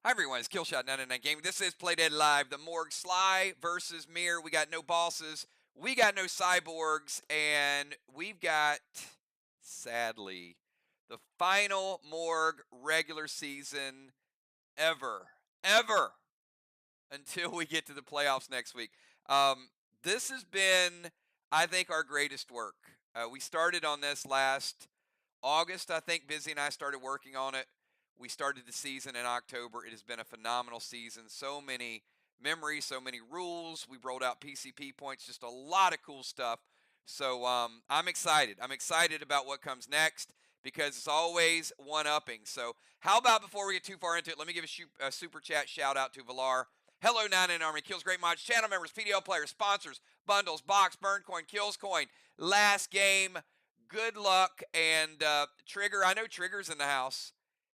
Hi everyone, it's Killshot 99 Gaming. This is Play Dead Live, the Morgue SLY versus MIR. We got no bosses, we got no cyborgs, and we've got, sadly, the final Morgue regular season ever, until we get to the playoffs next week. This has been, I think, our greatest work. We started on this last August, I think. Busy and I started working on it. We started the season in October. It has been a phenomenal season. So many memories, so many rules. We rolled out PCP points, just a lot of cool stuff. So I'm excited. I'm excited about what comes next because it's always one-upping. So how about before we get too far into it, let me give a super chat shout out to Valar. Hello, 99 Army, Kills Great Mods, channel members, PDL players, sponsors, bundles, box, burn coin, kills coin. Last game, good luck. And Trigger, I know Trigger's in the house,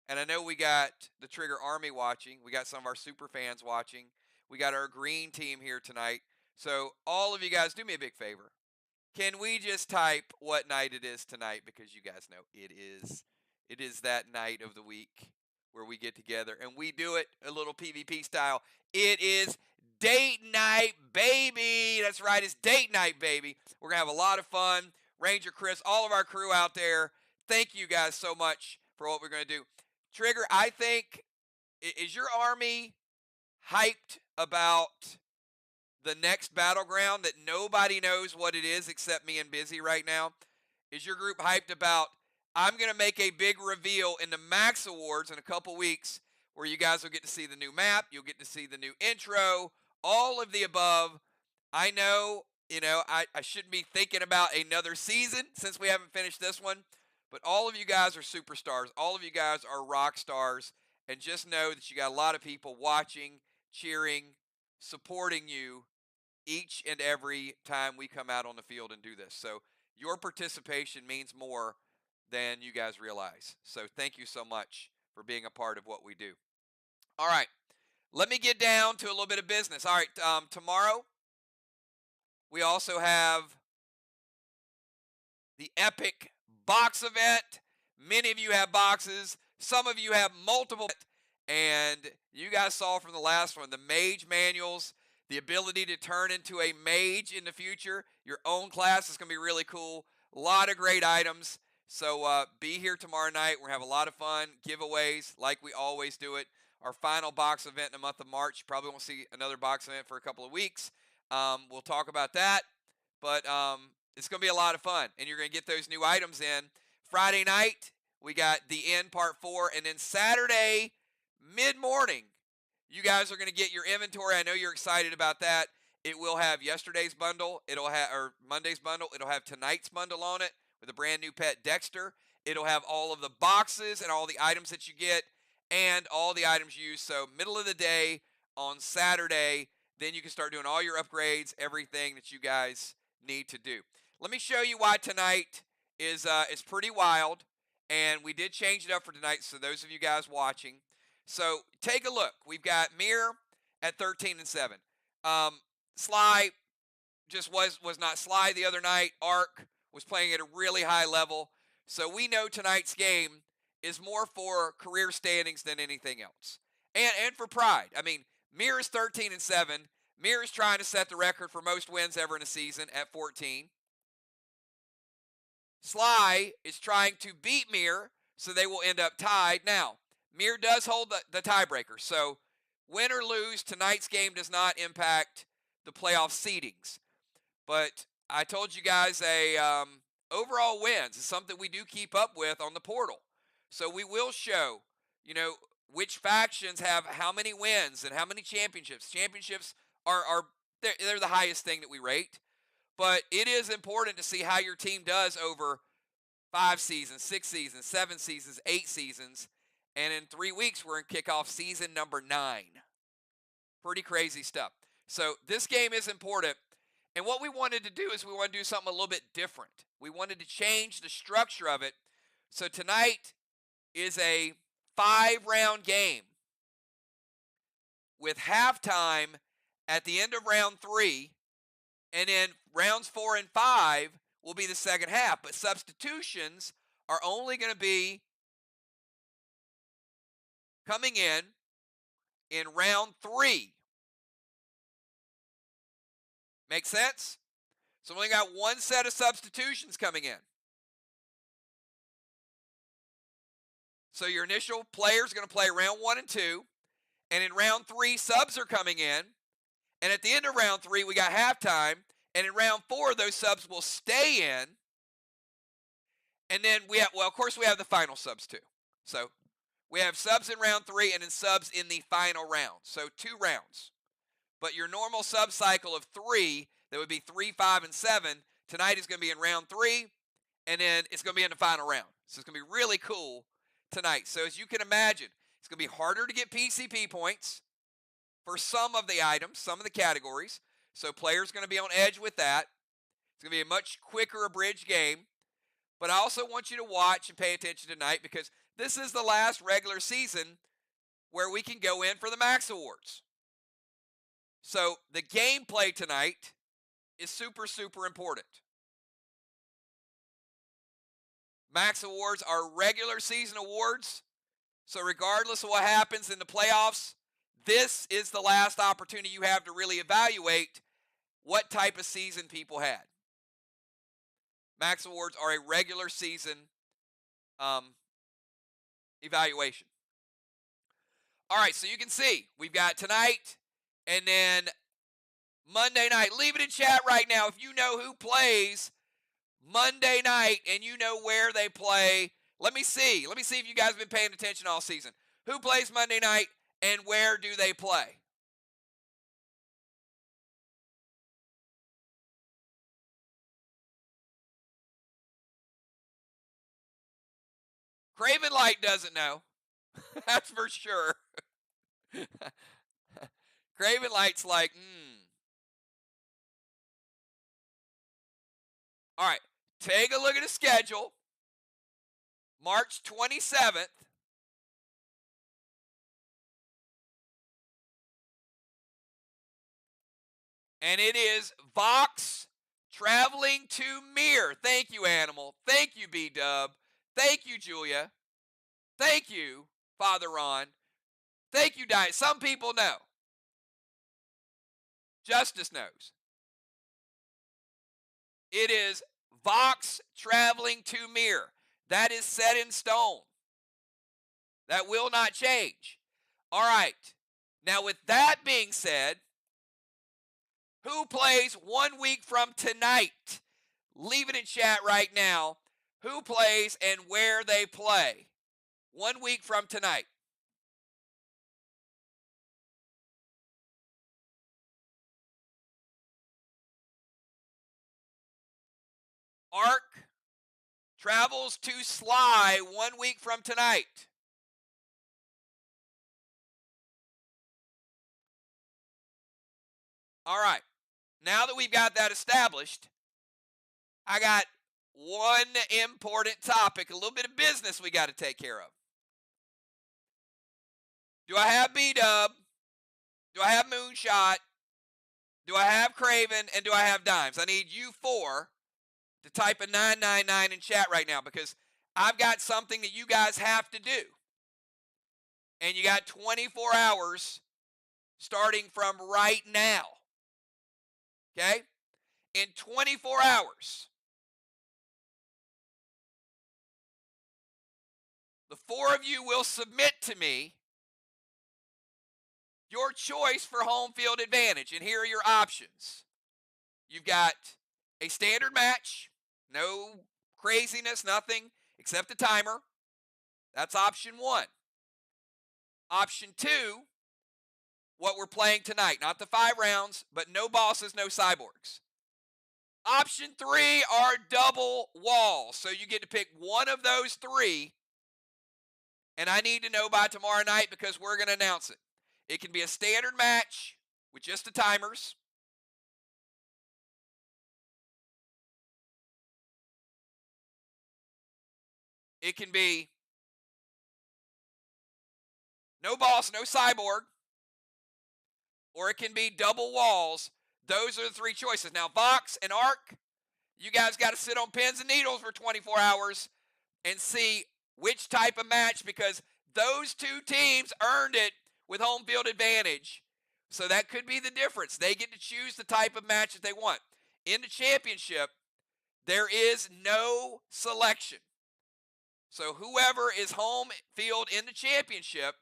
and I know we got the Trigger Army watching. We got some of our super fans watching. We got our green team here tonight. So all of you guys, do me a big favor. Can we just type what night it is tonight? Because you guys know it is that night of the week where we get together and we do it a little PvP style. It is date night, baby. That's right, it's date night, baby. We're gonna have a lot of fun. Ranger Chris, all of our crew out there, thank you guys so much for what we're gonna do. Trigger, I think, is your army hyped about the next battleground that nobody knows what it is except me and Busy right now? Is your group hyped about, I'm going to make a big reveal in the Max Awards in a couple weeks where you guys will get to see the new map, you'll get to see the new intro, all of the above. I know, I shouldn't be thinking about another season since we haven't finished this one, but all of you guys are superstars. All of you guys are rock stars, and just know that you got a lot of people watching, cheering, supporting you each and every time we come out on the field and do this. So your participation means more than you guys realize. So thank you so much for being a part of what we do. All right, let me get down to a little bit of business. All right, tomorrow we also have the epic box event. Many of you have boxes. Some of you have multiple. And you guys saw from the last one, the mage manuals, the ability to turn into a mage in the future. Your own class is going to be really cool. A lot of great items. So be here tomorrow night. We're going to have a lot of fun. Giveaways like we always do it. Our final box event in the month of March. You probably won't see another box event for a couple of weeks. We'll talk about that. But it's going to be a lot of fun. And you're going to get those new items in. Friday night, we got the end part 4. And then Saturday, mid-morning, you guys are going to get your inventory. I know you're excited about that. It will have yesterday's bundle. It'll have, or Monday's bundle. It'll have tonight's bundle on it with a brand new pet, Dexter. It'll have all of the boxes and all the items that you get and all the items used. So middle of the day on Saturday, then you can start doing all your upgrades, everything that you guys need to do. Let me show you why tonight is pretty wild, and we did change it up for tonight. So those of you guys watching, so take a look. We've got MIR at 13-7. SLY just was not SLY the other night. ARC was playing at a really high level. So we know tonight's game is more for career standings than anything else, and for pride. I mean, MIR is 13-7. MIR is trying to set the record for most wins ever in a season at 14. SLY is trying to beat MIR, so they will end up tied. Now, MIR does hold the tiebreaker, so win or lose, tonight's game does not impact the playoff seedings. But I told you guys overall wins is something we do keep up with on the portal. So we will show, which factions have how many wins and how many championships. Championships are they're the highest thing that we rate. But it is important to see how your team does over 5 seasons, 6 seasons, 7 seasons, 8 seasons. And in 3 weeks, we're in kickoff season number 9. Pretty crazy stuff. So this game is important. And what we wanted to do is we want to do something a little bit different. We wanted to change the structure of it. So tonight is a 5-round game with halftime at the end of round 3. And then rounds 4 and 5 will be the second half. But substitutions are only going to be coming in in round 3. Make sense? So we only got one set of substitutions coming in. So your initial player is going to play round 1 and 2. And in round 3, subs are coming in. And at the end of round 3, we got halftime. And in round 4, those subs will stay in. And then we have, well, of course, we have the final subs too. So we have subs in round 3 and then subs in the final round. So 2 rounds. But your normal sub cycle of 3, that would be 3, 5, and 7, tonight is going to be in round 3, and then it's going to be in the final round. So it's going to be really cool tonight. So as you can imagine, it's going to be harder to get PCP points for some of the items, some of the categories. So players are going to be on edge with that. It's going to be a much quicker abridged game. But I also want you to watch and pay attention tonight because this is the last regular season where we can go in for the Max Awards. So the gameplay tonight is super, super important. Max Awards are regular season awards. So regardless of what happens in the playoffs, this is the last opportunity you have to really evaluate what type of season people had. Max Awards are a regular season evaluation. All right, so you can see we've got tonight and then Monday night. Leave it in chat right now if you know who plays Monday night and you know where they play. Let me see. Let me see if you guys have been paying attention all season. Who plays Monday night and where do they play? Craven Light doesn't know. That's for sure. Craven Light's like, All right, take a look at the schedule. March 27th. And it is Vox traveling to MIR. Thank you, Animal. Thank you, B-Dub. Thank you, Julia. Thank you, Father Ron. Thank you, Diet. Some people know. Justice knows. It is Vox traveling to MIR. That is set in stone. That will not change. All right. Now, with that being said, who plays 1 week from tonight? Leave it in chat right now. Who plays and where they play 1 week from tonight? Arc travels to SLY 1 week from tonight. All right. Now that we've got that established, I got one important topic, a little bit of business we got to take care of. Do I have B-Dub? Do I have Moonshot? Do I have Craven? And do I have Dimes? I need you 4 to type a 999 in chat right now because I've got something that you guys have to do. And you got 24 hours starting from right now. Okay? In 24 hours, the 4 of you will submit to me your choice for home field advantage. And here are your options. You've got a standard match, no craziness, nothing except a timer. That's option 1. Option 2, what we're playing tonight. Not the 5 rounds, but no bosses, no cyborgs. Option 3 are double walls. So you get to pick one of those 3. And I need to know by tomorrow night because we're going to announce it. It can be a standard match with just the timers. It can be no boss, no cyborg. Or it can be double walls. Those are the 3 choices. Now, Vox and Arc, you guys got to sit on pins and needles for 24 hours and see which type of match because those 2 teams earned it with home field advantage. So that could be the difference. They get to choose the type of match that they want. In the championship, there is no selection. So whoever is home field in the championship,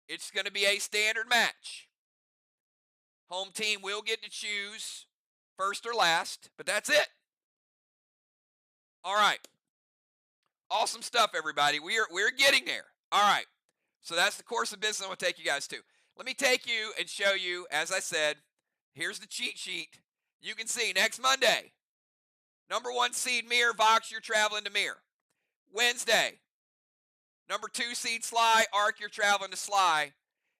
it's going to be a standard match. Home team will get to choose first or last, but that's it. All right. Awesome stuff, everybody. We're getting there. All right. So that's the course of business I'm going to take you guys to. Let me take you and show you, as I said, here's the cheat sheet. You can see next Monday, number 1 seed MIR, Vox, you're traveling to MIR. Wednesday, number 2 seed SLY, ARC, you're traveling to SLY.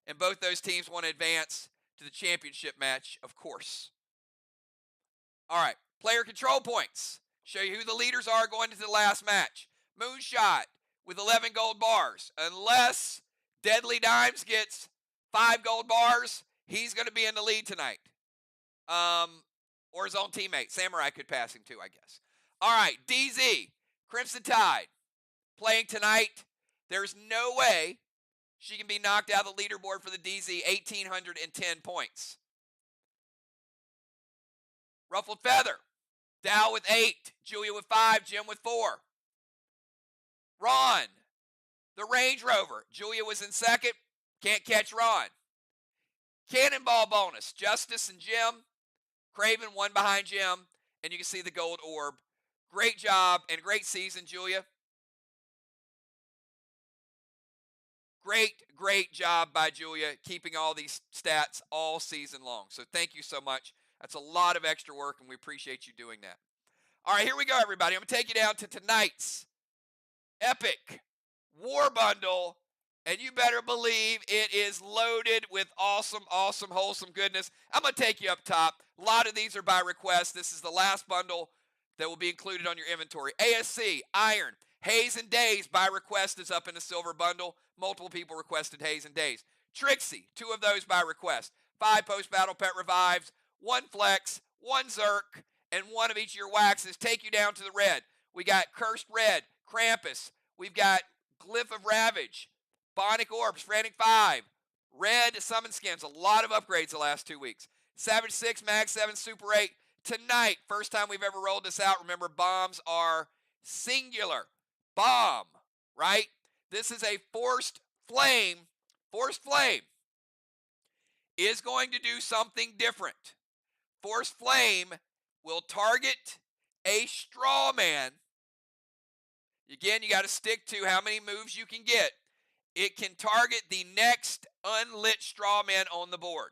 And both those teams want to advance to the championship match, of course. All right, player control points. Show you who the leaders are going into the last match. Moonshot with 11 gold bars. Unless Deadly Dimes gets 5 gold bars, he's going to be in the lead tonight. Or his own teammate. Samurai could pass him too, I guess. All right, DZ, Crimson Tide, playing tonight. There's no way she can be knocked out of the leaderboard for the DZ, 1,810 points. Ruffled Feather, Dow with 8, Julia with 5, Jim with 4. Ron, the Range Rover, Julia was in second, can't catch Ron. Cannonball bonus, Justice and Jim. Craven one behind Jim, and you can see the gold orb. Great job and great season, Julia. Great job by Julia keeping all these stats all season long. So thank you so much. That's a lot of extra work, and we appreciate you doing that. All right, here we go, everybody. I'm going to take you down to tonight's epic war bundle, and you better believe it is loaded with awesome, wholesome goodness. I'm going to take you up top. A lot of these are by request. This is the last bundle that will be included on your inventory. ASC, Iron, Haze and Days by request is up in the silver bundle. Multiple people requested Haze and Days. Trixie, 2 of those by request. 5 post-battle pet revives, 1 flex, 1 Zerk, and 1 of each of your waxes. Take you down to the red. We got Cursed Red, Krampus. We've got Glyph of Ravage, Bionic Orbs, Frantic 5, Red Summon Skins. A lot of upgrades the last 2 weeks. Savage 6, Mag 7, Super 8. Tonight, first time we've ever rolled this out. Remember, bombs are singular. Bomb, right? This is a Forced Flame. Forced Flame is going to do something different. Forced Flame will target a straw man. Again, you got to stick to how many moves you can get. It can target the next unlit straw man on the board.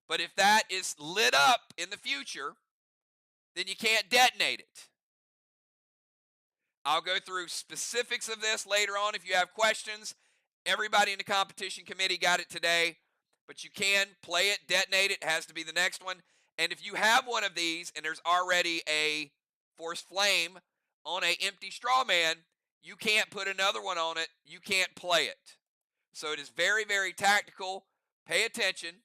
But if that is lit up in the future, then you can't detonate it. I'll go through specifics of this later on if you have questions. Everybody in the competition committee got it today, but you can play it, detonate it. It has to be the next one. And if you have one of these and there's already a Forced Flame on an empty straw man, you can't put another one on it. You can't play it. So it is very, very tactical. Pay attention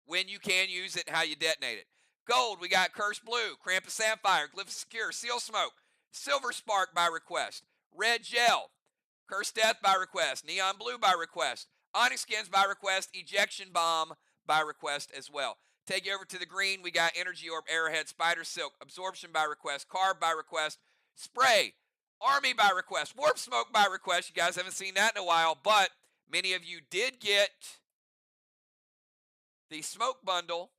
when you can use it and how you detonate it. Gold, we got Cursed Blue, Krampus Sapphire, Glyph Secure, Seal Smoke, Silver Spark by request, Red Gel, Cursed Death by request, Neon Blue by request, Onyx Skins by request, Ejection Bomb by request as well. Take you over to the green, we got Energy Orb, Arrowhead, Spider Silk, Absorption by request, Carb by request, Spray, Army by request, Warp Smoke by request. You guys haven't seen that in a while, but many of you did get the Smoke Bundle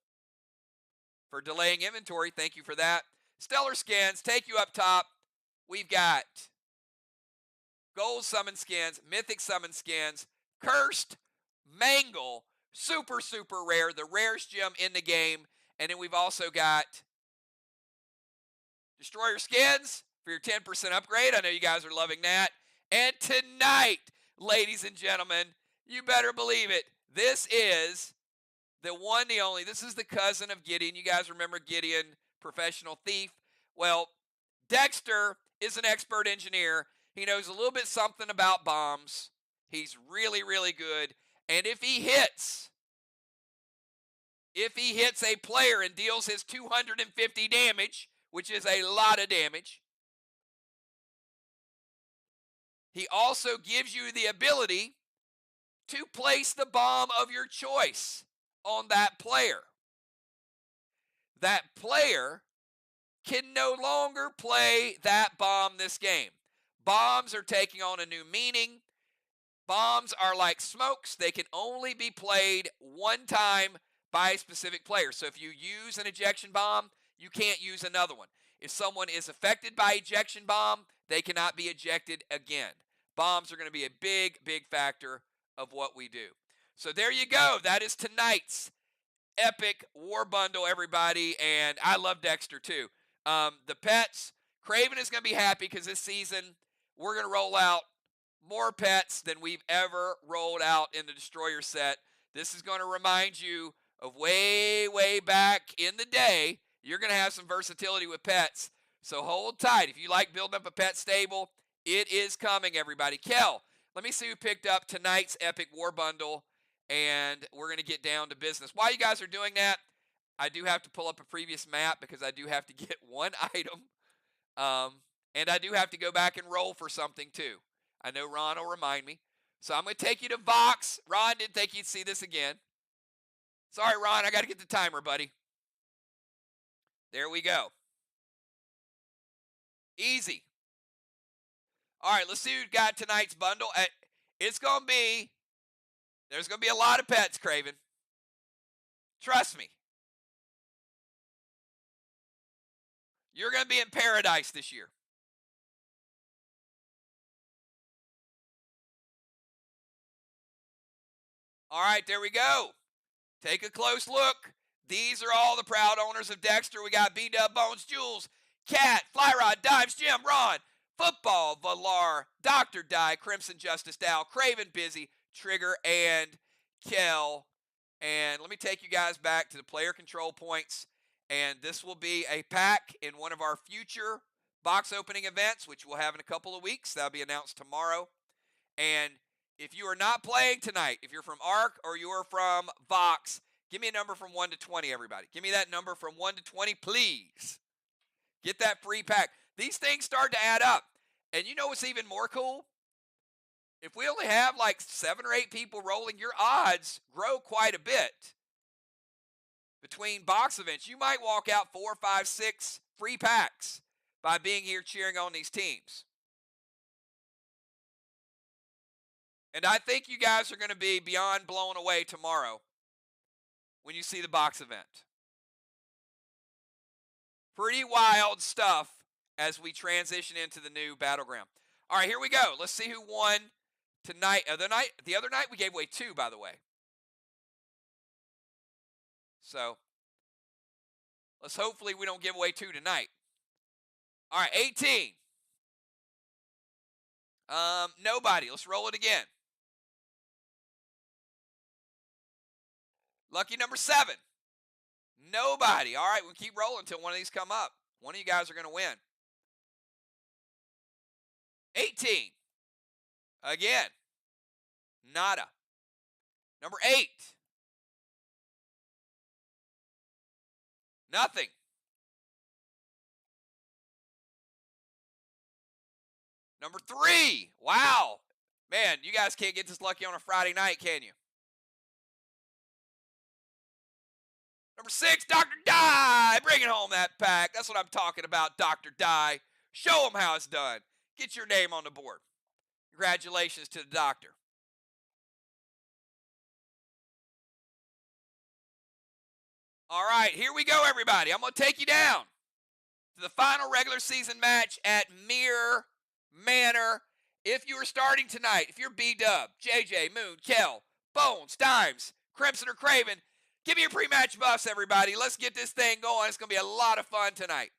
for delaying inventory. Thank you for that. Stellar Skins, take you up top. We've got Gold Summon Skins, Mythic Summon Skins, Cursed, Mangle, super rare, the rarest gem in the game. And then we've also got Destroyer Skins for your 10% upgrade. I know you guys are loving that. And tonight, ladies and gentlemen, you better believe it, this is the one, the only. This is the cousin of Gideon. You guys remember Gideon, professional thief. Well, Dexter is an expert engineer. He knows a little bit something about bombs. He's really good. And if he hits a player and deals his 250 damage, which is a lot of damage, He also gives you the ability to place the bomb of your choice on that player. That player can no longer play that bomb this game. Bombs are taking on a new meaning. Bombs are like smokes. They can only be played one time by a specific player. So if you use an ejection bomb, you can't use another one. If someone is affected by ejection bomb, they cannot be ejected again. Bombs are going to be a big, big factor of what we do. So there you go. That is tonight's epic war bundle, everybody. And I love Dexter too. The pets, Craven is going to be happy because this season we're going to roll out more pets than we've ever rolled out in the Destroyer set. This is going to remind you of way, way back in the day. You're going to have some versatility with pets. So hold tight. If you like building up a pet stable, it is coming, everybody. Kel, let me see who picked up tonight's epic war bundle, and we're going to get down to business. While you guys are doing that, I do have to pull up a previous map because I do have to get one item. And I do have to go back and roll for something too. I know Ron will remind me. So I'm going to take you to Vox. Ron didn't think you'd see this again. Sorry, Ron, I got to get the timer, buddy. There we go. Easy. All right, let's see who got tonight's bundle. There's going to be a lot of pets, Craven. Trust me. You're going to be in paradise this year. All right, there we go. Take a close look. These are all the proud owners of Dexter. We got B-Dub, Bones, Jules, Cat, Flyrod, Dimes, Jim, Ron, Football, Valar, Dr. Die, Crimson Justice, Dow, Craven, Busy, Trigger, and Kel. And let me take you guys back to the player control points. And this will be a pack in one of our future box opening events, which we'll have in a couple of weeks. That'll be announced tomorrow. And if you are not playing tonight, if you're from ARC or you're from Vox, give me a number from 1 to 20, everybody. Give me that number from 1 to 20, please. Get that free pack. These things start to add up. And you know what's even more cool? If we only have like 7 or 8 people rolling, your odds grow quite a bit. Between box events, you might walk out 4, 5, 6 free packs by being here cheering on these teams. And I think you guys are going to be beyond blown away tomorrow when you see the box event. Pretty wild stuff as we transition into the new Battleground. All right, here we go. Let's see who won tonight. The other night we gave away 2, by the way. So let's hopefully we don't give away 2 tonight. All right, 18. Nobody. Let's roll it again. Lucky number 7. Nobody. All right, we'll keep rolling until one of these come up. One of you guys are going to win. 18. Again. Nada. Number 8. Nothing. Number 3. Wow. Man, you guys can't get this lucky on a Friday night, can you? Number 6, Dr. Die. Bringing home that pack. That's what I'm talking about, Dr. Die. Show them how it's done. Get your name on the board. Congratulations to the doctor. All right, here we go, everybody. I'm going to take you down to the final regular season match at MIR Manor. If you are starting tonight, if you're B-Dub, JJ, Moon, Kel, Bones, Dimes, Crimson, or Craven, give me your pre-match buffs, everybody. Let's get this thing going. It's going to be a lot of fun tonight.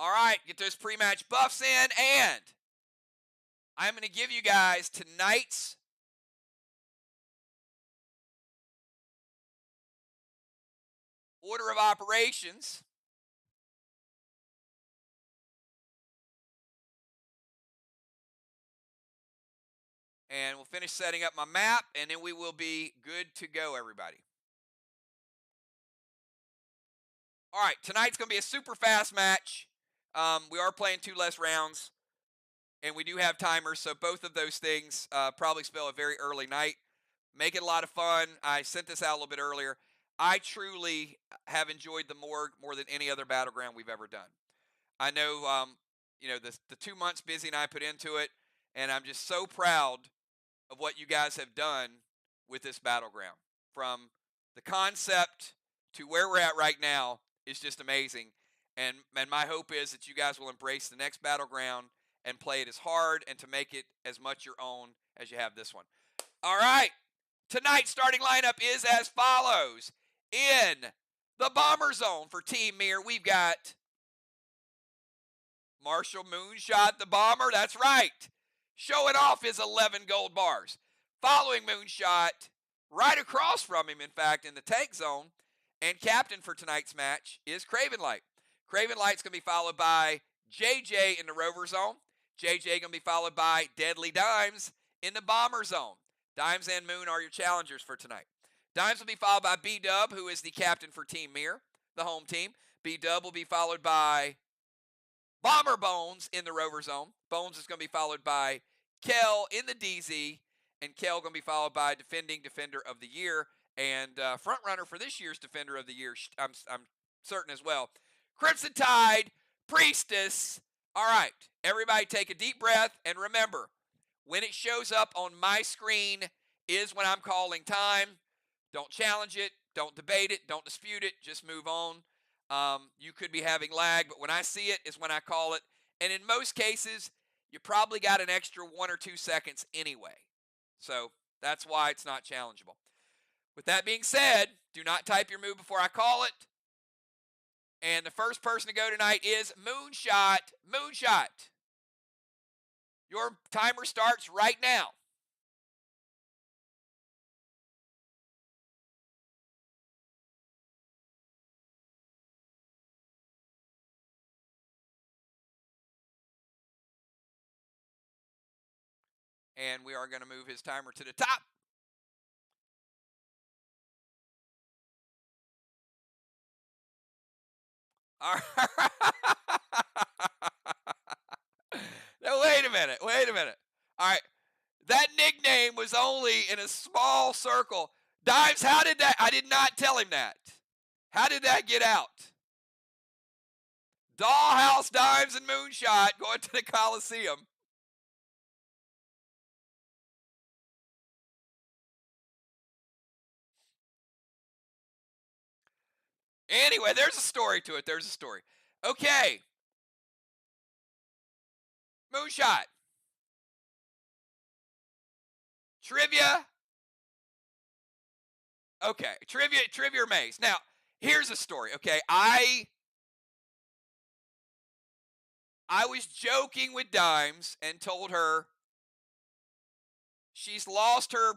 All right, get those pre-match buffs in, and I'm going to give you guys tonight's order of operations. And we'll finish setting up my map, and then we will be good to go, everybody. All right, tonight's going to be a super fast match. We are playing 2 less rounds, and we do have timers, so both of those things probably spell a very early night. Make it a lot of fun. I sent this out a little bit earlier. I truly have enjoyed the Morgue more than any other battleground we've ever done. I know, the 2 months Busy and I put into it, and I'm just so proud of what you guys have done with this battleground. From the concept to where we're at right now is just amazing. And my hope is that you guys will embrace the next battleground and play it as hard and to make it as much your own as you have this one. All right. Tonight's starting lineup is as follows. In the bomber zone for Team MIR, we've got Marshall Moonshot, the bomber. That's right. Showing off his 11 gold bars. Following Moonshot, right across from him, in fact, in the tank zone, and captain for tonight's match is Craven Light. Craven Light's going to be followed by JJ in the rover zone. JJ going to be followed by Deadly Dimes in the bomber zone. Dimes and Moon are your challengers for tonight. Dimes will be followed by B-Dub, who is the captain for Team MIR, the home team. B-Dub will be followed by Bomber Bones in the rover zone. Bones is going to be followed by Kel in the DZ, and Kel going to be followed by defending Defender of the Year and front runner for this year's Defender of the Year. I'm certain as well. Crimson Tide, Priestess. All right, everybody take a deep breath, and remember, when it shows up on my screen is when I'm calling time. Don't challenge it, don't debate it, don't dispute it, just move on. You could be having lag, but when I see it is when I call it. And in most cases, you probably got an extra 1 or 2 seconds anyway. So that's why it's not challengeable. With that being said, do not type your move before I call it. And the first person to go tonight is Moonshot. Moonshot. Your timer starts right now. And we are going to move his timer to the top. All right. Now, wait a minute. All right. That nickname was only in a small circle. Dimes, how did that? I did not tell him that. How did that get out? Dollhouse, Dimes, and Moonshot going to the Coliseum. Anyway, there's a story to it. Okay. Moonshot. Trivia. Okay. Trivia or maze. Now, here's a story. Okay. I was joking with Dimes and told her she's lost her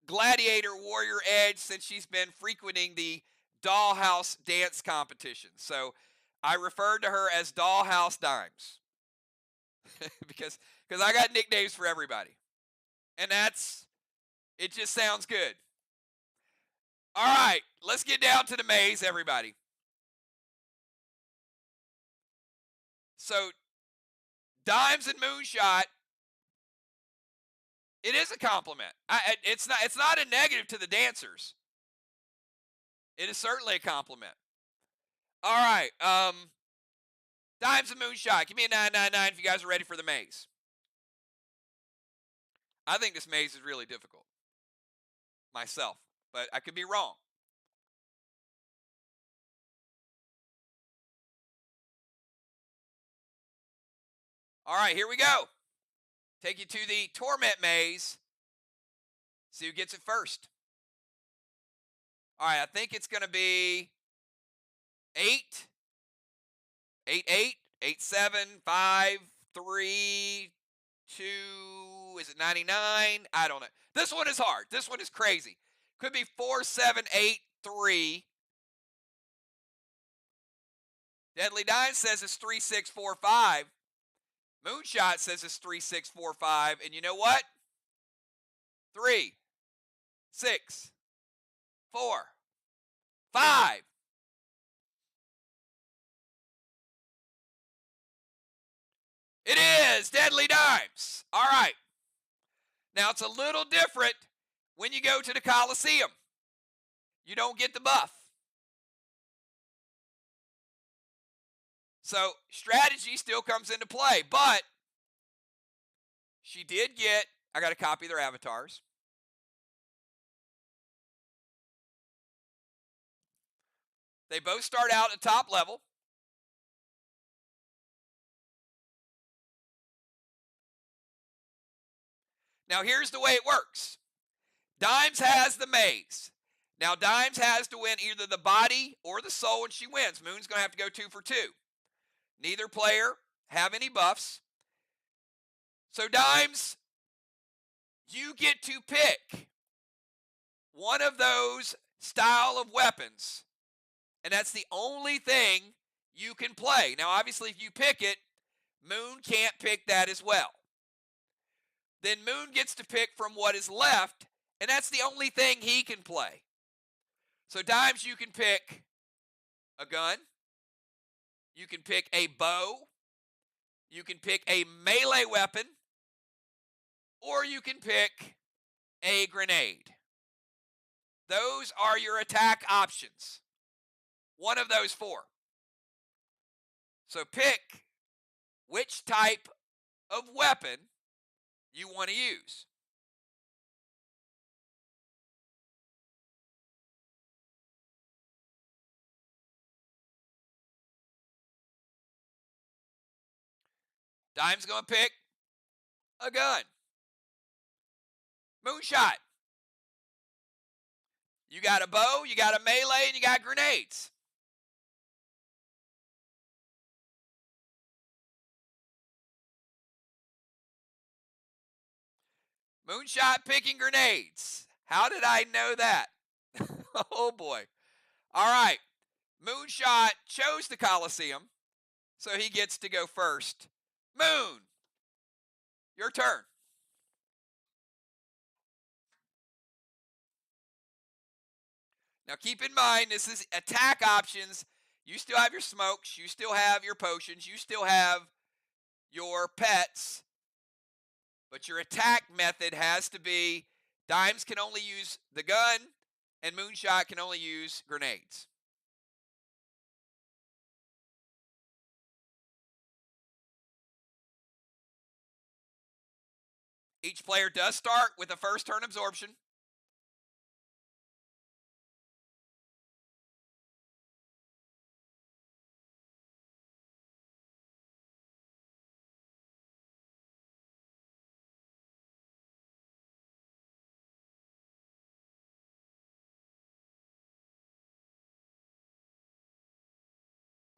gladiator warrior edge since she's been frequenting the Dollhouse dance competition. So I referred to her as Dollhouse Dimes because I got nicknames for everybody. And it just sounds good. All right, let's get down to the maze, everybody. So Dimes and Moonshot, it is a compliment. It's not a negative to the dancers. It is certainly a compliment. All right. Dimes and Moonshot. Give me a 999 if you guys are ready for the maze. I think this maze is really difficult. Myself. But I could be wrong. All right, here we go. Take you to the Torment Maze. See who gets it first. All right, I think it's going to be 8, 8, 8, 8, 7, 5, 3, 2, is it 99? I don't know. This one is hard. This one is crazy. Could be 4, 7, 8, 3. Deadly Nine says it's 3, 6, 4, 5. Moonshot says it's 3, 6, 4, 5. And you know what? 3, 6, 4, 5. It is Deadly Dimes. All right. Now, it's a little different when you go to the Coliseum. You don't get the buff. So, strategy still comes into play, but she did get, I got to copy their avatars. They both start out at top level. Now, here's the way it works. Dimes has the maze. Now, Dimes has to win either the body or the soul, and she wins. Moon's going to have to go 2 for 2. Neither player have any buffs. So, Dimes, you get to pick one of those style of weapons, and that's the only thing you can play. Now, obviously, if you pick it, Moon can't pick that as well. Then Moon gets to pick from what is left, and that's the only thing he can play. So, Dimes, you can pick a gun, you can pick a bow, you can pick a melee weapon, or you can pick a grenade. Those are your attack options. One of those 4. So pick which type of weapon you want to use. Dime's going to pick a gun. Moonshot. You got a bow, you got a melee, and you got grenades. Moonshot picking grenades. How did I know that? Oh boy. All right. Moonshot chose the Coliseum, so he gets to go first. Moon, your turn. Now keep in mind, this is attack options. You still have your smokes, you still have your potions, you still have your pets, but your attack method has to be Dimes can only use the gun, and Moonshot can only use grenades. Each player does start with a first turn absorption.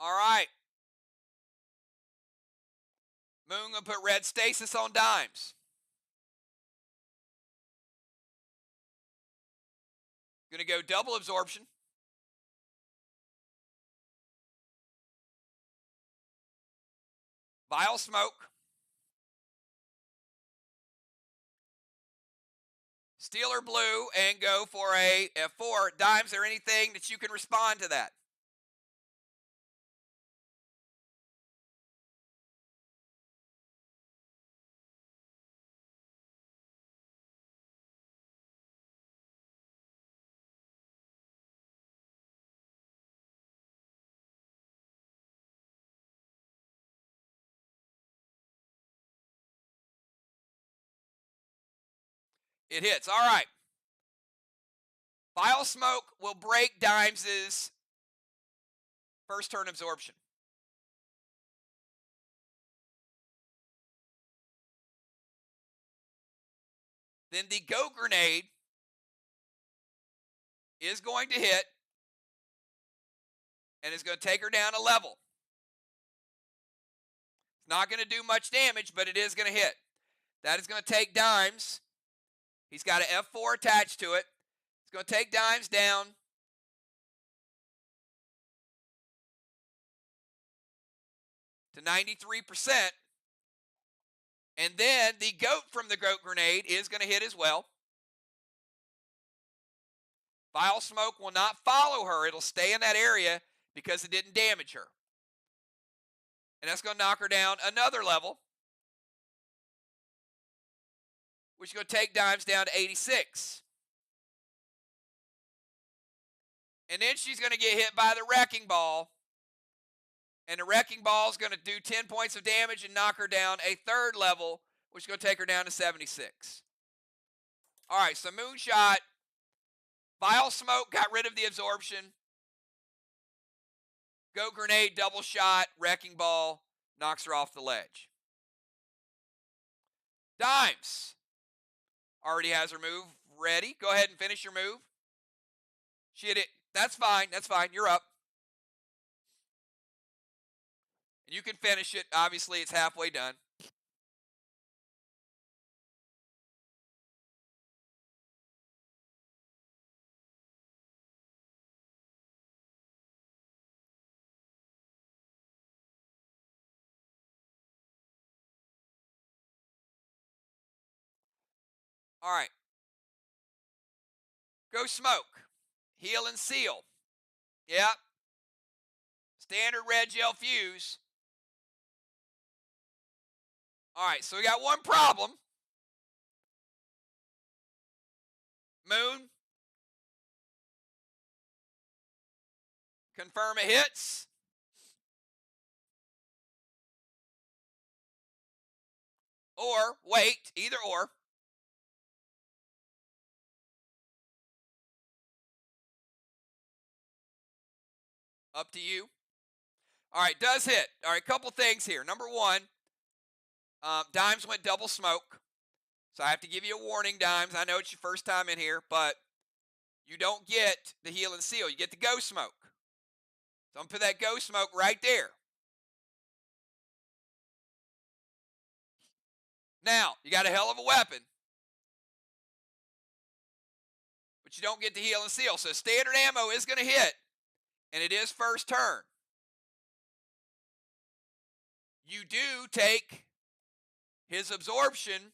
All right. Moon going to put red stasis on Dimes. Going to go double absorption. Vile smoke. Steel or blue and go for a F4. Dimes, there anything that you can respond to that? It hits. All right. Vile smoke will break Dimes's first turn absorption. Then the go grenade is going to hit and is going to take her down a level. It's not going to do much damage, but it is going to hit. That is going to take Dimes. He's got an F4 attached to it. It's going to take Dimes down to 93%. And then the goat from the goat grenade is going to hit as well. Vile smoke will not follow her. It'll stay in that area because it didn't damage her. And that's going to knock her down another level. which is going to take Dimes down to 86. And then she's going to get hit by the Wrecking Ball. And the Wrecking Ball is going to do 10 points of damage and knock her down a third level, which is going to take her down to 76. All right, so Moonshot. Vile Smoke got rid of the absorption. Go Grenade, double shot, Wrecking Ball, knocks her off the ledge. Dimes already has her move ready. Go ahead and finish your move. She hit it. That's fine. That's fine. You're up. And you can finish it. Obviously, it's halfway done. All right. Go Smoke. Heal and Seal. Yep. Standard red gel fuse. All right, so we got one problem. Moon. Confirm it hits. Or wait, either or. Up to you. All right, does hit. All right, couple things here. Number one, Dimes went double smoke. So I have to give you a warning, Dimes. I know it's your first time in here, but you don't get the Heal and Seal. You get the Go Smoke. So I'm going to put that Go Smoke right there. Now, you got a hell of a weapon. But you don't get the Heal and Seal. So standard ammo is going to hit. And it is first turn. You do take his absorption.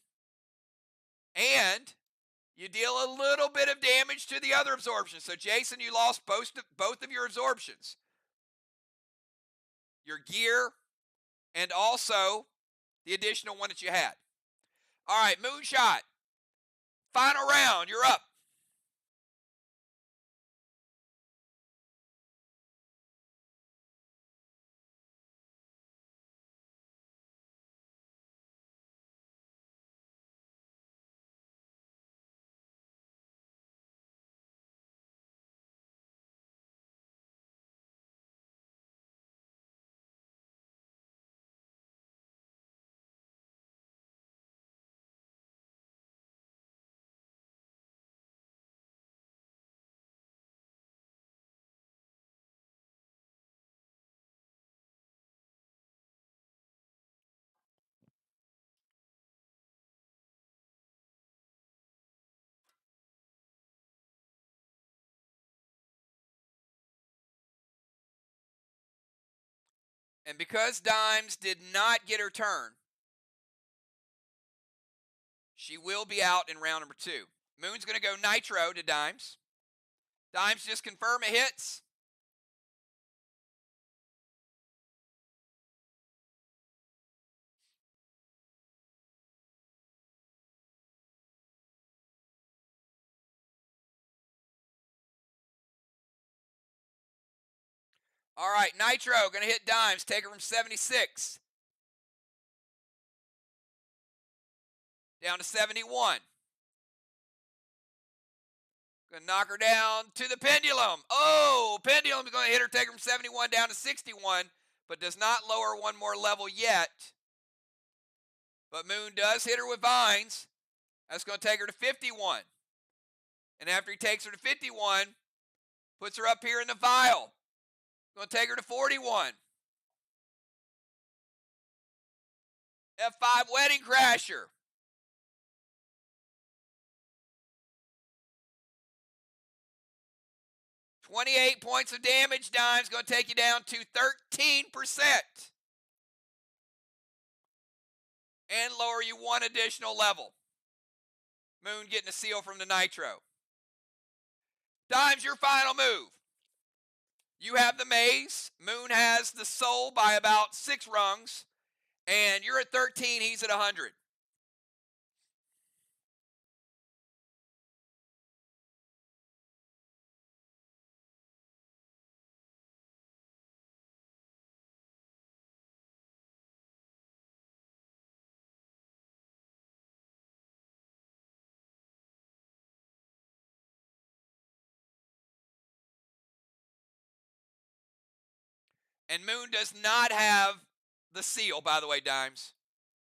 And you deal a little bit of damage to the other absorption. So Jason, you lost both of your absorptions. Your gear and also the additional one that you had. All right, Moonshot. Final round, you're up. And because Dimes did not get her turn, she will be out in round number 2. Moon's going to go Nitro to Dimes. Dimes, just confirm it hits. All right, Nitro going to hit Dimes. Take her from 76 down to 71. Going to knock her down to the Pendulum. Oh, Pendulum is going to hit her, take her from 71 down to 61, but does not lower one more level yet. But Moon does hit her with Vines. That's going to take her to 51. And after he takes her to 51, puts her up here in the Vial. Going to take her to 41. F5 Wedding Crasher. $28 points of damage. Dime's going to take you down to 13%. And lower you one additional level. Moon getting a seal from the Nitro. Dimes, your final move. You have the Maze. Moon has the Soul by about 6 rungs. And you're at 13, he's at 100. And Moon does not have the seal, by the way, Dimes,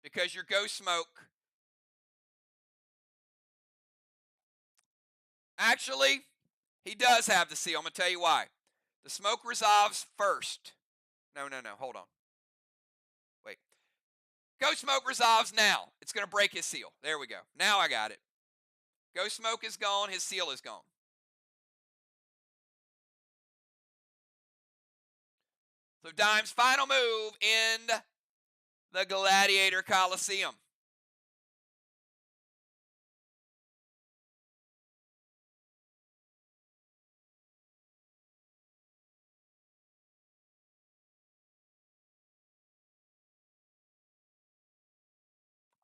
because your Ghost Smoke. Actually, he does have the seal. I'm going to tell you why. The smoke resolves first. No, hold on. Wait. Ghost Smoke resolves now. It's going to break his seal. There we go. Now I got it. Ghost Smoke is gone. His seal is gone. So Dime's final move in the Gladiator Coliseum.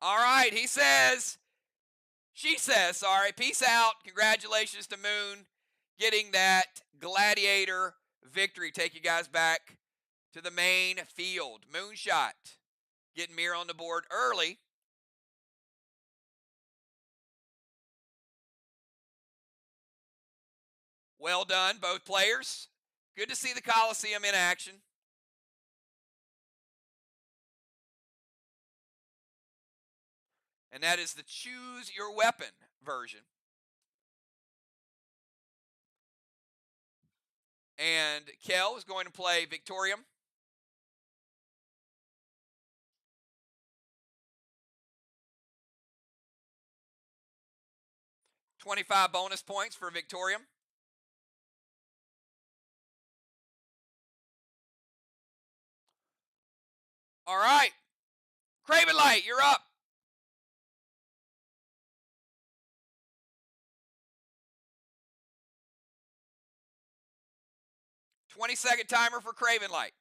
All right, he says, she says, sorry, peace out. Congratulations to Moon getting that Gladiator victory. Take you guys back to the main field. Moonshot getting MIR on the board early. Well done, both players. Good to see the Coliseum in action. And that is the choose your weapon version. And Kel is going to play Victorium. $25 bonus points for Victorium. All right. Craven Light, you're up. 20-second timer for Craven Light.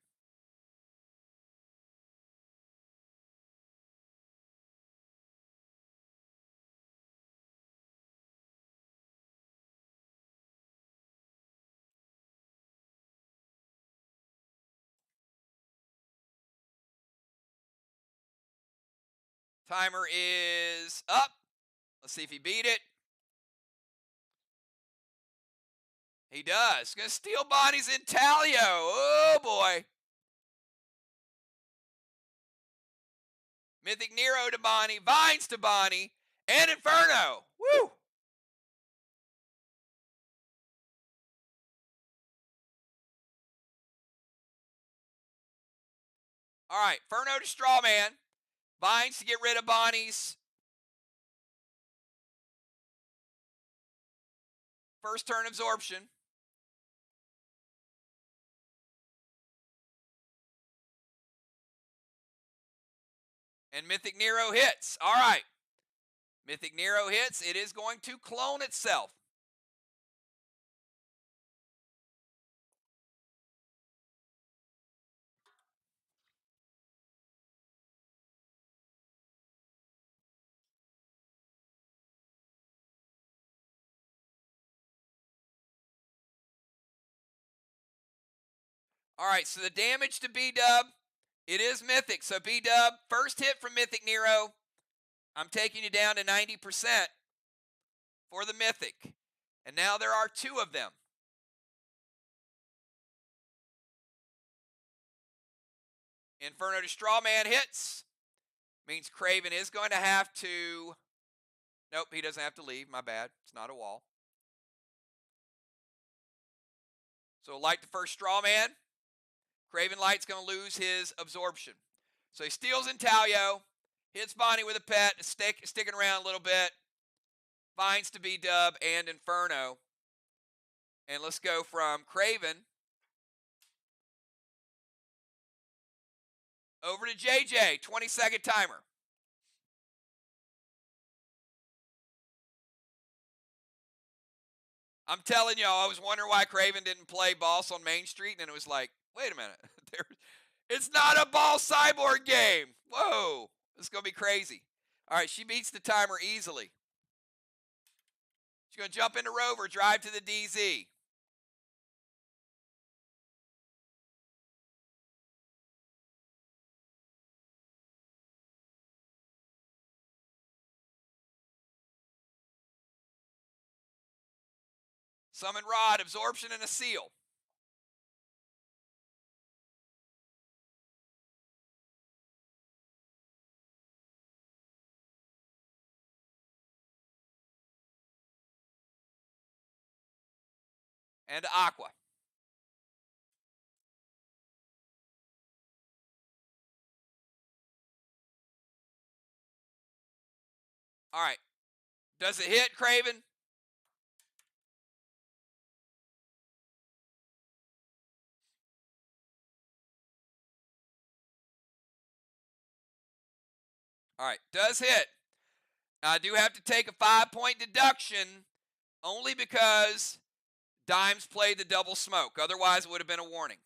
Timer is up. Let's see if he beat it. He does. Gonna steal Bonnie's Intaglio. Oh boy. Mythic Nero to Bonnie, Vines to Bonnie, and Inferno. Woo! All right, Inferno to Strawman. Vines to get rid of Bonnie's first turn absorption. And Mythic Nero hits. All right. Mythic Nero hits. It is going to clone itself. All right, so the damage to B-Dub, it is Mythic. So B-Dub, first hit from Mythic Nero. I'm taking you down to 90% for the Mythic. And now there are two of them. Inferno to Strawman hits. Means Craven is going to have to... Nope, he doesn't have to leave. My bad. It's not a wall. So light the first Strawman. Craven Light's going to lose his absorption. So he steals Intaglio, hits Bonnie with a pet, sticking around a little bit. Vines to B-Dub and Inferno. And let's go from Craven over to JJ. 20-second timer. I'm telling y'all, I was wondering why Craven didn't play Boss on Main Street, and it was like, wait a minute. It's not a Ball Cyborg game. Whoa. This is going to be crazy. All right, she beats the timer easily. She's going to jump into Rover, drive to the DZ. Summon Rod, absorption, and a seal. And Aqua. All right. Does it hit, Craven? All right. Does hit. I do have to take a 5-point deduction only because Dimes played the double smoke. Otherwise, it would have been a warning.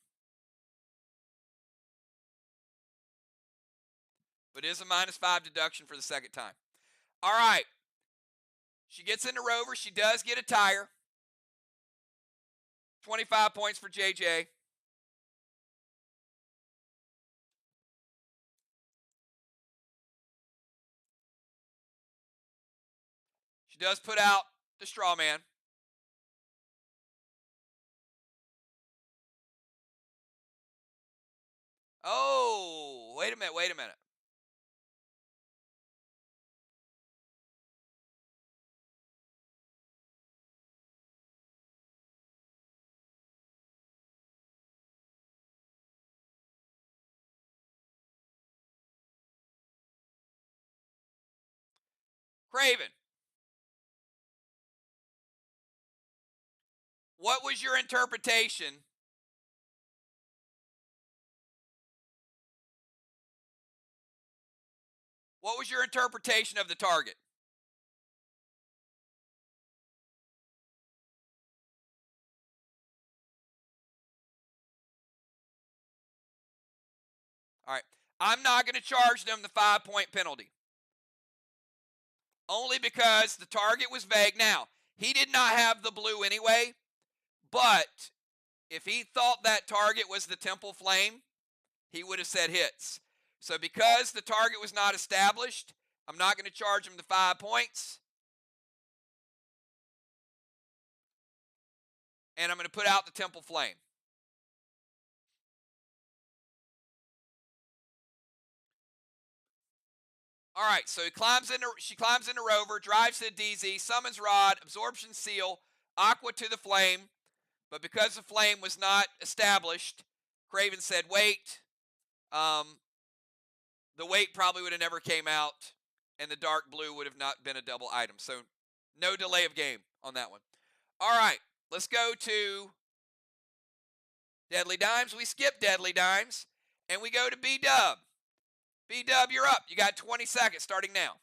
But it is a -5 deduction for the second time. All right. She gets into Rover. She does get a tire. 25 points for JJ. She does put out the straw man. Oh, wait a minute. Craven, what was your interpretation? What was your interpretation of the target? All right. I'm not going to charge them the 5-point penalty. Only because the target was vague. Now, he did not have the blue anyway, but if he thought that target was the Temple Flame, he would have said hits. So because the target was not established, I'm not going to charge him the 5 points. And I'm going to put out the Temple Flame. All right, so she climbs into Rover, drives to DZ, summons Rod, Absorption Seal, Aqua to the Flame. But because the Flame was not established, Craven said wait. The wait probably would have never came out, and the dark blue would have not been a double item. So no delay of game on that one. All right, let's go to Deadly Dimes. We skip Deadly Dimes, and we go to B-Dub. B-Dub, you're up. You got 20 seconds starting now.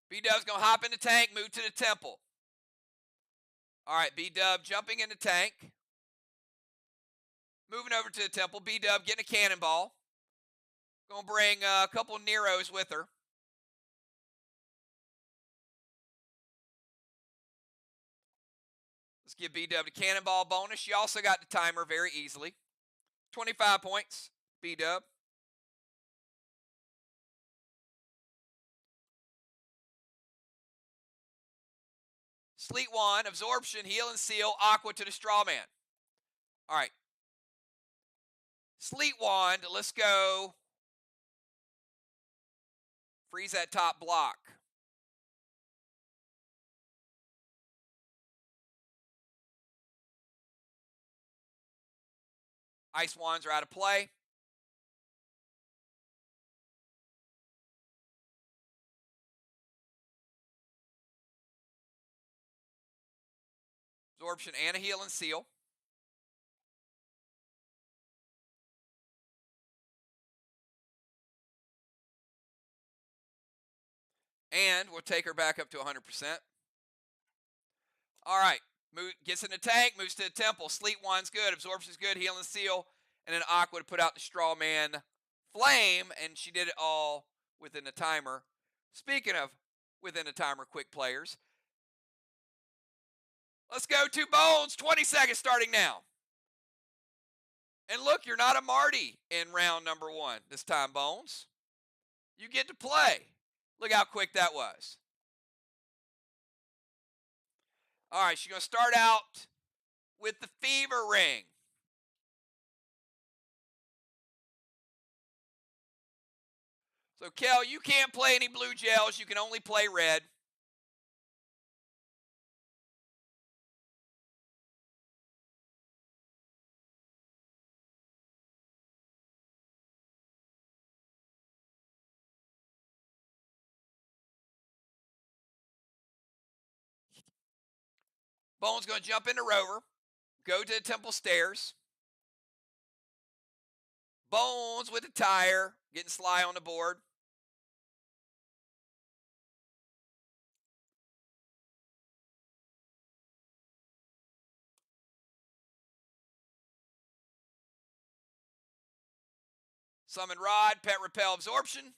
B-Dub's going to hop in the tank, move to the temple. All right, B-Dub jumping in the tank. Moving over to the temple. B-Dub getting a cannonball. Going to bring a couple Neros with her. Let's give B-Dub the cannonball bonus. She also got the timer very easily. 25 points, B-Dub. Sleet Wand, Absorption, Heal and Seal, Aqua to the Straw Man. All right. Sleet Wand, let's go. Freeze that top block. Ice Wands are out of play. Absorption and a Heal and Seal. And we'll take her back up to 100%. All right. Gets in the tank, moves to the temple. Sleet Wand's good. Absorption's good. Heal and Seal. And then Aqua to put out the Straw Man Flame. And she did it all within the timer. Speaking of within the timer, quick players. Let's go to Bones. 20 seconds starting now. And look, you're not a Marty in round number 1 this time, Bones. You get to play. Look how quick that was. All right, she's going to start out with the Fever Ring. So, Kel, you can't play any blue gels. You can only play red. Bone's going to jump into Rover, go to the temple stairs. Bones with the tire, getting SLY on the board. Summon Rod, Pet Repel Absorption.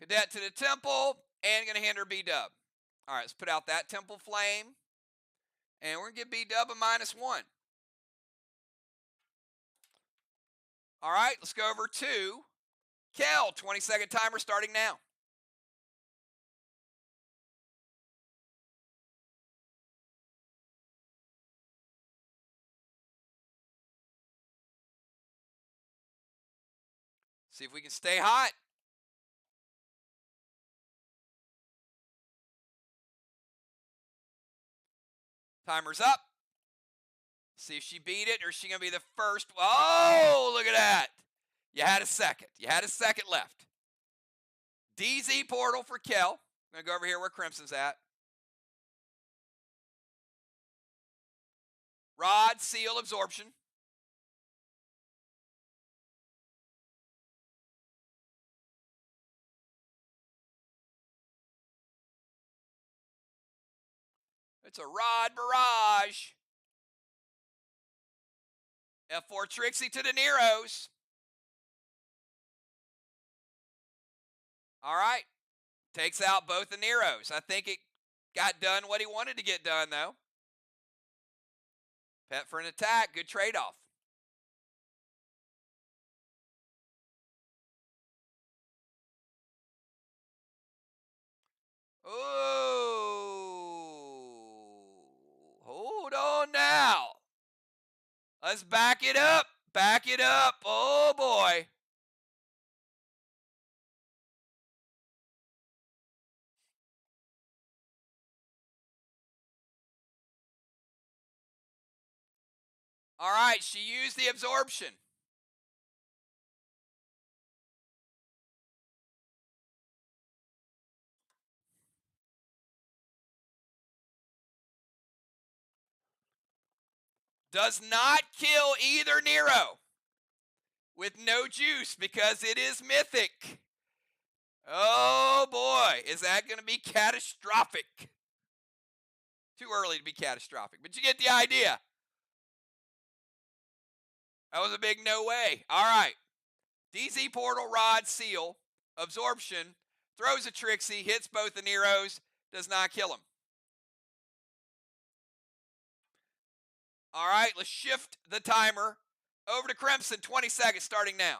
Cadet to the temple, and going to hand her B-Dub. All right, let's put out that temple flame. And we're going to give B-Dub a -1. All right, let's go over to Kel. 20-second timer starting now. See if we can stay hot. Timer's up. See if she beat it, or is she going to be the first? Oh, look at that. You had a second. You had a second left. DZ portal for Kel. I'm going to go over here where Crimson's at. Rod, seal, absorption. It's a Rod barrage. F4 Trixie to the Neros. All right. Takes out both the Neros. I think it got done what he wanted to get done, though. Pet for an attack. Good trade-off. Oh. Hold on now. Let's back it up. Back it up. Oh, boy. All right, she used the absorption. Does not kill either Nero with no juice because it is mythic. Oh boy, is that going to be catastrophic? Too early to be catastrophic, but you get the idea. That was a big no way. All right. DZ portal, Rod, seal, absorption, throws a Trixie, hits both the Neros, does not kill him. All right, let's shift the timer over to Crimson. 20 seconds starting now.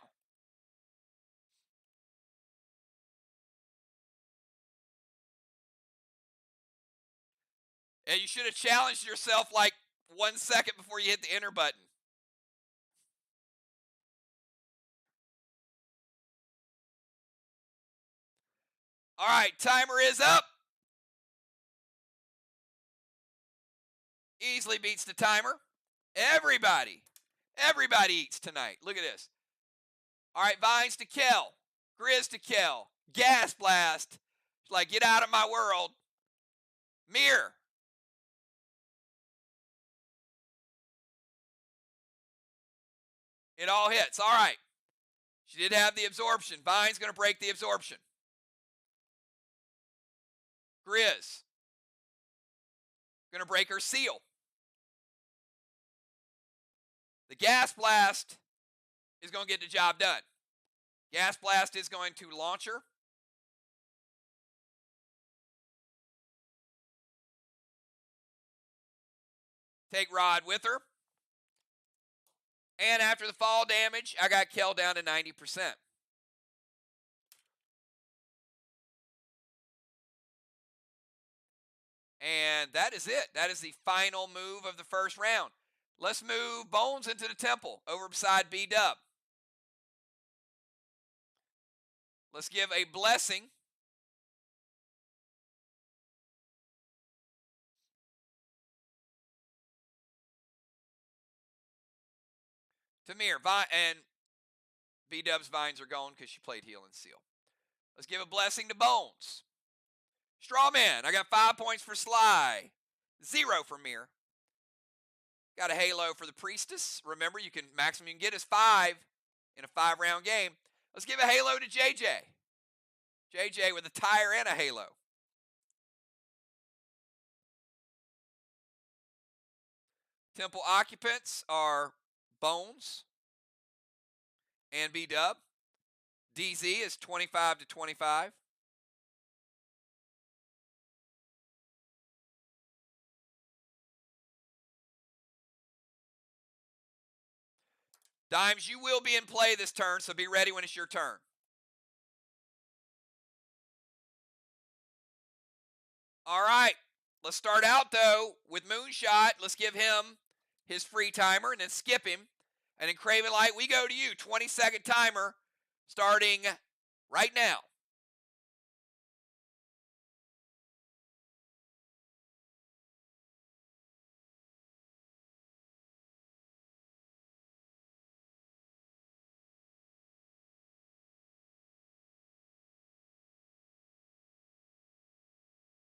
And you should have challenged yourself like 1 second before you hit the enter button. All right, timer is up. Easily beats the timer. Everybody eats tonight. Look at this. All right, Vines to Kel. Grizz to Kel. Gas Blast. It's like, get out of my world. MIR. It all hits. All right. She did have the absorption. Vine's going to break the absorption. Grizz. Going to break her seal. The Gas Blast is going to get the job done. Gas Blast is going to launch her. Take Rod with her. And after the fall damage, I got Kel down to 90%. And that is it. That is the final move of the first round. Let's move Bones into the temple over beside B-Dub. Let's give a blessing to MIR. And B-Dub's vines are gone because she played Heal and Seal. Let's give a blessing to Bones. Strawman, I got 5 points for SLY. 0 for MIR. Got a halo for the Priestess. Remember, maximum you can get is 5 in a 5-round game. Let's give a halo to JJ. JJ with a tire and a halo. Temple occupants are Bones and B-Dub. DZ is 25 to 25. Dimes, you will be in play this turn, so be ready when it's your turn. All right, let's start out, though, with Moonshot. Let's give him his free timer and then skip him. And then Craven Light, we go to you. 20-second timer starting right now.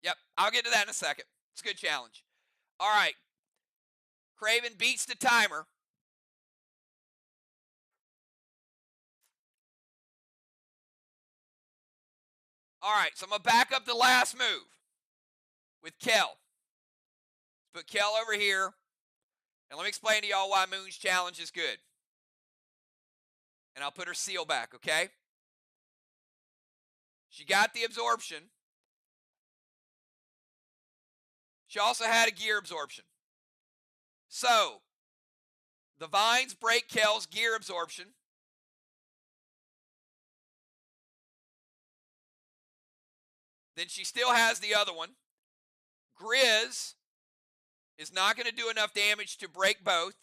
Yep, I'll get to that in a second. It's a good challenge. All right, Craven beats the timer. All right, so I'm going to back up the last move with Kel. Let's put Kel over here. And let me explain to y'all why Moon's challenge is good. And I'll put her seal back, okay? She got the absorption. She also had a gear absorption. So, the vines break Kel's gear absorption. Then she still has the other one. Grizz is not going to do enough damage to break both.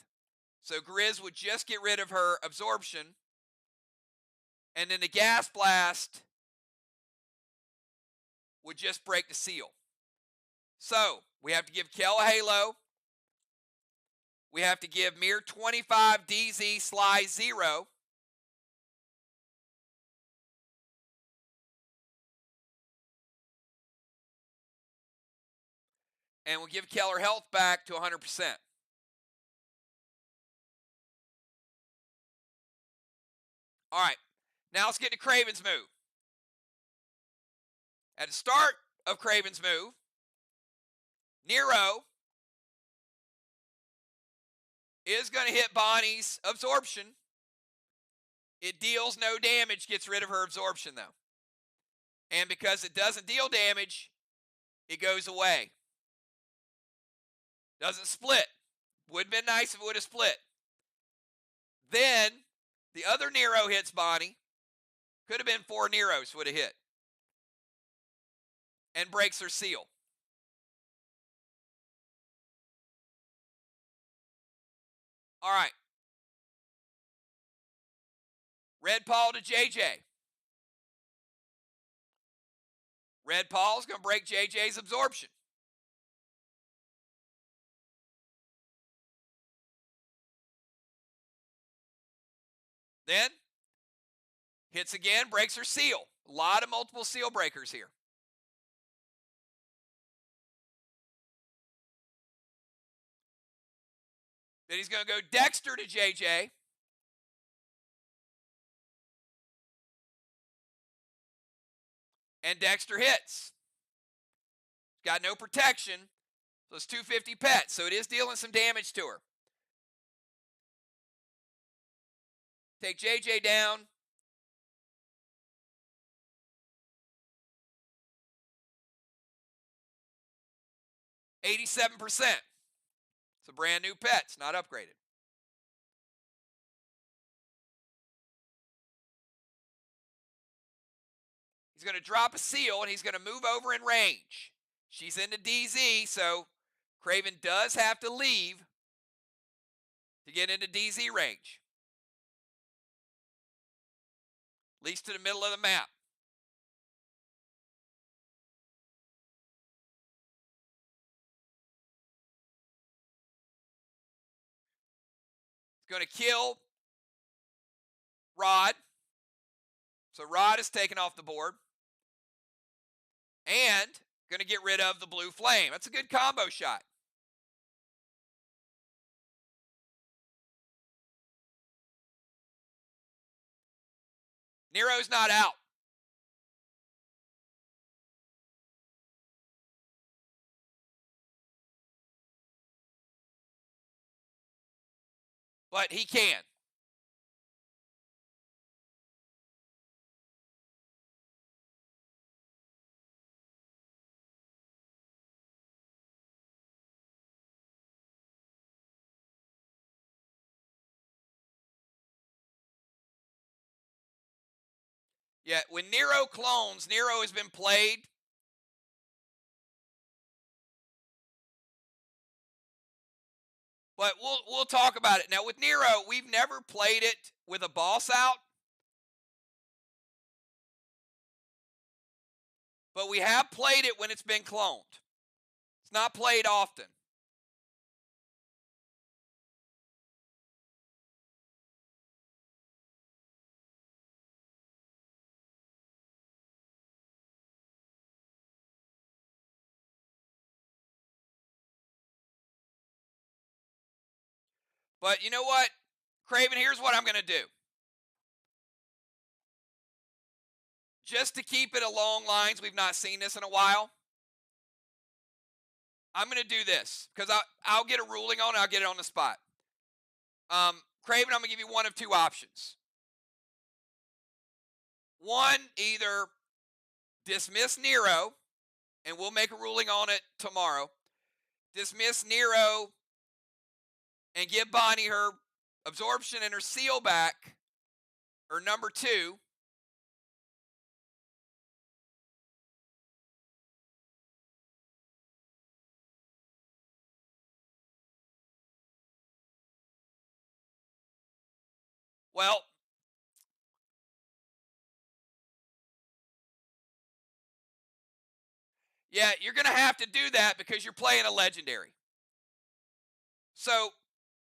So Grizz would just get rid of her absorption. And then the gas blast would just break the seal. So we have to give Kel a halo. We have to give MIR 25, DZ, SLY 0. And we'll give Kel her health back to 100%. All right, now let's get to Craven's move. At the start of Craven's move, Nero is going to hit Bonnie's absorption. It deals no damage, gets rid of her absorption though. And because it doesn't deal damage, it goes away. Doesn't split. Would have been nice if it would have split. Then the other Nero hits Bonnie. Could have been 4 Neros would have hit. And breaks her seal. All right. Red Paul to JJ. Red Paul's going to break JJ's absorption. Then hits again, breaks her seal. A lot of multiple seal breakers here. Then he's going to go Dexter to JJ. And Dexter hits. Got no protection. So it's 250 pets. So it is dealing some damage to her. Take JJ down. %. It's a brand new pet. It's not upgraded. He's going to drop a seal, and he's going to move over in range. She's into DZ, so Craven does have to leave to get into DZ range. At least to the middle of the map. It's going to kill Rod. So Rod is taken off the board. And going to get rid of the blue flame. That's a good combo shot. Nero's not out. But he can. Yeah, when Nero clones, Nero has been played. But we'll talk about it. Now with Nero, we've never played it with a boss out. But we have played it when it's been cloned. It's not played often. But you know what, Craven, here's what I'm going to do. Just to keep it along lines, we've not seen this in a while. I'm going to do this because I'll get a ruling on it. I'll get it on the spot. Craven, I'm going to give you one of two options. One, either dismiss Nero, and we'll make a ruling on it tomorrow. Dismiss Nero and give Bonnie her absorption and her seal back. Or number two, well, yeah, you're going to have to do that because you're playing a legendary. So,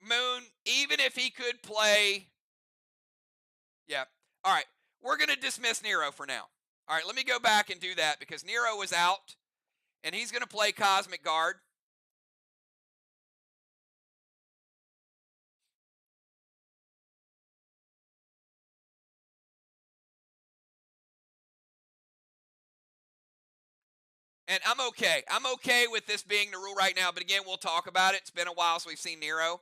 Moon, even if he could play, yeah, all right, we're going to dismiss Nero for now. All right, let me go back and do that because Nero was out, and he's going to play Cosmic Guard. And I'm okay. I'm okay with this being the rule right now, but again, we'll talk about it. It's been a while since we've seen Nero.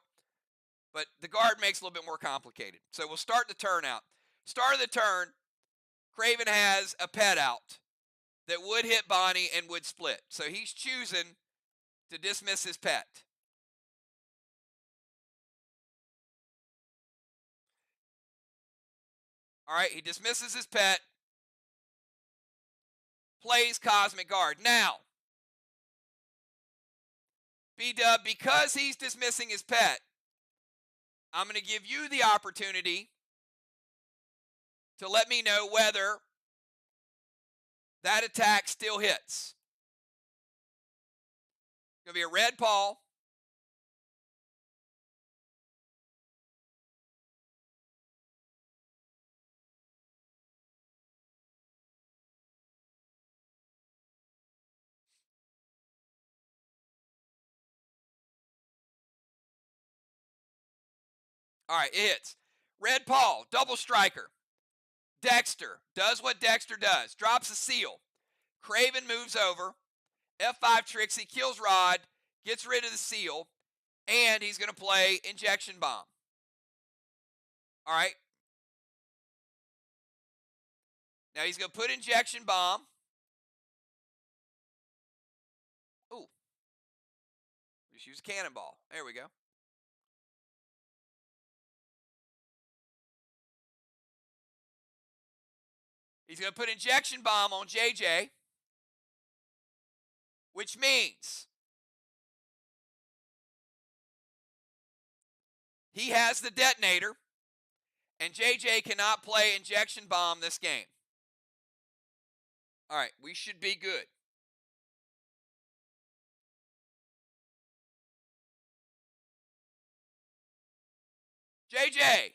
But the guard makes it a little bit more complicated. So we'll start the turn out. Start of the turn, Craven has a pet out that would hit Bonnie and would split. So he's choosing to dismiss his pet. All right, he dismisses his pet, plays Cosmic Guard. Now, B-Dub, because he's dismissing his pet, I'm going to give you the opportunity to let me know whether that attack still hits. It's going to be a red paw. All right, it hits. Red paw, double striker. Dexter does what Dexter does. Drops a seal. Craven moves over. F5 Trixie kills Rod. Gets rid of the seal. And he's going to play Injection Bomb. All right. Now he's going to put Injection Bomb. Ooh. Just use a cannonball. There we go. He's going to put injection bomb on JJ, which means he has the detonator, and JJ cannot play injection bomb this game. All right, we should be good. JJ,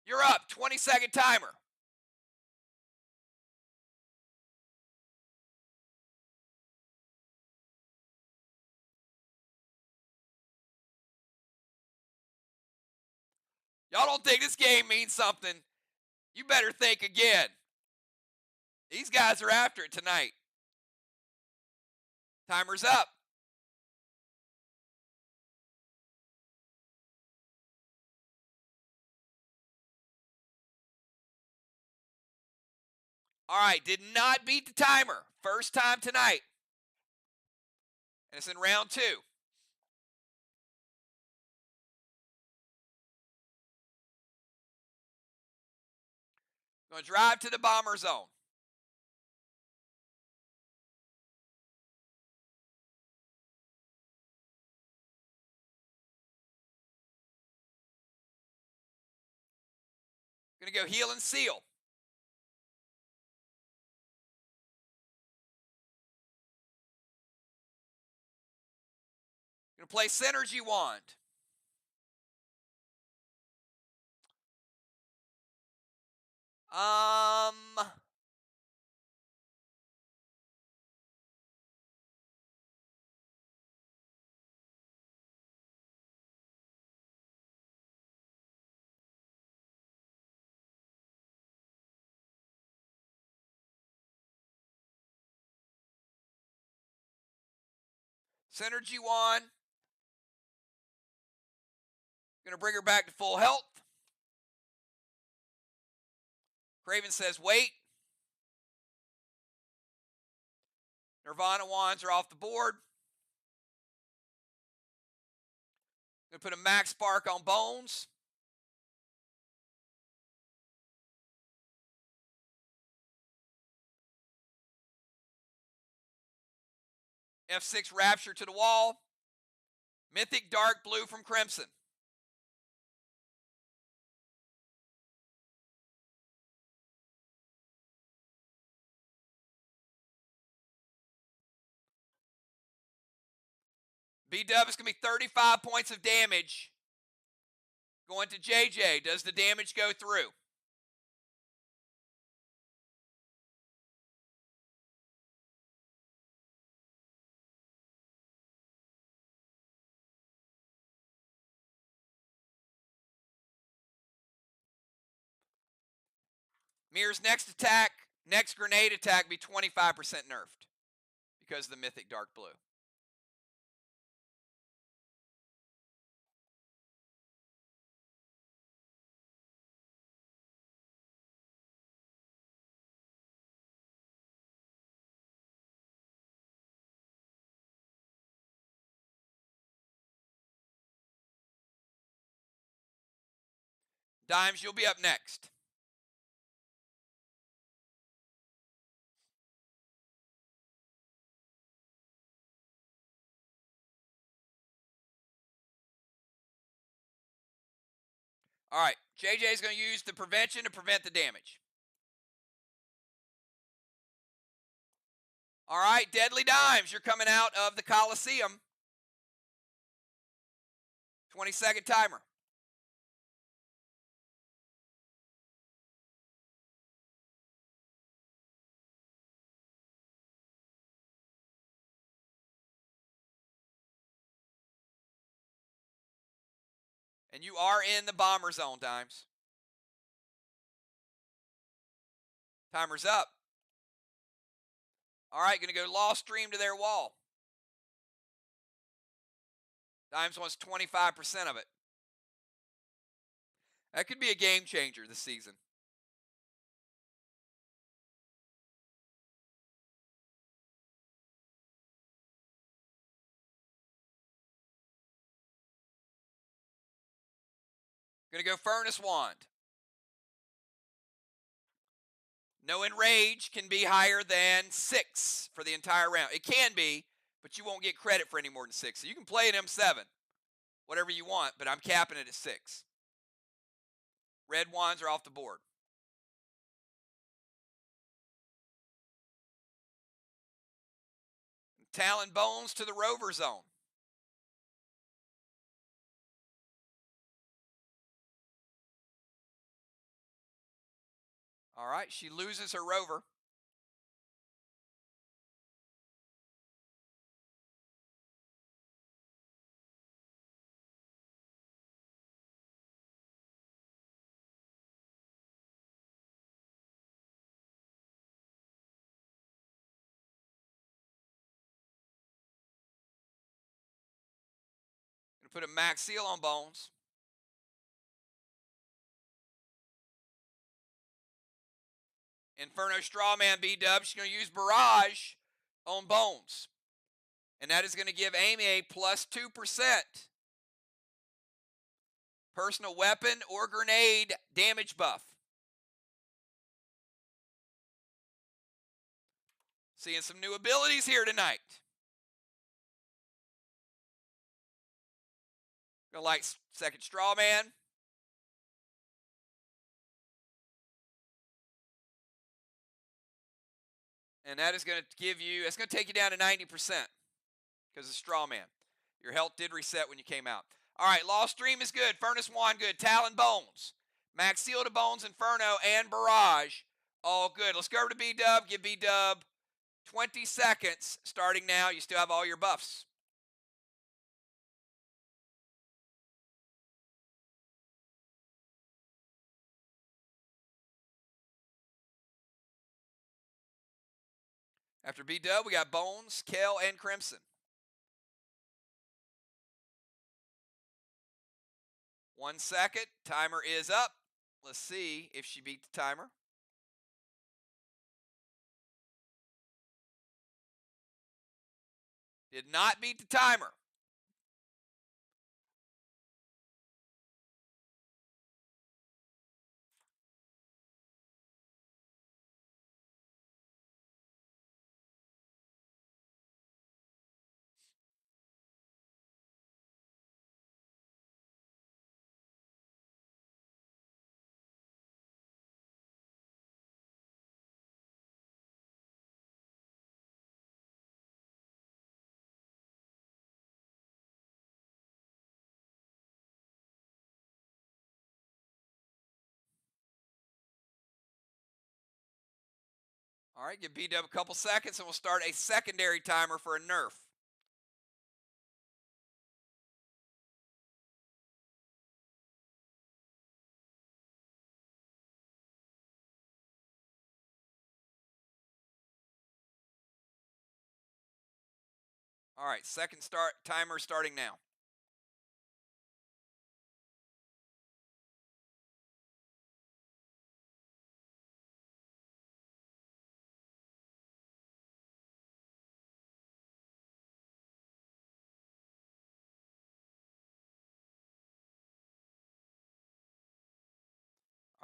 you're up. 20-second timer. Y'all don't think this game means something? You better think again. These guys are after it tonight. Timer's up. All right, did not beat the timer. First time tonight. And it's in round 2. Going to drive to the bomber zone. Going to go heal and seal. Going to play Synergy Wand. Synergy Wand. Going to bring her back to full health. Craven says wait. Nirvana Wands are off the board. Going to put a max spark on Bones. F6 Rapture to the wall. Mythic Dark Blue from Crimson. B-Dub is going to be 35 points of damage going to JJ. Does the damage go through? MIR's next attack, next grenade attack, be 25% nerfed because of the Mythic Dark Blue. Dimes, you'll be up next. All right, JJ's going to use the prevention to prevent the damage. All right, Deadly Dimes, you're coming out of the Coliseum. 20-second timer. And you are in the bomber zone, Dimes. Timer's up. All right, going to go Lost Stream to their wall. Dimes wants 25% of it. That could be a game changer this season. Going to go Furnace Wand. No enrage can be higher than 6 for the entire round. It can be, but you won't get credit for any more than 6. So you can play an M7, whatever you want, but I'm capping it at 6. Red wands are off the board. Talon bones to the rover zone. All right, she loses her rover. Gonna put a max seal on bones. Inferno Strawman B-Dub. She's going to use Barrage on bones. And that is going to give Amy a plus 2%. Personal weapon or grenade damage buff. Seeing some new abilities here tonight. Gonna like second Strawman. And that is going to give you, it's going to take you down to 90% because of Strawman. Your health did reset when you came out. All right, Lost Stream is good. Furnace Wand good. Talon Bones. Max Seal to Bones, Inferno, and Barrage. All good. Let's go over to B-Dub. Give B-Dub 20 seconds starting now. You still have all your buffs. After B-Dub, we got Bones, Kale, and Crimson. 1 second. Timer is up. Let's see if she beat the timer. Did not beat the timer. All right, give B-Dub a couple seconds, and we'll start a secondary timer for a nerf. All right, second timer starting now.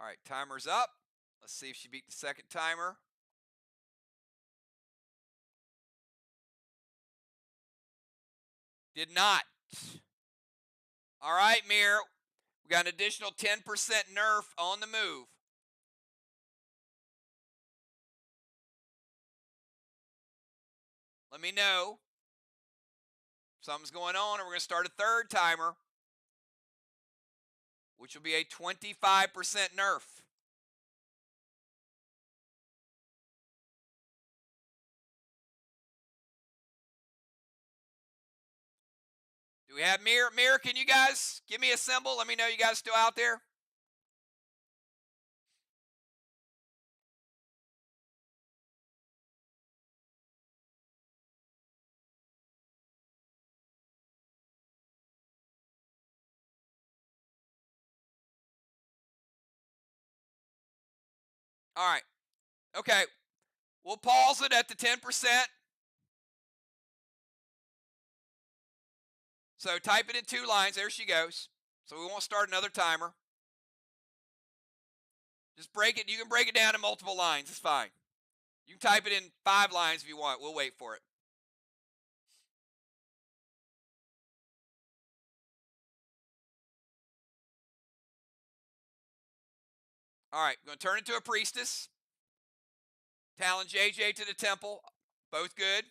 All right, timer's up. Let's see if she beat the second timer. Did not. All right, MIR. We got an additional 10% nerf on the move. Let me know. Something's going on, and we're going to start a third timer, which will be a 25% nerf. Do we have MIR? MIR, can you guys give me a symbol? Let me know you guys still out there. All right. Okay. We'll pause it at the 10%. So type it in 2 lines. There she goes. So we won't start another timer. Just break it. You can break it down in multiple lines. It's fine. You can type it in 5 lines if you want. We'll wait for it. All right, we're going to turn it to a priestess. Talon JJ to the temple. Both good.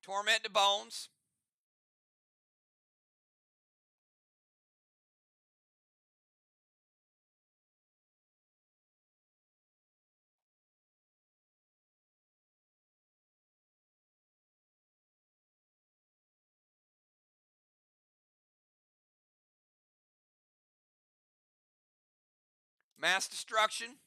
Torment to bones. Mass destruction.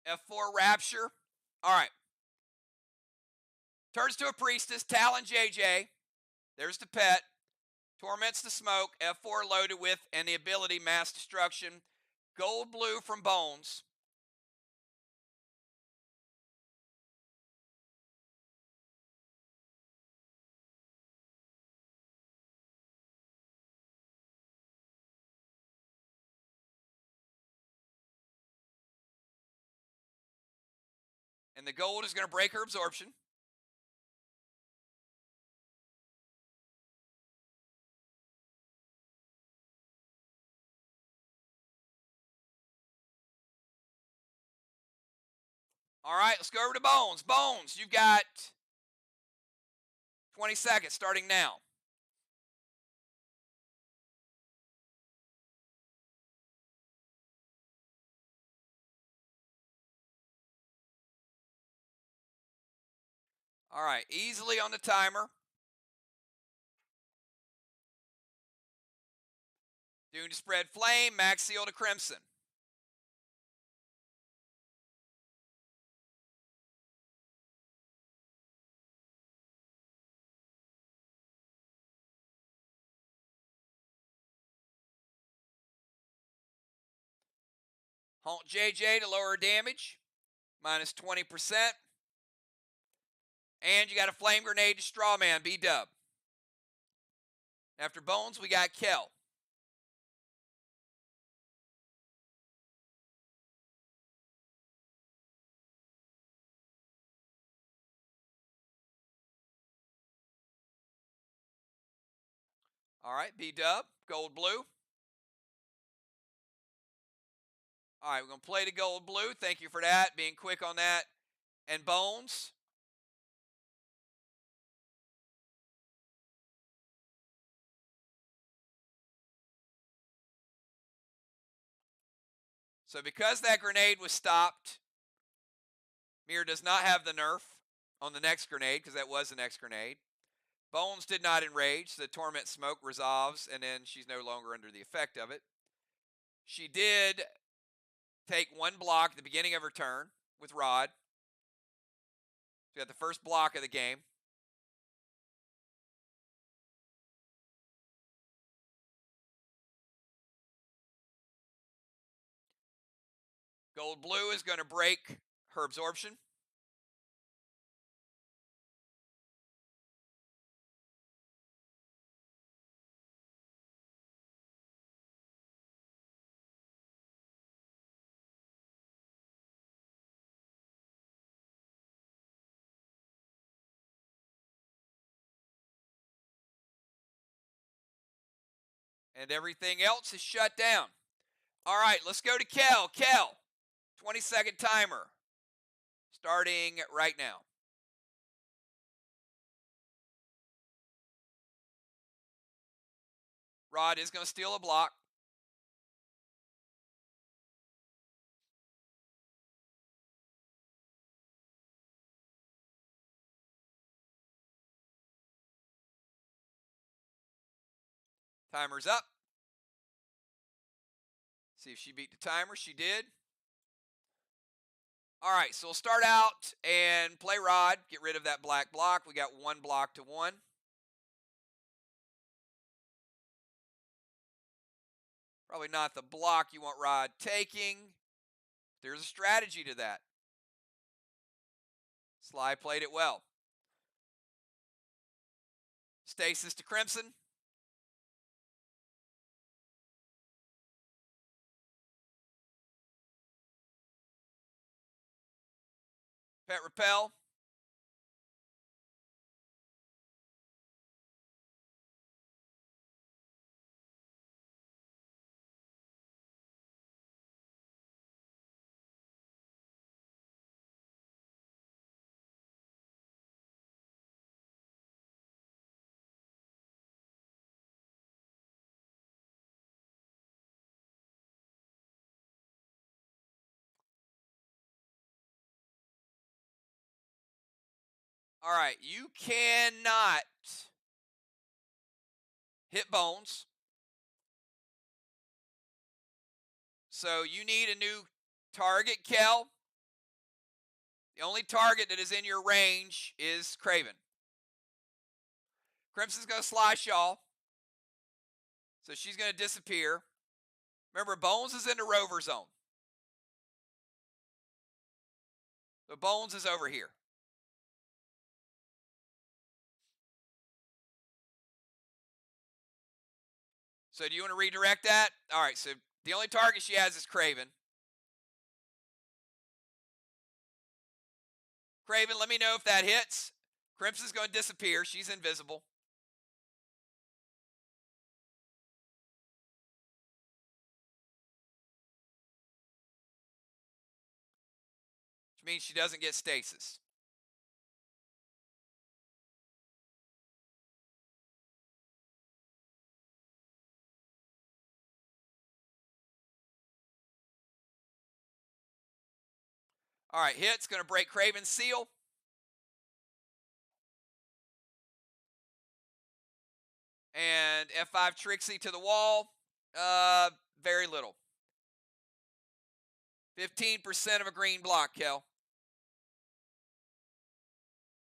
F4 rapture. All right. Turns to a priestess. Talon JJ. There's the pet. Torments the smoke. F4 loaded with, and the ability mass destruction. Gold blue from bones. And the gold is going to break her absorption. All right, let's go over to bones. Bones, you've got 20 seconds starting now. All right, easily on the timer. Dune to spread flame, max seal to crimson. Haunt JJ to lower damage, minus 20%. And you got a flame grenade to Strawman, B-dub. After bones, we got Kel. All right, B-dub, gold blue. All right, we're going to play the gold blue. Thank you for that, being quick on that. And bones. So because that grenade was stopped, MIR does not have the nerf on the next grenade, because that was the next grenade. Bones did not enrage. The torment smoke resolves, and then she's no longer under the effect of it. She did take 1 block at the beginning of her turn with Rod. She got the first block of the game. Gold blue is going to break her absorption. And everything else is shut down. All right, let's go to Kel. Kel, 20-second timer. Starting right now. Rod is going to steal a block. Timer's up. See if she beat the timer. She did. All right, so we'll start out and play Rod. Get rid of that black block. We got 1 block to 1. Probably not the block you want Rod taking. There's a strategy to that. SLY played it well. Stasis to Crimson. Pet Repel. All right, you cannot hit bones. So you need a new target, Kel. The only target that is in your range is Craven. Crimson's going to SLY Shaw. So she's going to disappear. Remember, Bones is in the rover zone. So Bones is over here. So do you want to redirect that? All right, so the only target she has is Craven. Craven, let me know if that hits. Crimson's going to disappear. She's invisible. Which means she doesn't get stasis. All right, hit's going to break Craven's seal. And F5 Trixie to the wall. Very little. 15% of a green block, Kel.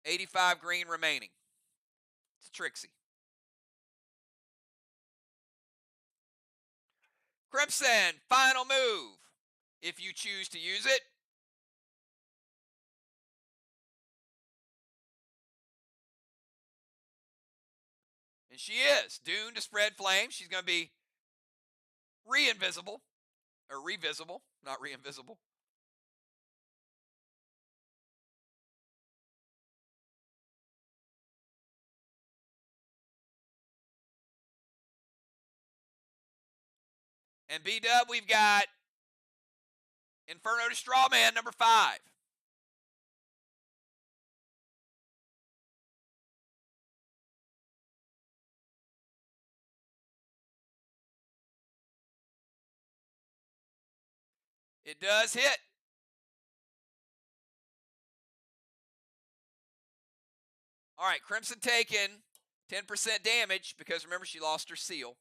85 green remaining. It's Trixie. Crimson, final move. If you choose to use it. And she is. Dune to spread flame. She's going to be re-invisible. Or revisible, not re-invisible. And B-Dub, we've got Inferno to Strawman, number 5. It does hit. All right, Crimson taken 10% damage because remember she lost her seal.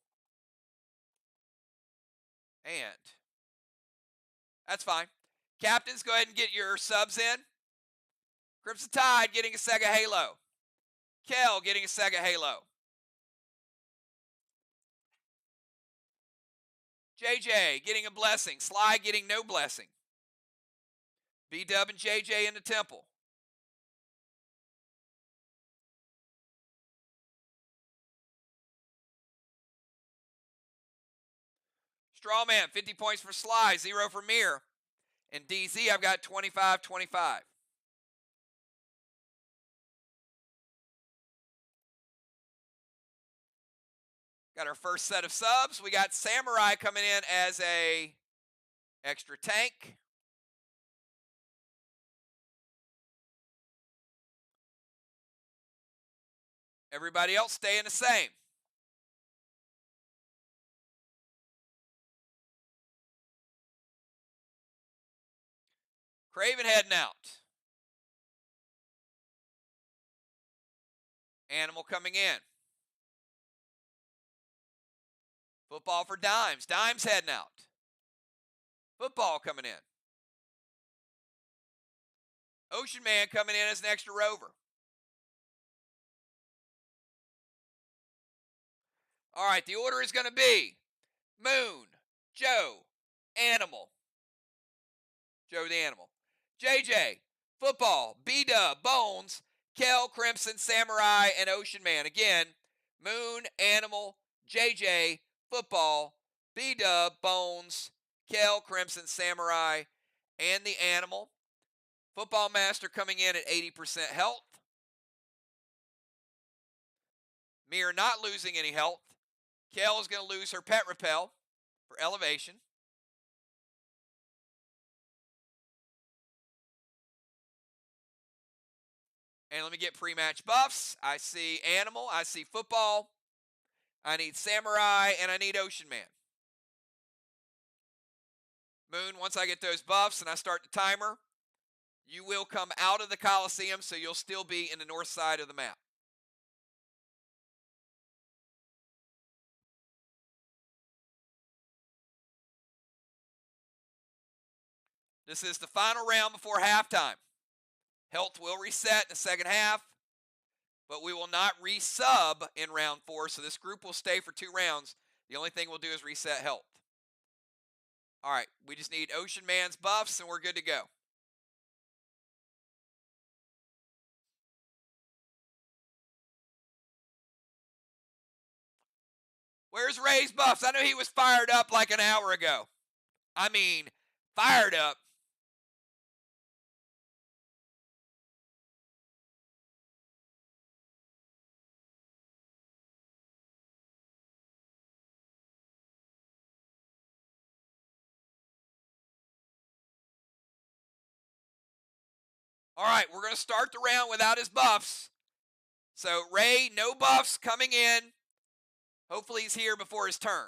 And that's fine. Captains, go ahead and get your subs in. Crimson Tide getting a Sega Halo. Kel getting a Sega Halo. JJ getting a blessing. SLY getting no blessing. B-Dub and JJ in the temple. Strawman, 50 points for SLY, 0 for MIR. And DZ, I've got 25-25. Got our first set of subs. We got Samurai coming in as a Extra tank. Everybody else staying the same. Craven heading out. Animal coming in. Football for Dimes. Dimes heading out. Football coming in. Ocean Man coming in as an extra rover. All right, the order is going to be Moon, Joe, Animal. Joe the Animal. JJ, Football, B-Dub, Bones, Kel, Crimson, Samurai, and Ocean Man. Again, Moon, Animal, JJ, Football, B-Dub, Bones, Kel, Crimson, Samurai, and the Animal. Football Master coming in at 80% health. MIR not losing any health. Kel is going to lose her Pet Repel for elevation. And let me get pre-match buffs. I see Animal. I see Football. I need Samurai. And I need Ocean Man. Moon, once I get those buffs and I start the timer, you will come out of the Coliseum, so you'll still be in the north side of the map. This is the final round before halftime. Health will reset in the second half, but we will not resub in round 4, so this group will stay for 2 rounds. The only thing we'll do is reset health. All right, we just need Ocean Man's buffs, and we're good to go. Where's Ray's buffs? I know he was fired up like an hour ago. I mean, fired up. All right, we're going to start the round without his buffs. So Ray, no buffs coming in. Hopefully he's here before his turn.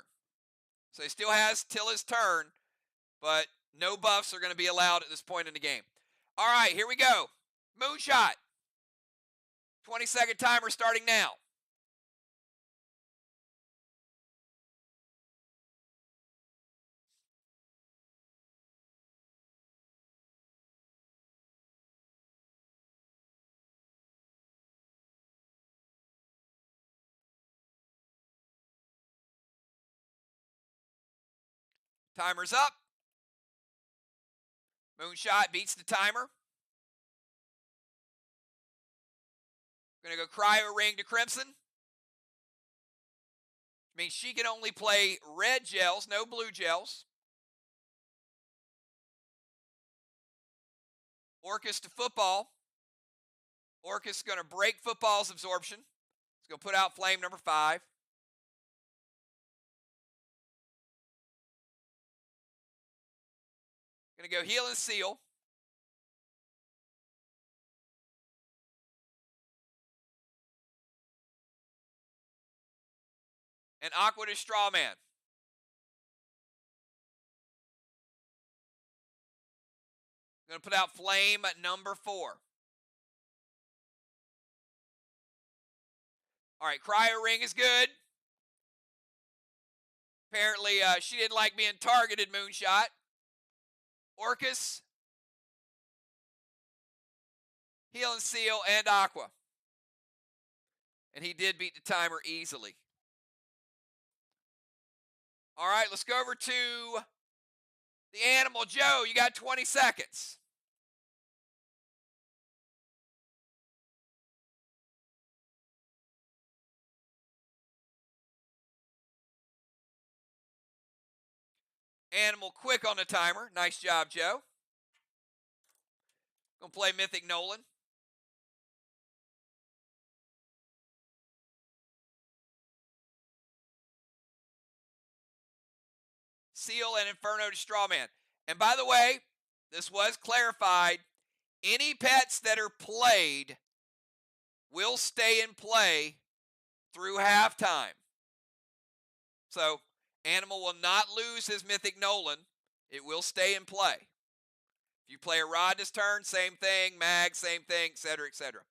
So he still has till his turn, but no buffs are going to be allowed at this point in the game. All right, here we go. Moonshot. 20-second timer starting now. Timer's up. Moonshot beats the timer. Going to go Cryo Ring to Crimson. Which means she can only play red gels, no blue gels. Orcus to Football. Orcus is going to break Football's absorption. He's going to put out Flame number 5. Going to go Heal and Seal. And Aqua to Strawman. Going to put out Flame number 4. All right, Cryo Ring is good. Apparently, she didn't like being targeted, Moonshot. Orcus, Heal and Seal, and Aqua. And he did beat the timer easily. All right, let's go over to the Animal. Joe, you got 20 seconds. Animal quick on the timer. Nice job, Joe. Gonna play Mythic Nolan. Seal and Inferno to Strawman. And by the way, this was clarified. Any pets that are played will stay in play through halftime. So, animal will not lose his Mythic Nolan. It will stay in play. If you play a Rod this turn, same thing. Mag, same thing, etc., etc.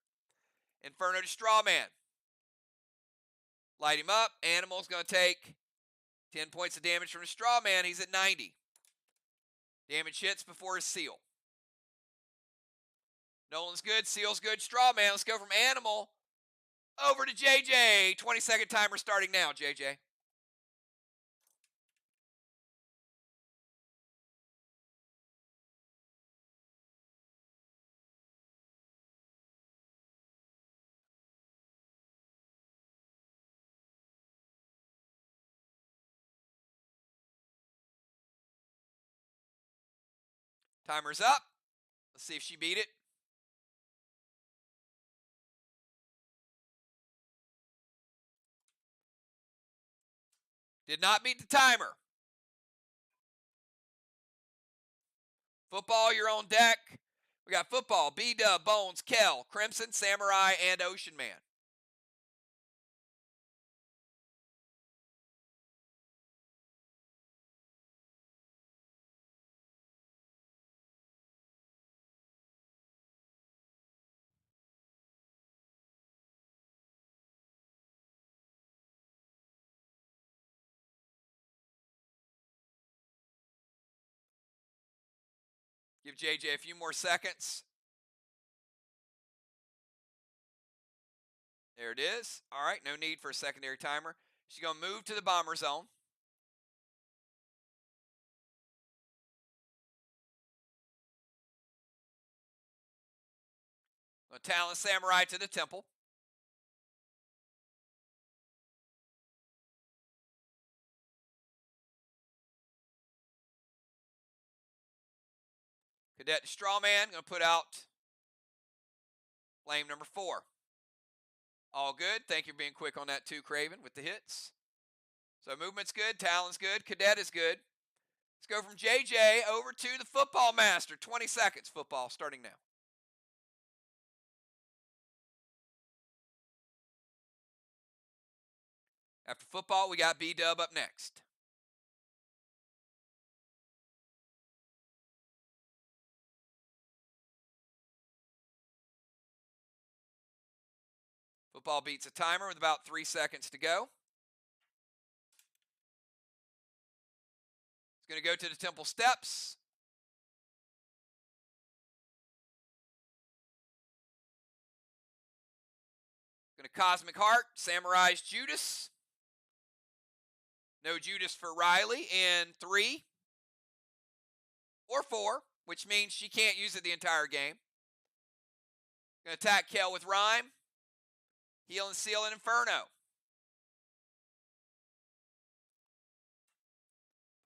Inferno to Strawman. Light him up. Animal's going to take 10 points of damage from the Strawman. He's at 90. Damage hits before his seal. Nolan's good. Seal's good. Strawman. Let's go from Animal over to JJ. 20-second timer starting now, JJ. Timer's up. Let's see if she beat it. Did not beat the timer. Football, you're on deck. We got Football, B-Dub, Bones, Kel, Crimson, Samurai, and Ocean Man. Give JJ a few more seconds. There it is. All right, no need for a secondary timer. She's going to move to the bomber zone. Going to Talon Samurai to the temple. Cadet Strawman going to put out flame number 4. All good. Thank you for being quick on that too, Craven, with the hits. So movement's good. Talon's good. Cadet is good. Let's go from JJ over to the Football Master. 20 seconds. Football starting now. After Football, we got B-Dub up next. Football beats a timer with about 3 seconds to go. It's going to go to the temple steps. Going to Cosmic Heart, Samurai's Judas. No Judas for Riley in 3 or 4, which means she can't use it the entire game. Going to attack Kel with Rhyme. Heal and Seal and Inferno.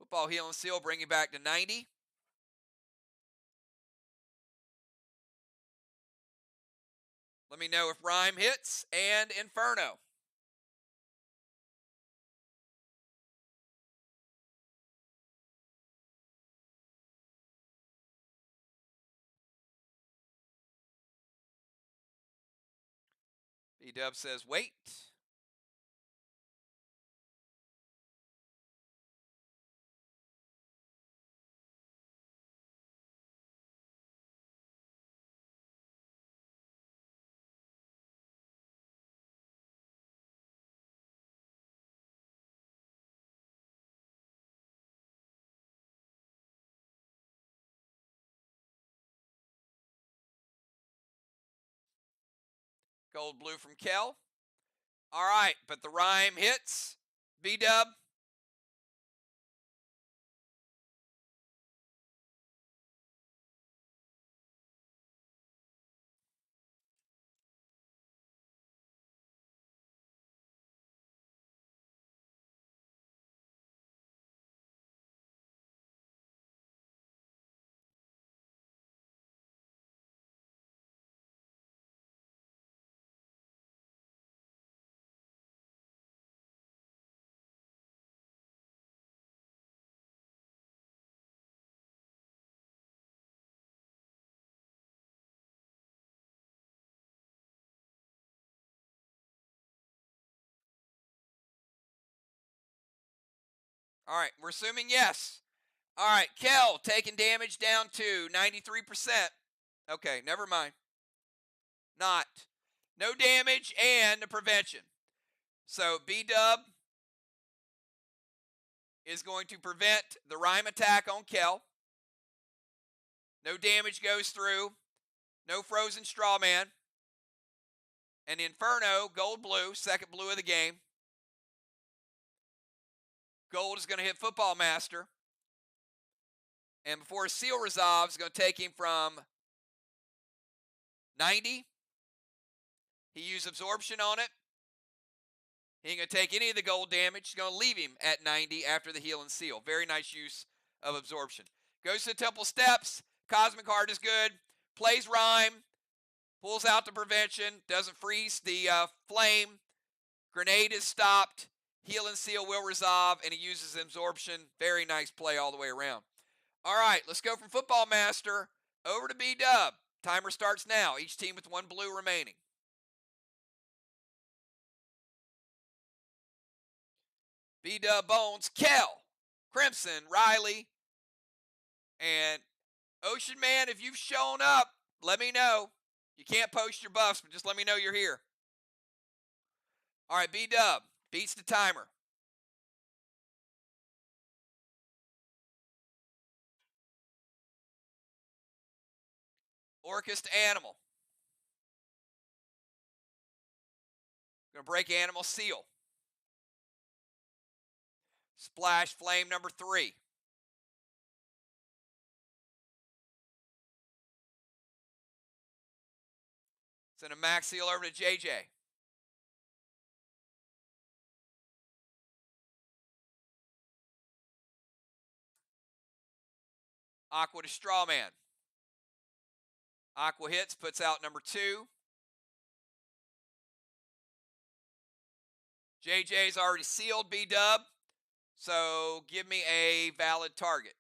Football, Heal and Seal, bring you back to 90. Let me know if Rhyme hits and Inferno. B-Dub says wait. Gold blue from Kel. All right, but the Rhyme hits. B-Dub. All right, we're assuming yes. All right, Kel taking damage down to 93%. Okay, never mind. Not. No damage and the prevention. So B-Dub is going to prevent the Rhyme attack on Kel. No damage goes through. No frozen straw man. And Inferno, gold blue, second blue of the game. Gold is going to hit Football Master. And before Seal resolves, it's going to take him from 90. He used absorption on it. He ain't going to take any of the gold damage. He's going to leave him at 90 after the heal and seal. Very nice use of absorption. Goes to the Temple Steps. Cosmic Heart is good. Plays Rhyme. Pulls out the prevention. Doesn't freeze the flame. Grenade is stopped. Heal and seal will resolve. And he uses absorption. Very nice play all the way around. All right, let's go from Football Master over to B-Dub. Timer starts now. Each team with one blue remaining. B-Dub, Bones, Kel, Crimson, Riley, and Ocean Man. If you've shown up, let me know. You can't post your buffs, but just let me know you're here. All right, B-Dub beats the timer. Orcus to Animal. Going to break Animal Seal. Splash Flame number 3. Send a max seal over to JJ. Aqua to Strawman. Aqua hits, puts out number 2. JJ's already sealed B-Dub, so give me a valid target.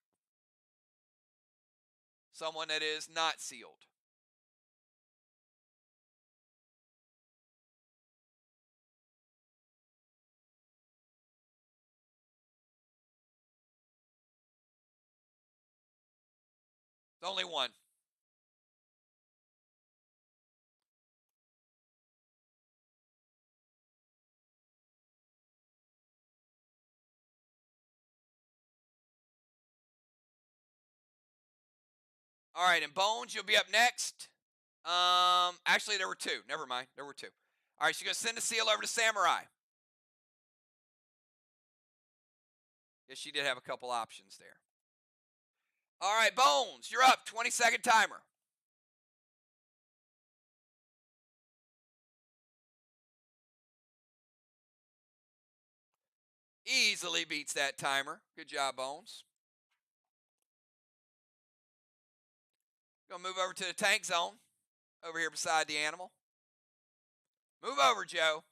Someone that is not sealed. Only one. All right, and Bones, you'll be up next. Actually, there were 2. Never mind. There were 2. All right, she's going to send a seal over to Samurai. Yes, she did have a couple options there. All right, Bones, you're up. 20-second timer. Easily beats that timer. Good job, Bones. Gonna move over to the tank zone. Over here beside the animal. Move over, Joe.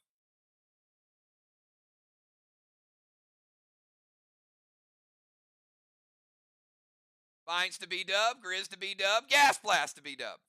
Vines to B-Dub. Grizz to B-Dub. Gas Blast to B-Dub.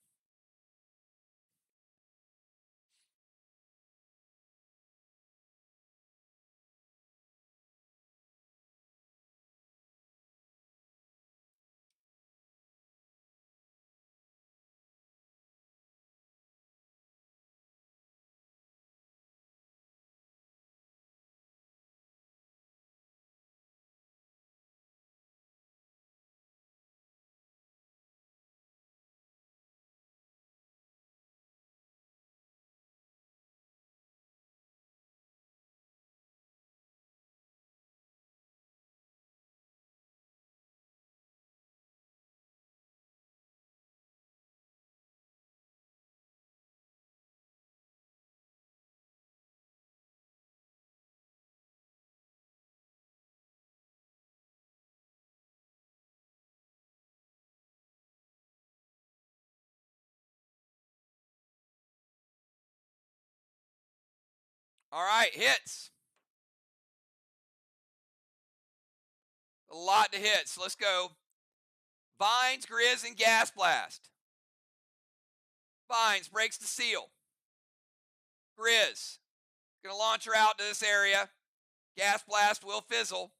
All right, hits. A lot to hit. So let's go. Vines, Grizz, and Gas Blast. Vines breaks the seal. Grizz. Going to launch her out to this area. Gas Blast will fizzle.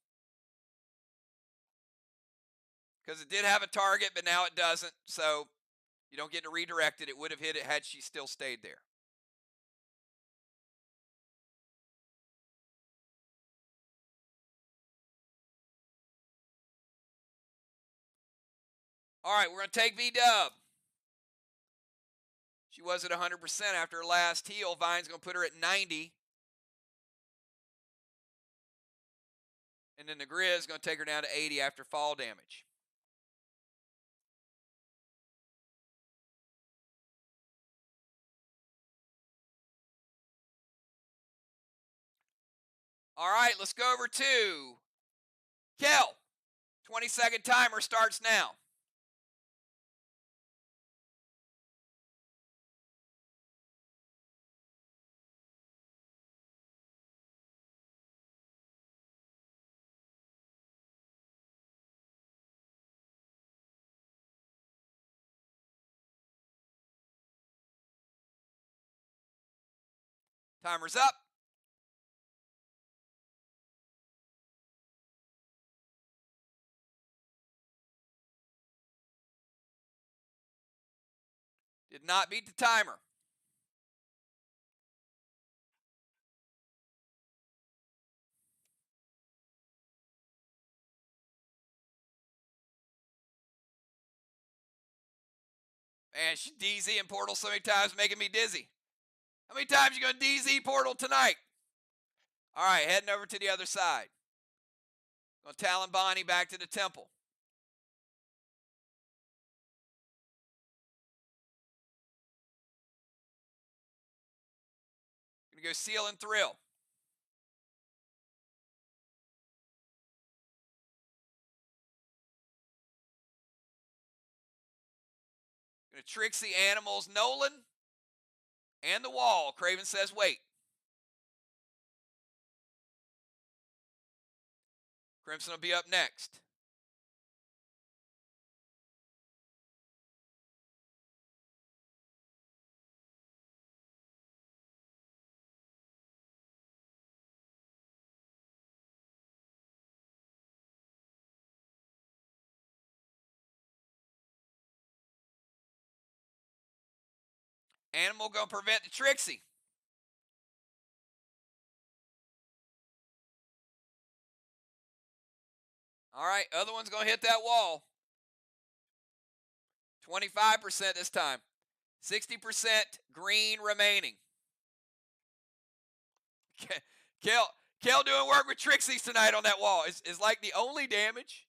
Because it did have a target, but now it doesn't. So you don't get to redirect it. It would have hit it had she still stayed there. All right, we're going to take V-Dub. She was at 100% after her last heal. Vine's going to put her at 90. And then the Grizz is going to take her down to 80 after fall damage. All right, let's go over to Kel. 20-second timer starts now. Timer's up. Did not beat the timer. Man, she DZ and Portal so many times, making me dizzy. How many times you going to DZ Portal tonight? All right, heading over to the other side. Going to Talon Bonnie back to the temple. Going to go Seal and Thrill. Going to Trixie Animals Nolan and the wall. Craven says wait. Crimson will be up next. Animal going to prevent the Trixie. All right, other one's going to hit that wall. 25% this time. 60% green remaining. Kel doing work with Trixies tonight on that wall. Is like the only damage.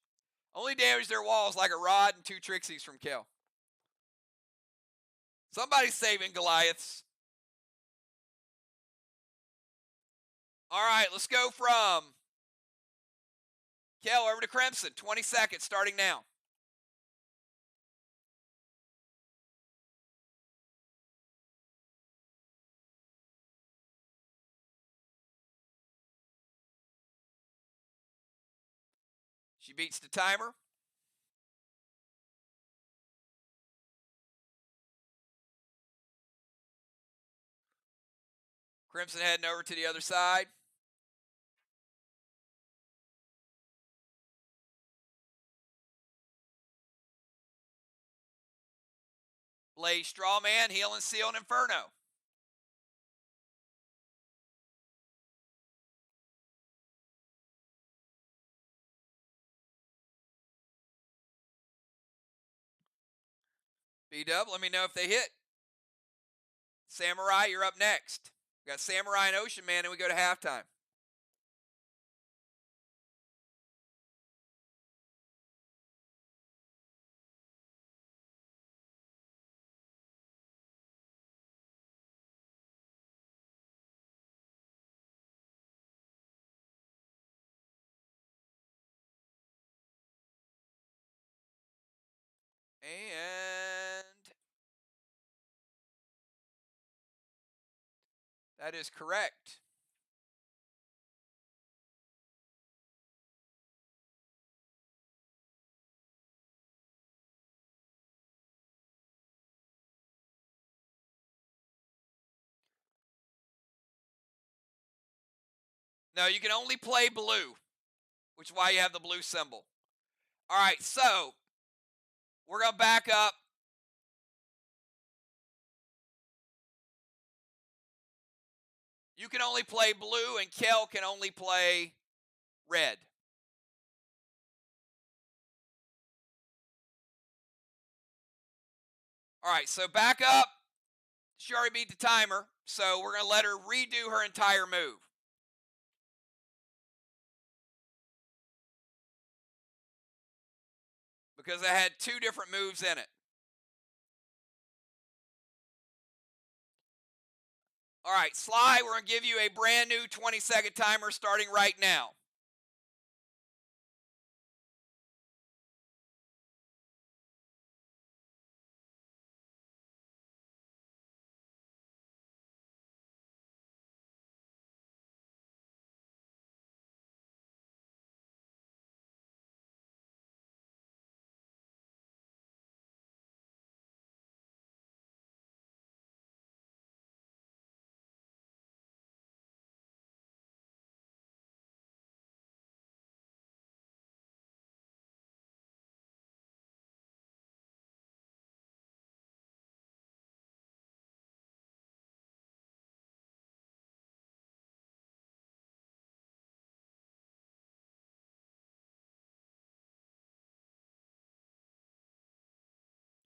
Only damage their wall is like a rod and 2 Trixies from Kel. Somebody's saving Goliaths. All right, let's go from Kel over to Crimson. 20 seconds starting now. She beats the timer. Crimson heading over to the other side. Blaze Strawman, Heal and Seal and Inferno. B-Dub, let me know if they hit. Samurai, you're up next. We got Samurai and Ocean Man, and we go to halftime. And that is correct. No, you can only play blue, which is why you have the blue symbol. All right, so We're going to back up. You can only play blue, and Kel can only play red. All right, so back up. She already beat the timer, so we're going to let her redo her entire move. Because I had 2 different moves in it. All right, SLY, we're going to give you a brand new 20-second timer starting right now.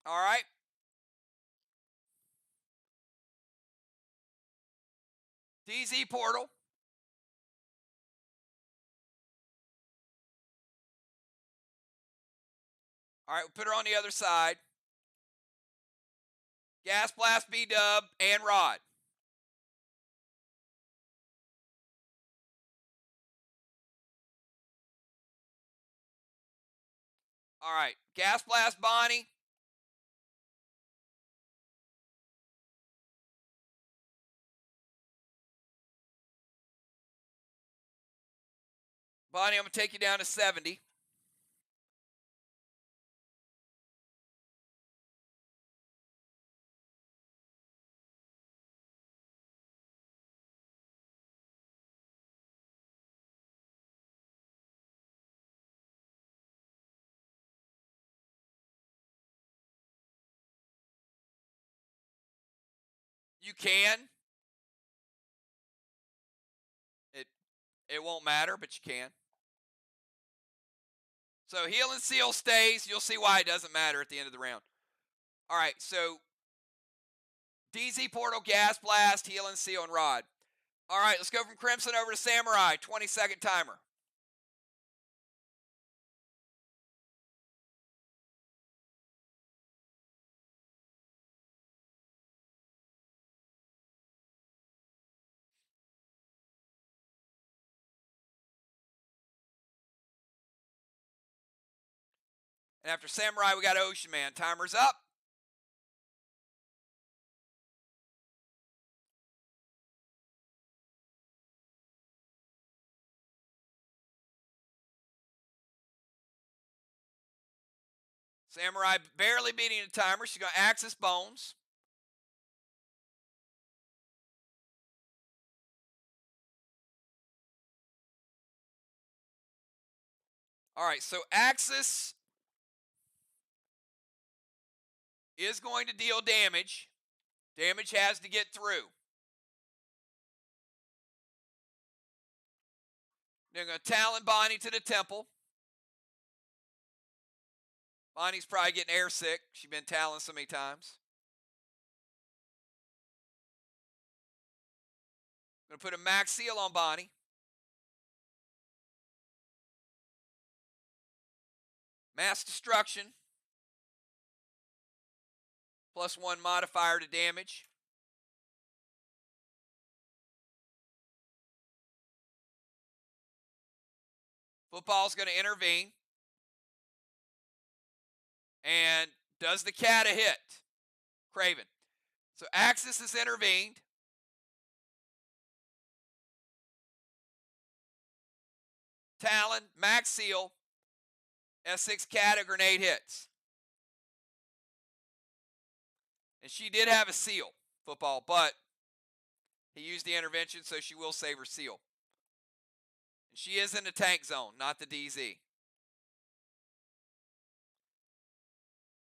All right. DZ portal. All right, we'll put her on the other side. Gas Blast, B-Dub, and Rod. All right, Gas Blast, Bonnie. Bonnie, I'm going to take you down to 70. You can. It won't matter, but you can. So Heal and Seal stays. You'll see why it doesn't matter at the end of the round. All right, so DZ Portal, Gas Blast, Heal and Seal, and Rod. All right, let's go from Crimson over to Samurai. 20-second timer. And after Samurai, we got Ocean Man. Timer's up. Samurai barely beating the timer. She's going to Axis Bones. All right, so Axis is going to deal damage. Damage has to get through. They're going to Talon Bonnie to the temple. Bonnie's probably getting air sick. She's been Talon so many times. Going to put a Max Seal on Bonnie. Mass Destruction. +1 modifier to damage. Football's going to intervene. And does the cat a hit? Craven. So Axis has intervened. Talon, Max Seal, S6 cat, a grenade hits. And she did have a seal, Football, but he used the intervention, so she will save her seal. And she is in the tank zone, not the DZ.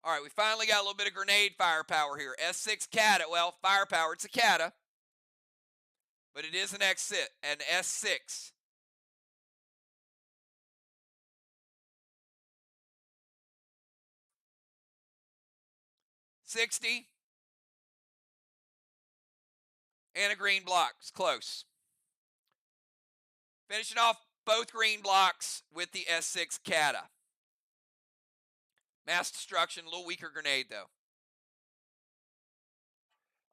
All right, we finally got a little bit of grenade firepower here. S6 Cata. Well, firepower, it's a Cata. But it is an S6. 60. And a green block. It's close. Finishing off both green blocks with the S6 Cata. Mass destruction, a little weaker grenade though.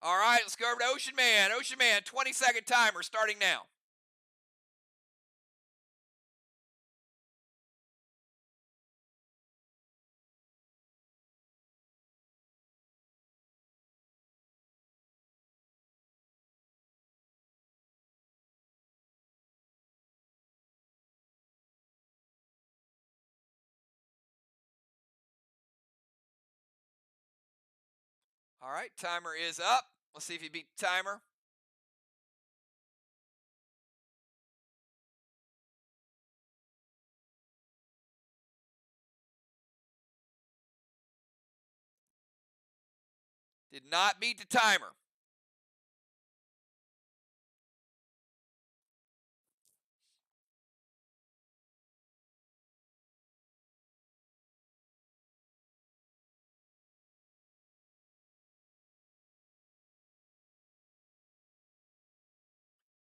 All right, let's go over to Ocean Man. Ocean Man, 20-second timer starting now. All right, timer is up. Let's see if you beat the timer. Did not beat the timer.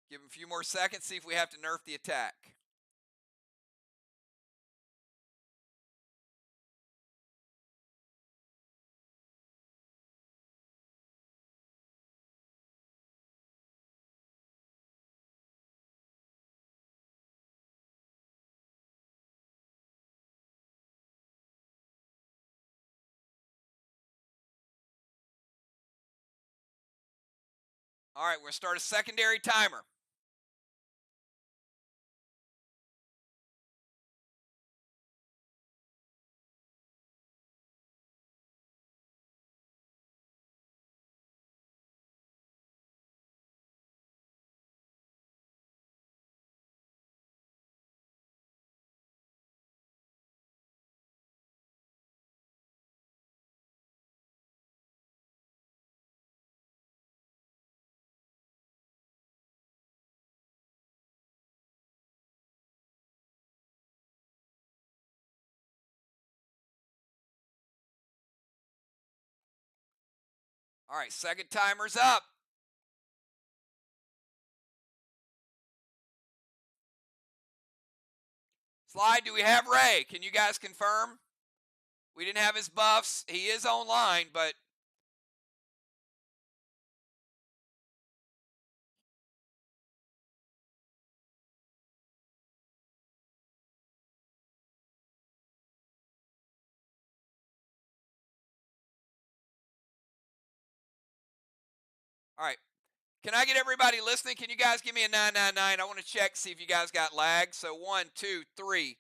Give him a few more seconds, see if we have to nerf the attack. All right, we're going to start a secondary timer. All right, second timer's up. SLY, do we have Ray? Can you guys confirm? We didn't have his buffs. He is online, but all right. Can I get everybody listening? Can you guys give me a 999? I want to check, see if you guys got lag. So 1, 2, 3.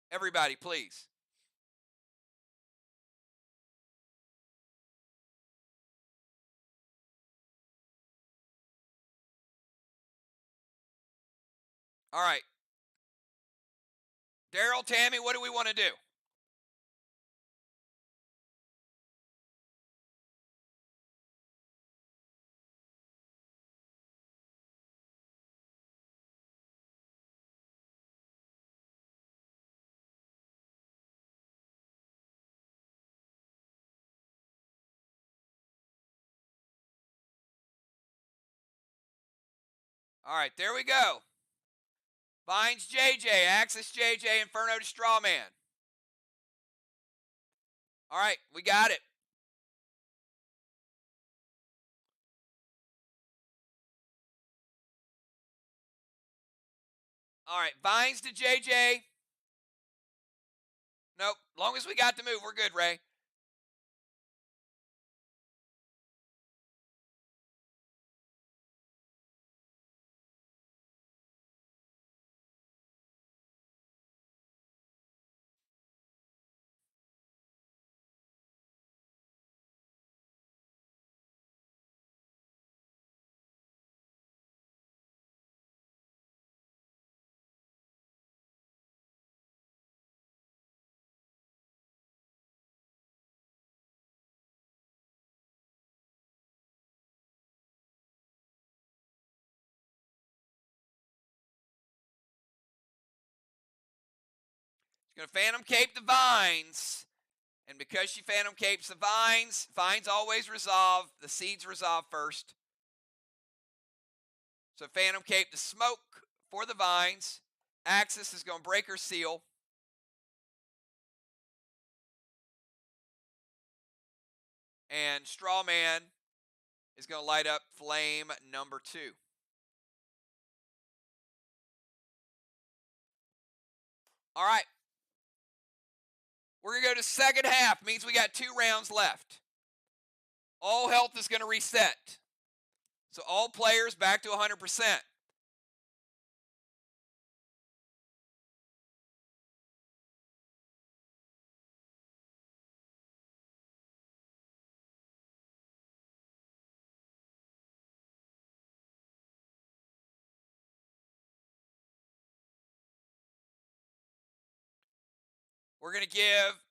Everybody, please. All right. Daryl, Tammy, what do we want to do? All right, there we go. Vines JJ, Axis JJ, Inferno to Strawman. All right, we got it. All right, Vines to JJ. Nope, long as we got the move, we're good, Ray. Going to Phantom Cape the Vines. And because she Phantom Capes the Vines, Vines always resolve. The seeds resolve first. So Phantom Cape the Smoke for the Vines. Axis is going to break her seal. And Strawman is going to light up flame number 2. All right. We're going to go to second half. Means we got 2 rounds left. All health is going to reset. So all players back to 100%. We're going to give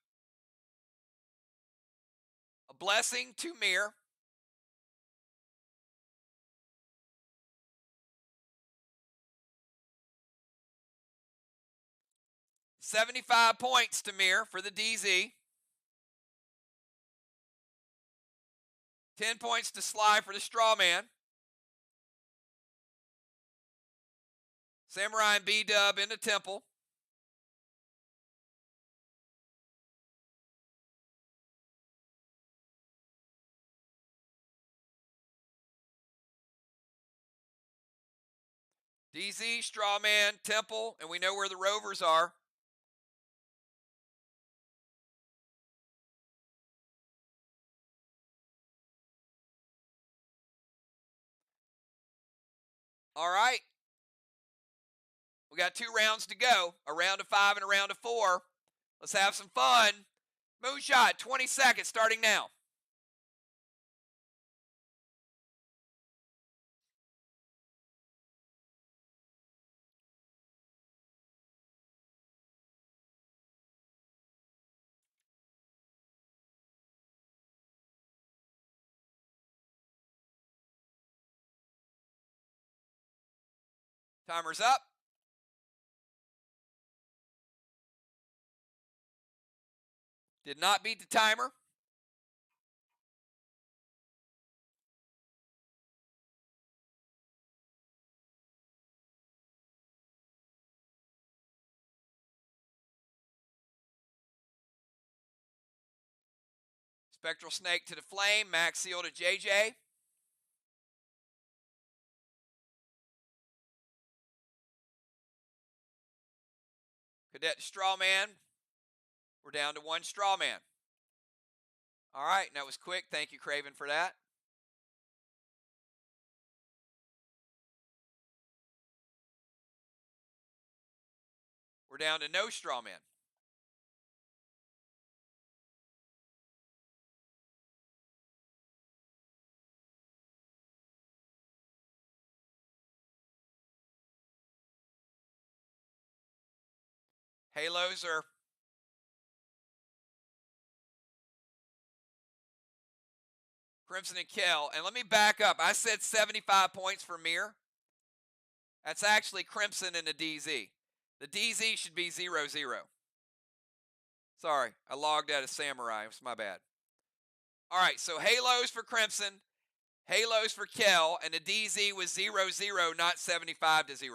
a blessing to MIR. $75 points to MIR for the DZ. 10 points to SLY for the Strawman. Samurai and B-Dub in the Temple. DZ, Strawman, Temple, and we know where the Rovers are. All right. We got 2 rounds to go, a round of 5 and a round of 4. Let's have some fun. Moonshot, 20 seconds starting now. Timer's up. Did not beat the timer. Spectral Snake to the Flame. Max Seal to JJ. Cadet to Strawman. We're down to 1 Strawman. All right, that was quick. Thank you, Craven, for that. We're down to no Strawman. Halos are Crimson and Kell. And let me back up. I said 75 points for MIR. That's actually Crimson and the DZ. The DZ should be 0-0. Sorry, I logged out of Samurai. It's my bad. All right, so Halos for Crimson, Halos for Kell, and the DZ was 0-0, not 75-0.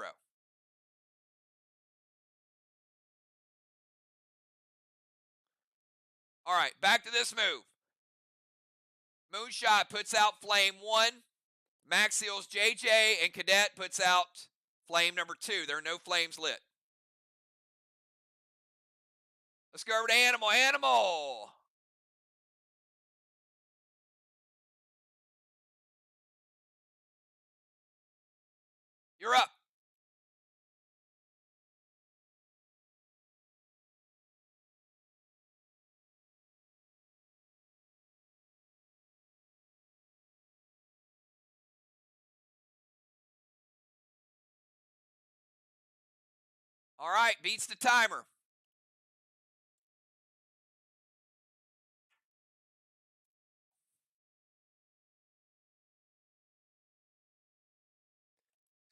All right, back to this move. Moonshot puts out Flame 1. Max Seals JJ, and Cadet puts out Flame number 2. There are no flames lit. Let's go over to Animal. Animal! You're up. All right, beats the timer.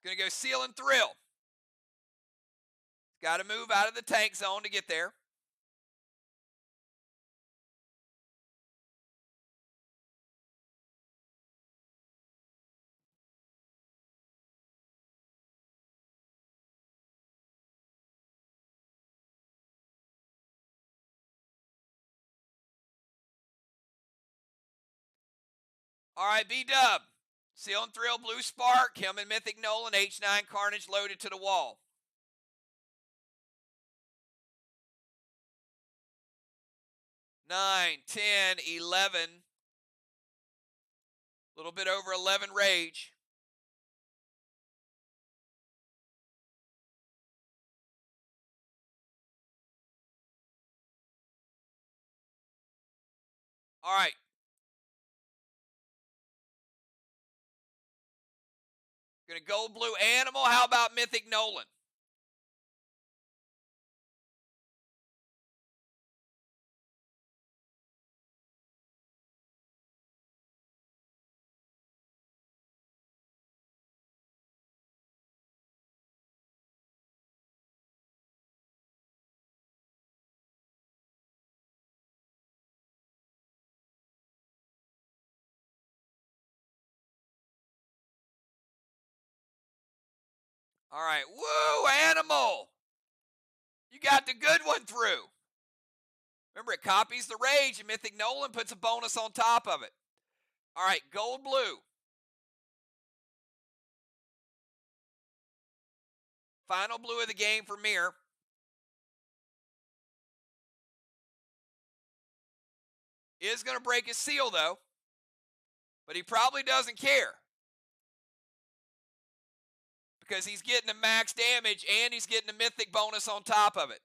Going to go Seal and Thrill. Got to move out of the tank zone to get there. All right, B-Dub. Seal and Thrill, Blue Spark, him and Mythic Nolan, H9 Carnage loaded to the wall. Nine, 10, 11. A little bit over 11 rage. All right. Gonna gold blue animal. How about Mythic Nolan? All right. Woo, animal. You got the good one through. Remember, it copies the rage, and Mythic Nolan puts a bonus on top of it. All right, gold blue. Final blue of the game for MIR. Is going to break his seal, though. But he probably doesn't care. Because he's getting the max damage, and he's getting a mythic bonus on top of it.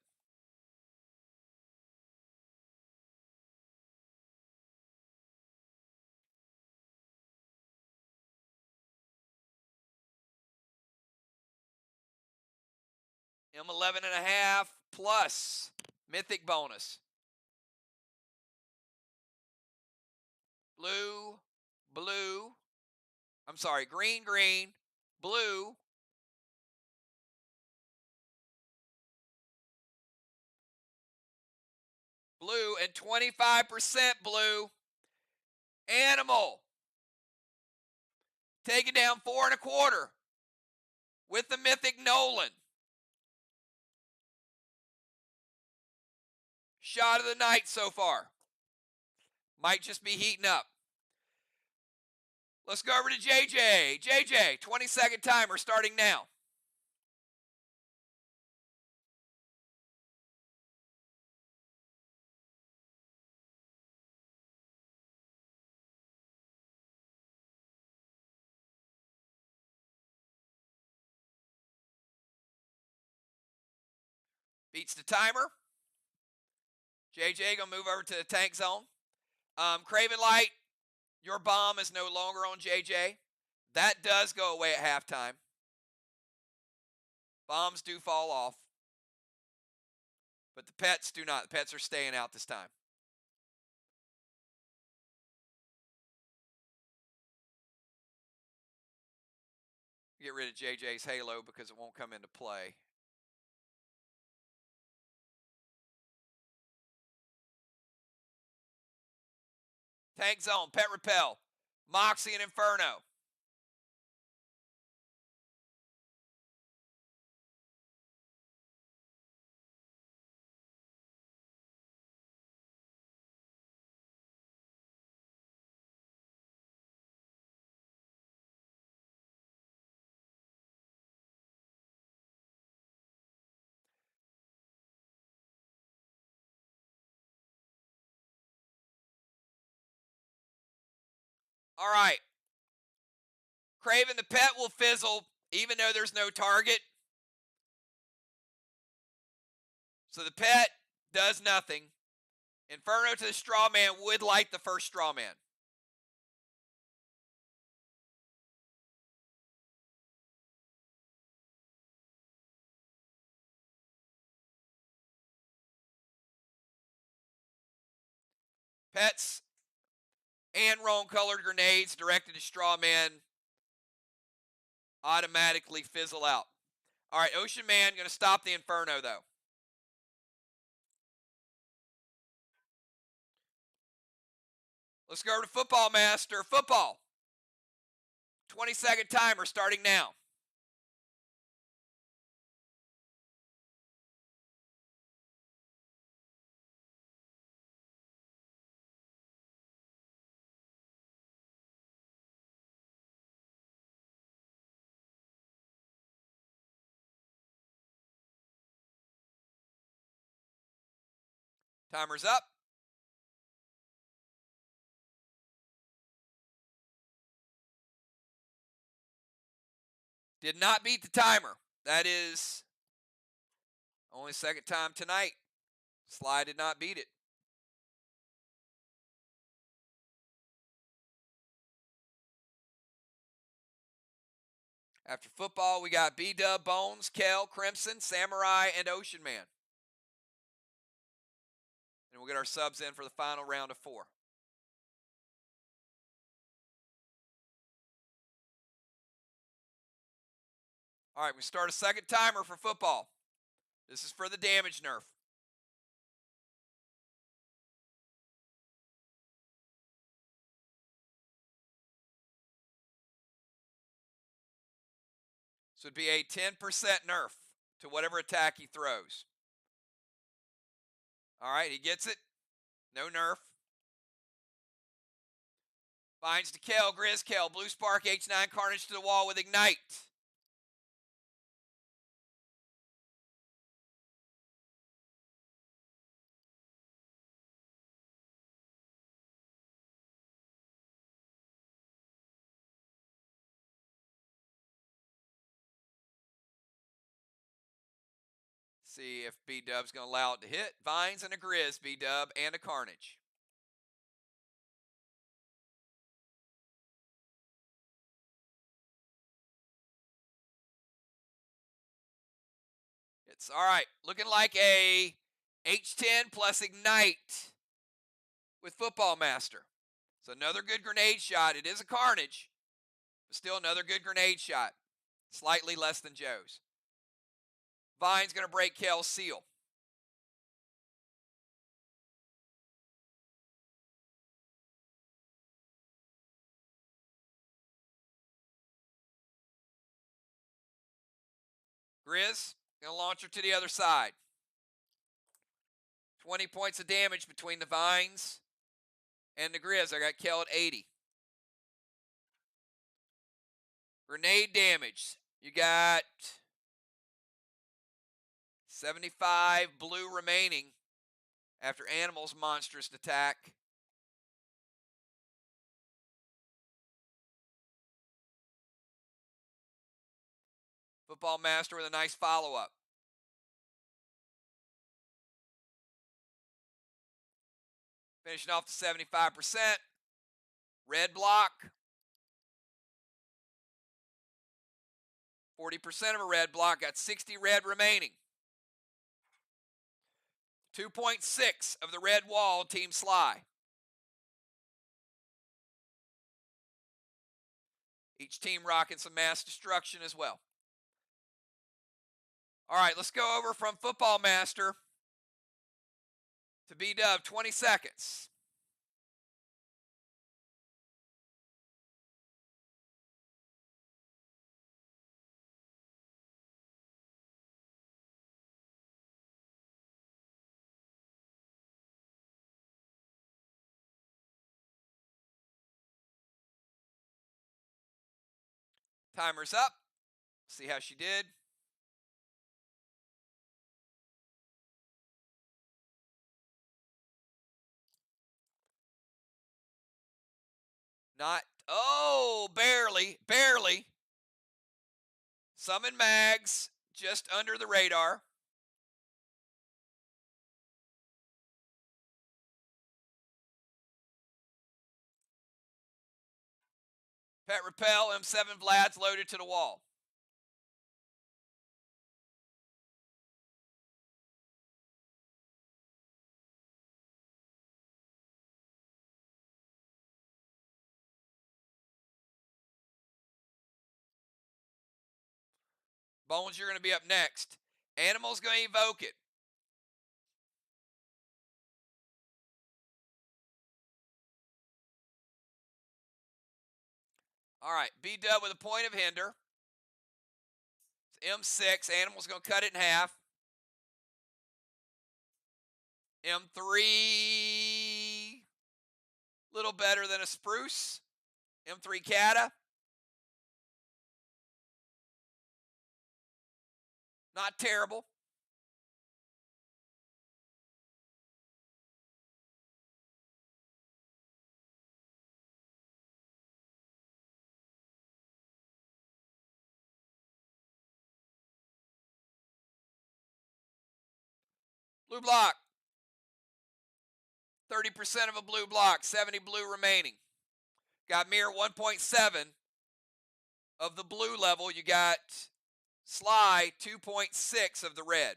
M11.5 plus mythic bonus. Blue, blue. I'm sorry, green, green, blue. Blue and 25% blue. Animal. Take it down 4.25 with the mythic Nolan. Shot of the night so far. Might just be heating up. Let's go over to JJ. JJ, 20-second timer starting now. Beats the timer. JJ gonna move over to the tank zone. Craven Light, your bomb is no longer on JJ. That does go away at halftime. Bombs do fall off. But the pets do not. The pets are staying out this time. Get rid of JJ's Halo because it won't come into play. Tank zone, Pet Repel, Moxie and Inferno. All right. Craven the pet will fizzle even though there's no target. So the pet does nothing. Inferno to the straw man would light the first straw man. Pets and roan colored grenades directed to straw man automatically fizzle out. All right, Ocean Man going to stop the Inferno though. Let's go over to Football Master. Football. 20-second timer starting now. Timer's up. Did not beat the timer. That is only second time tonight. SLY did not beat it. After football, we got B-Dub, Bones, Kel, Crimson, Samurai, and Ocean Man. And we'll get our subs in for the final round of 4. All right, we start a second timer for football. This is for the damage nerf. This would be a 10% nerf to whatever attack he throws. All right, he gets it. No nerf. Finds to Kel, Grizz, Kel, Blue Spark, H9, Carnage to the wall with Ignite. See if B-Dub's going to allow it to hit. Vines and a Grizz, B-Dub, and a Carnage. It's all right. Looking like a H10 plus Ignite with Football Master. So another good grenade shot. It is a Carnage, but still another good grenade shot. Slightly less than Joe's. Vine's going to break Kel's seal. Grizz going to launch her to the other side. 20 points of damage between the Vines and the Grizz. I got Kel at 80. Grenade damage. You got 75 blue remaining after Animal's monstrous attack. Football Master with a nice follow-up. Finishing off the 75%. Red block. 40% of a red block. Got 60 red remaining. 2.6 of the red wall, Team SLY. Each team rocking some mass destruction as well. All right, let's go over from Football Master to B-Dub, 20 seconds. Timer's up. See how she did. Not, oh, barely. Summon Mags just under the radar. Pet Repel, M7 Vlad's loaded to the wall. Bones, you're going to be up next. Animal's going to evoke it. All right, B-Dub with a point of hinder. It's M6. Animal's going to cut it in half. M3, little better than a spruce. M3 Cata. Not terrible. Blue block. 30% of a blue block, 70 blue remaining. Got MIR 1.7 of the blue level. You got SLY 2.6 of the red.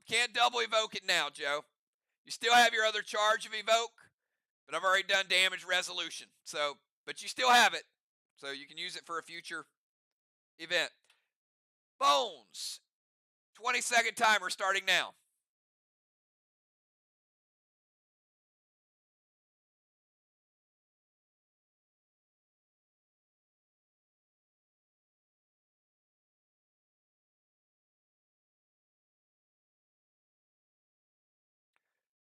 Can't double evoke it now, Joe. You still have your other charge of evoke, but I've already done damage resolution. So, but you still have it, so you can use it for a future event. Bones. 20-second timer starting now.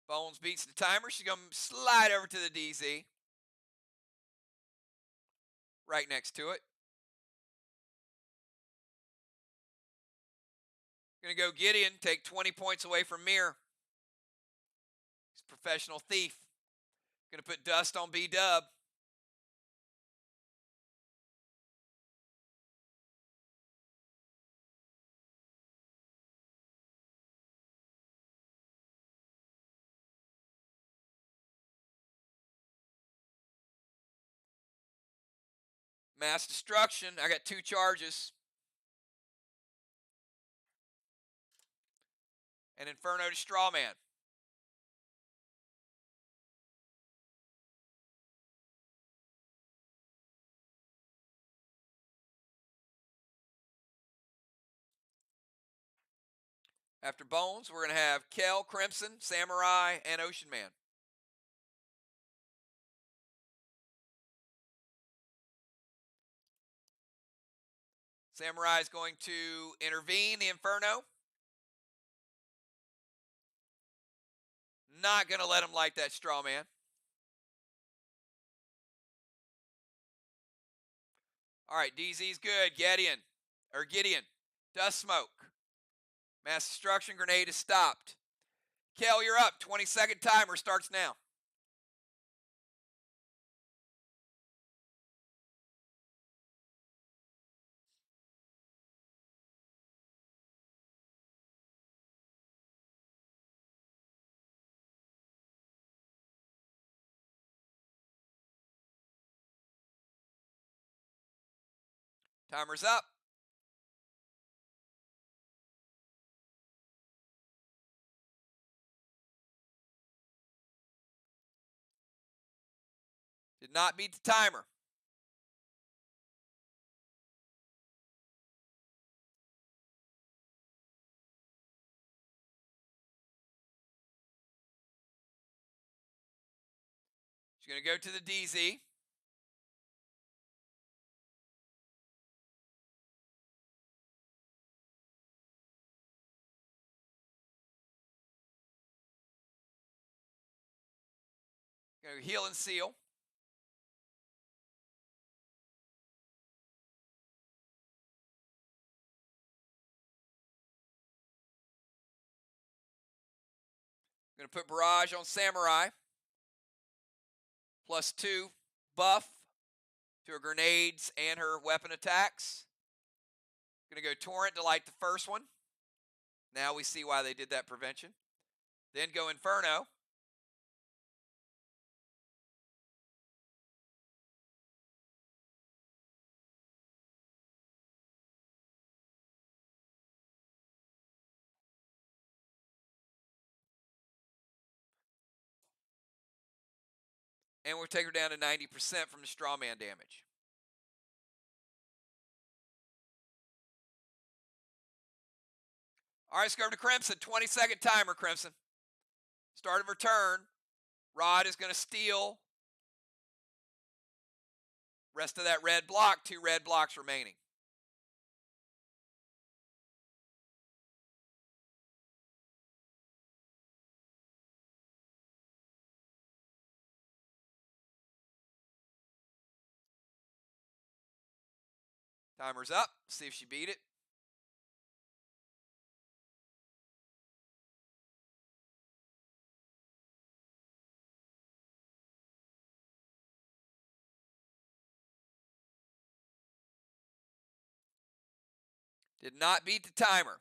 Bones beats the timer. She's going to slide over to the DZ. Right next to it. Going to go Gideon, take 20 points away from MIR. He's a professional thief. Going to put dust on B-Dub. Mass destruction. I got 2 charges. And Inferno to Strawman. After Bones, we're going to have Kel, Crimson, Samurai, and Ocean Man. Samurai is going to intervene the Inferno. Not going to let him light that Strawman. All right, DZ's good. Gideon. Dust smoke. Mass destruction grenade is stopped. Kel, you're up. 20-second timer starts now. Timer's up. Did not beat the timer. She's going to go to the DZ. Going to heal and seal. Going to put Barrage on Samurai. +2 buff to her grenades and her weapon attacks. Going to go Torrent to light the first one. Now we see why they did that prevention. Then go Inferno. And we'll take her down to 90% from the Strawman damage. All right, let's go over to Crimson. 20-second timer, Crimson. Start of her turn. Rod is going to steal. Rest of that red block. 2 red blocks remaining. Timer's up. See if she beat it. Did not beat the timer.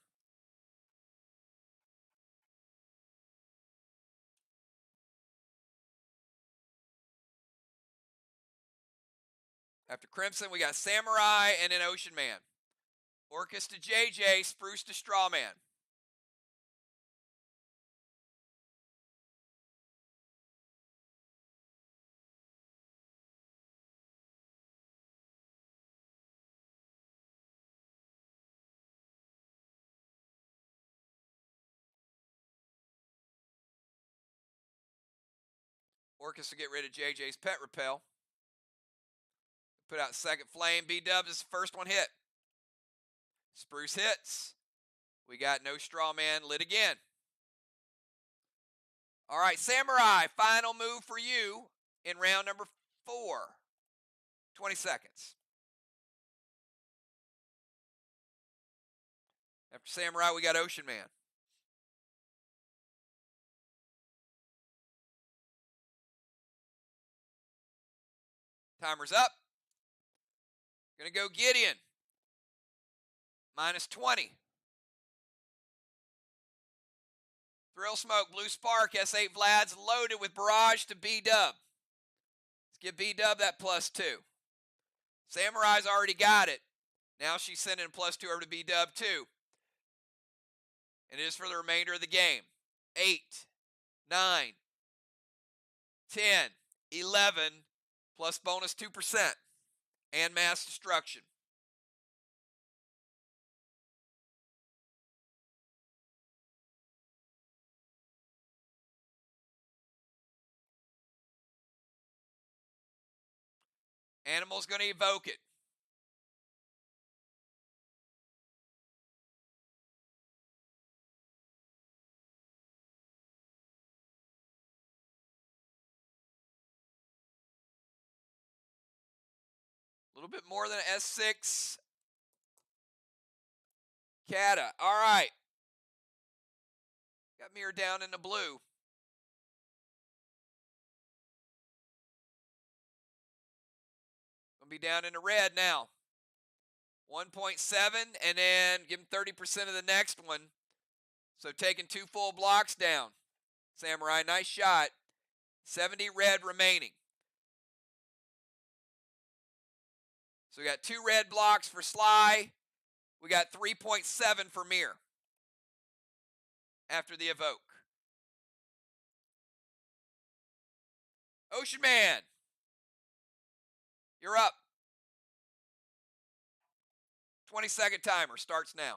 After Crimson, we got Samurai and then Ocean Man. Orcus to JJ, Spruce to Strawman. Orcus to get rid of JJ's Pet Repel. Put out second flame. B-Dubs is the first one hit. Spruce hits. We got no Strawman lit again. All right, Samurai, final move for you in round number 4. 20 seconds. After Samurai, we got Ocean Man. Timer's up. Gonna go Gideon. Minus 20. Thrill Smoke, Blue Spark, S8 Vlad's loaded with Barrage to B-Dub. Let's give B-Dub that +2. Samurai's already got it. Now she's sending +2 over to B-Dub too. And it is for the remainder of the game. 8, 9, 10, 11, plus bonus 2%, and mass destruction. Animal's going to evoke it. A little bit more than an S6. Kata. All right. Got MIR down in the blue. Going to be down in the red now. 1.7, and then give him 30% of the next one. So taking 2 full blocks down. Samurai, nice shot. 70 red remaining. So we got 2 red blocks for SLY. We got 3.7 for MIR after the evoke. Ocean Man, you're up. 20-second timer starts now.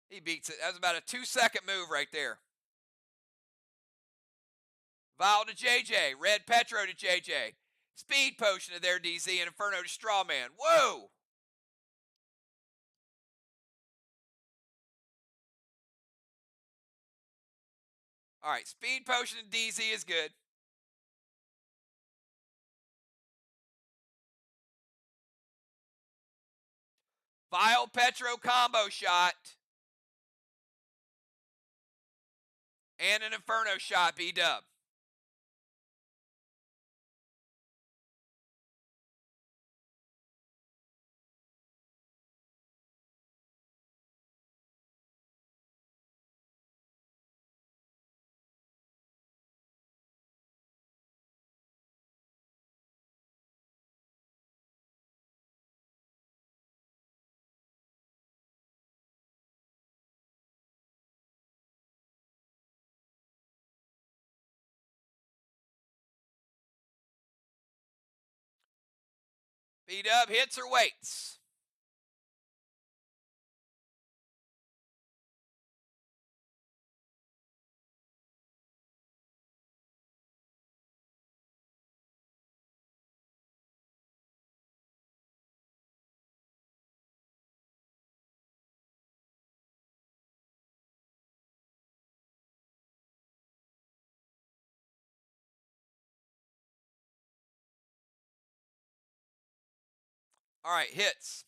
He beats it. That was about a 2-second move right there. Vial to JJ. Red Petro to JJ. Speed Potion to their DZ and Inferno to Strawman. Whoa! All right, Speed Potion to DZ is good. Vial Petro combo shot. And an Inferno shot, B-Dub. B-Dub hits or waits? All right, hits.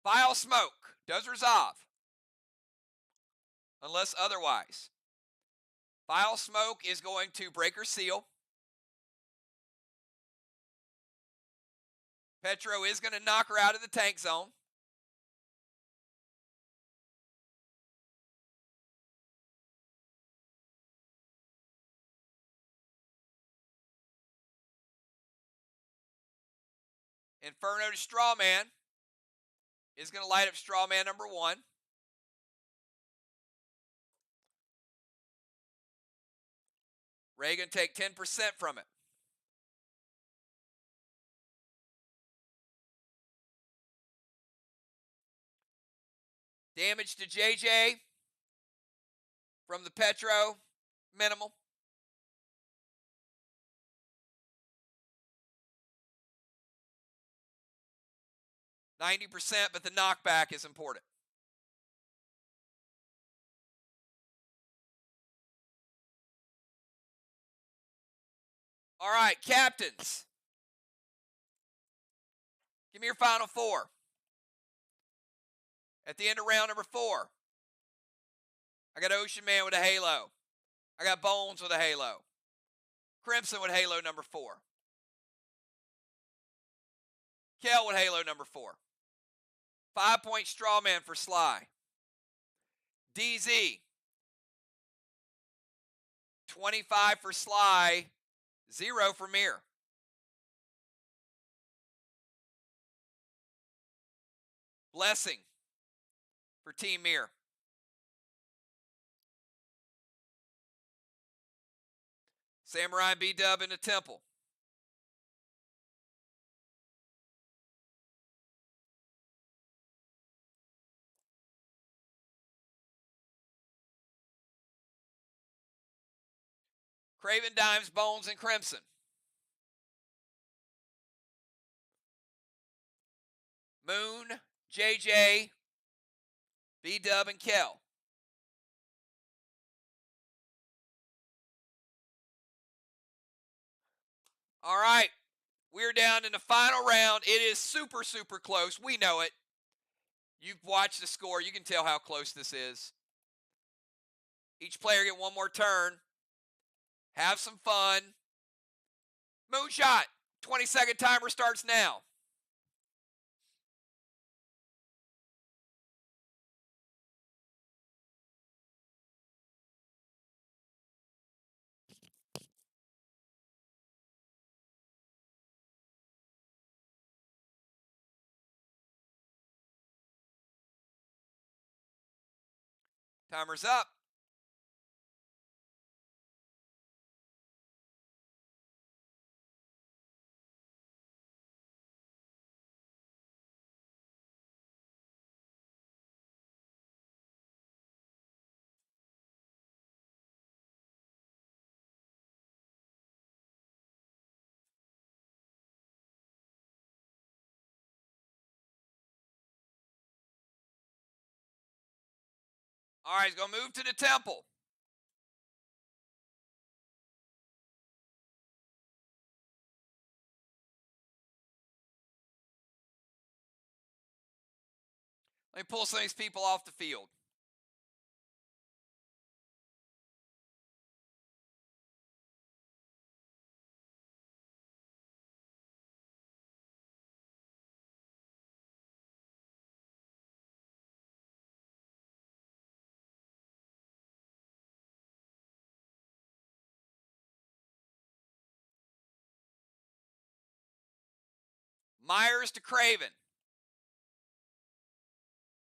Vial Smoke does resolve. Unless otherwise. Vial Smoke is going to break or seal. Petro is going to knock her out of the tank zone. Inferno to Strawman is going to light up Strawman number 1. Ray going to take 10% from it. Damage to JJ from the Petro, minimal. %, but the knockback is important. All right, captains. Give me your final 4. At the end of round number 4, I got Ocean Man with a halo. I got Bones with a halo. Crimson with halo number 4. Kel with halo number 4. 5-point Strawman for SLY. DZ. 25 for SLY. 0 for MIR. Blessing for Team MIR. Samurai B-Dub in the temple. Craven Dimes, Bones, and Crimson. Moon, JJ, B-Dub, and Kel. All right, we're down in the final round. It is super, super close. We know it. You've watched the score. You can tell how close this is. Each player get one more turn. Have some fun. Moonshot. 20-second timer starts now. Timer's up. All right, he's going to move to the temple. Let me pull some of these people off the field. Myers to Craven.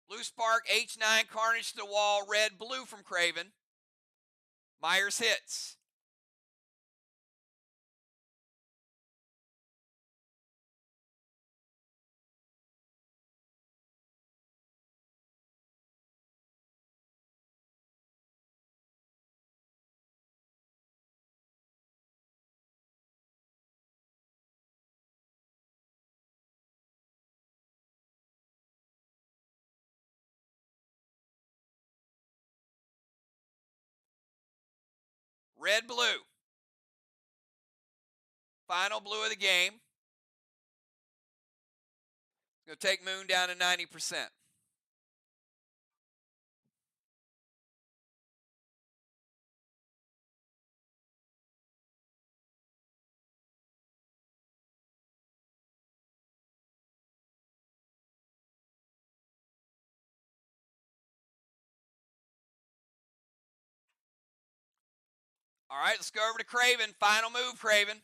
Blue Spark, H9, Carnage to the wall, red, blue from Craven. Myers hits. Red, blue. Final blue of the game. Going to take Moon down to 90%. All right, let's go over to Craven. Final move, Craven.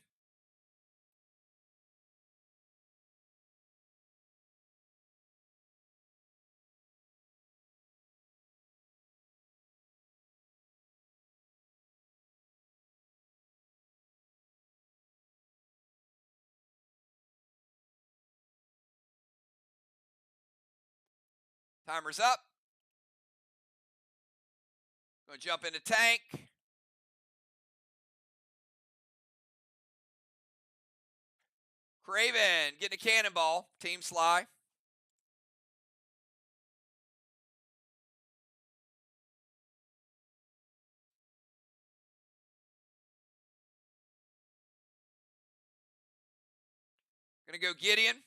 Timer's up. Going to jump into tank. Craven getting a cannonball. Team SLY. Going to go Gideon.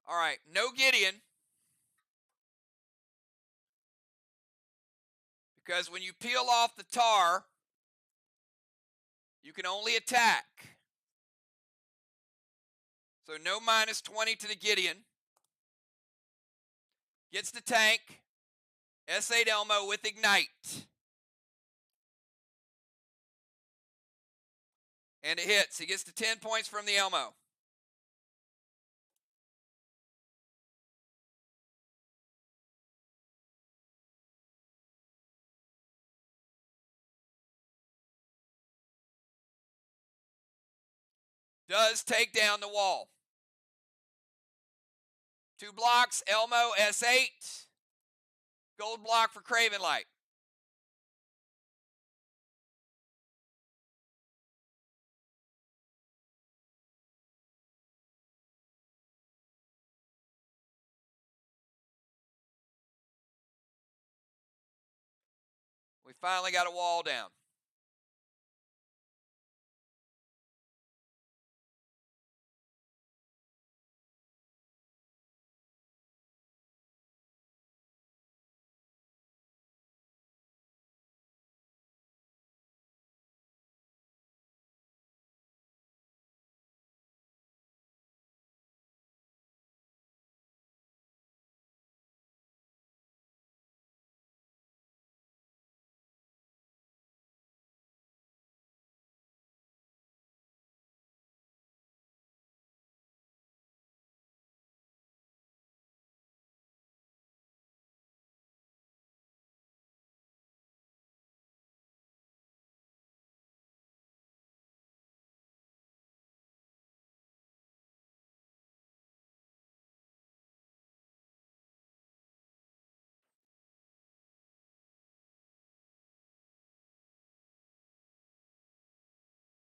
All right, no Gideon. Because when you peel off the tar, you can only attack. So no minus 20 to the Gideon. Gets the tank. S8 Elmo with Ignite. And it hits. He gets the 10 points from the Elmo. Does take down the wall. 2 blocks, Elmo S8. Gold block for Craven Light. We finally got a wall down.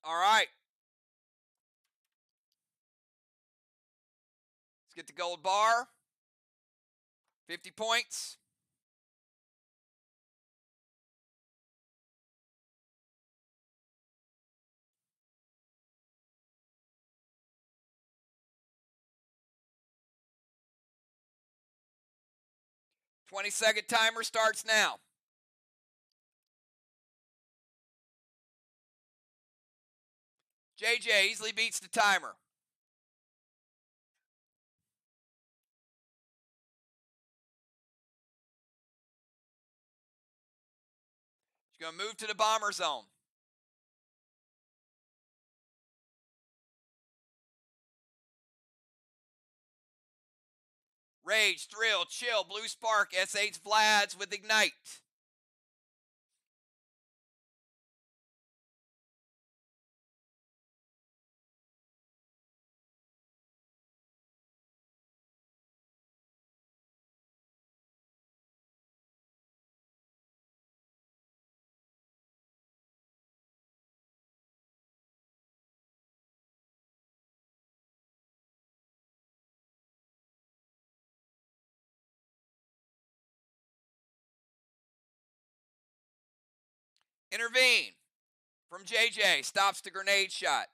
All right. Let's get the gold bar. 50 points. Twenty-second timer starts now. JJ easily beats the timer. She's going to move to the bomber zone. Rage, Thrill, Chill, Blue Spark, S8's Vlad's with Ignite. Intervene from JJ. Stops the grenade shot.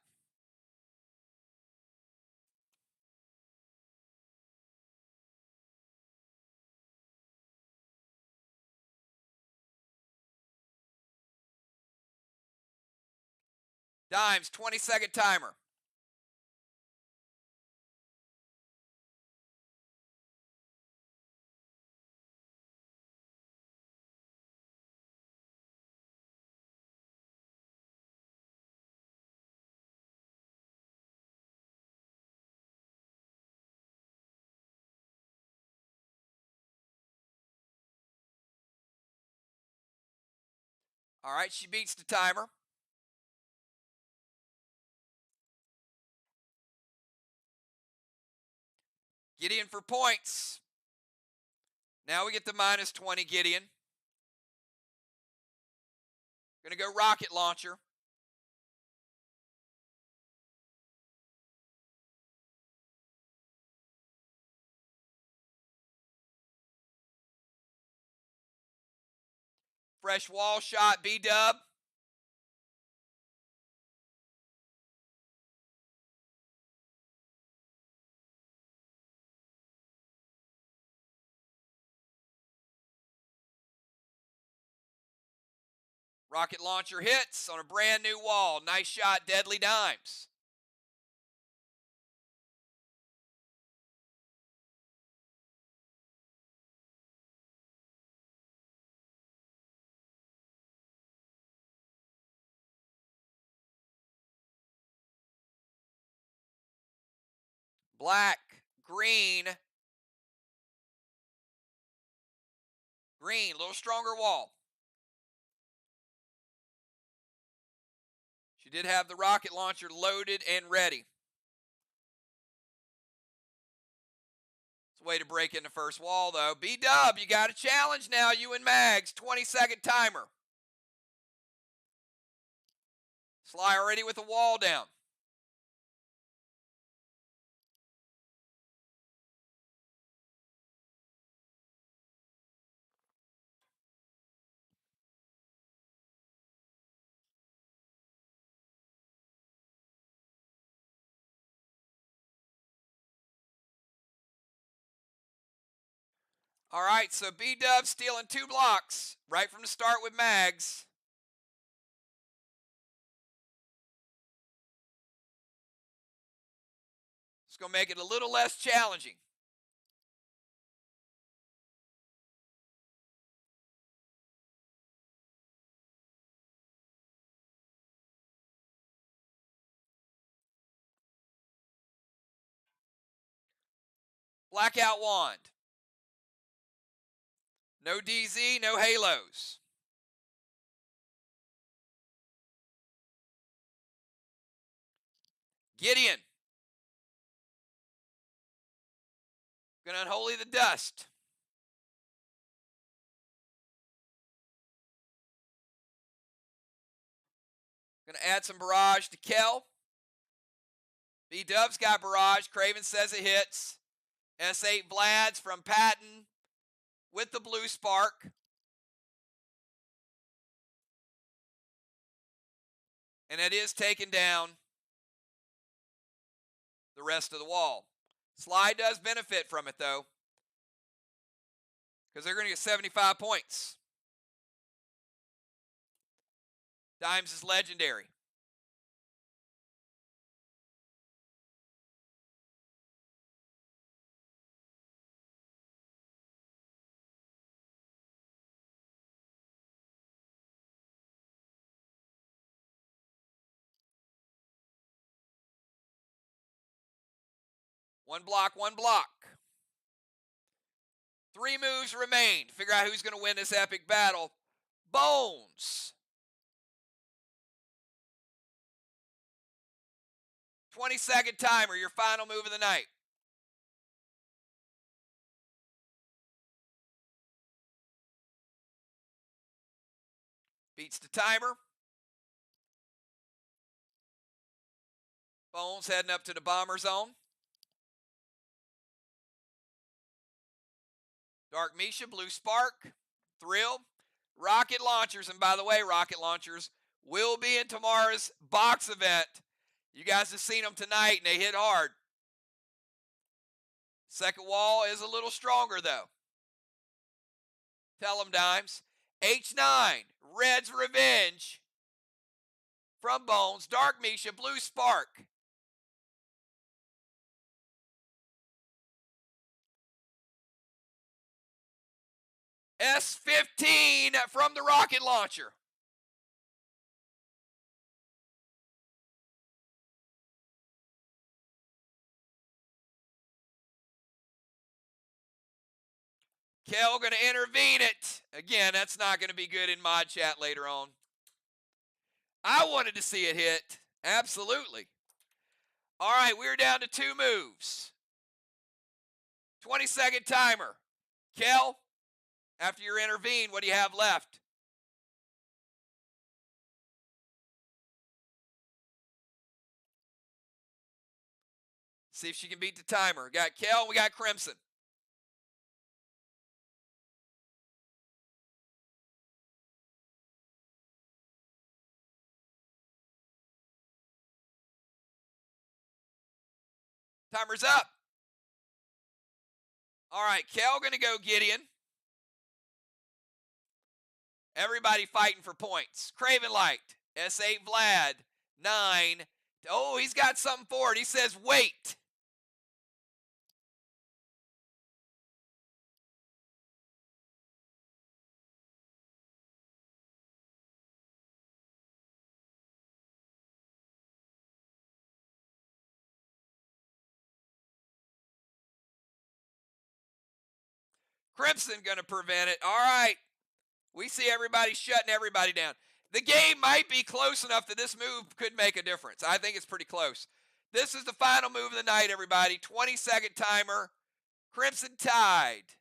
Dimes, 20-second timer. All right, she beats the timer. Gideon for points. Now we get the minus 20, Gideon. Gonna go rocket launcher. Fresh wall shot, B-dub. Rocket launcher hits on a brand new wall. Nice shot, deadly dimes. Black, green. Green, a little stronger wall. She did have the rocket launcher loaded and ready. It's a way to break in the first wall, though. B-dub, you got a challenge now, you and Mags. 20-second timer. SLY already with the wall down. All right, so B-dub stealing 2 blocks right from the start with Mags. It's going to make it a little less challenging. Blackout wand. No DZ, no halos. Gideon. Gonna unholy the dust. Gonna add some barrage to Kel. B-dub's got barrage. Craven says it hits. S8 Vlad's from Patton with the blue spark. And it is taking down the rest of the wall. SLY does benefit from it, though, because they're going to get 75 points. Dimes is legendary. One block, one block. 3 moves remain to figure out who's going to win this epic battle. Bones. 20-second timer, your final move of the night. Beats the timer. Bones heading up to the bomber zone. Dark Misha, blue spark. Thrill. rocket launchers. And by the way, rocket launchers will be in tomorrow's box event. You guys have seen them tonight, and they hit hard. Second wall is a little stronger, though. Tell them, Dimes. H9, Red's Revenge. From Bones, Dark Misha, Blue Spark. S15 from the rocket launcher. Kel going to intervene it. Again, that's not going to be good in mod chat later on. I wanted to see it hit. Absolutely. All right, we're down to 2 moves. 20-second timer. Kel, after you intervene, what do you have left? See if she can beat the timer. We got Kel, we got Crimson. Timer's up. All right, Kel going to go Gideon. Everybody fighting for points. Craven Light, S8 Vlad, 9. Oh, he's got something for it. He says, wait. Crimson going to prevent it. All right. We see everybody shutting everybody down. The game might be close enough that this move could make a difference. I think it's pretty close. This is the final move of the night, everybody. 20-second timer. Crimson Tide.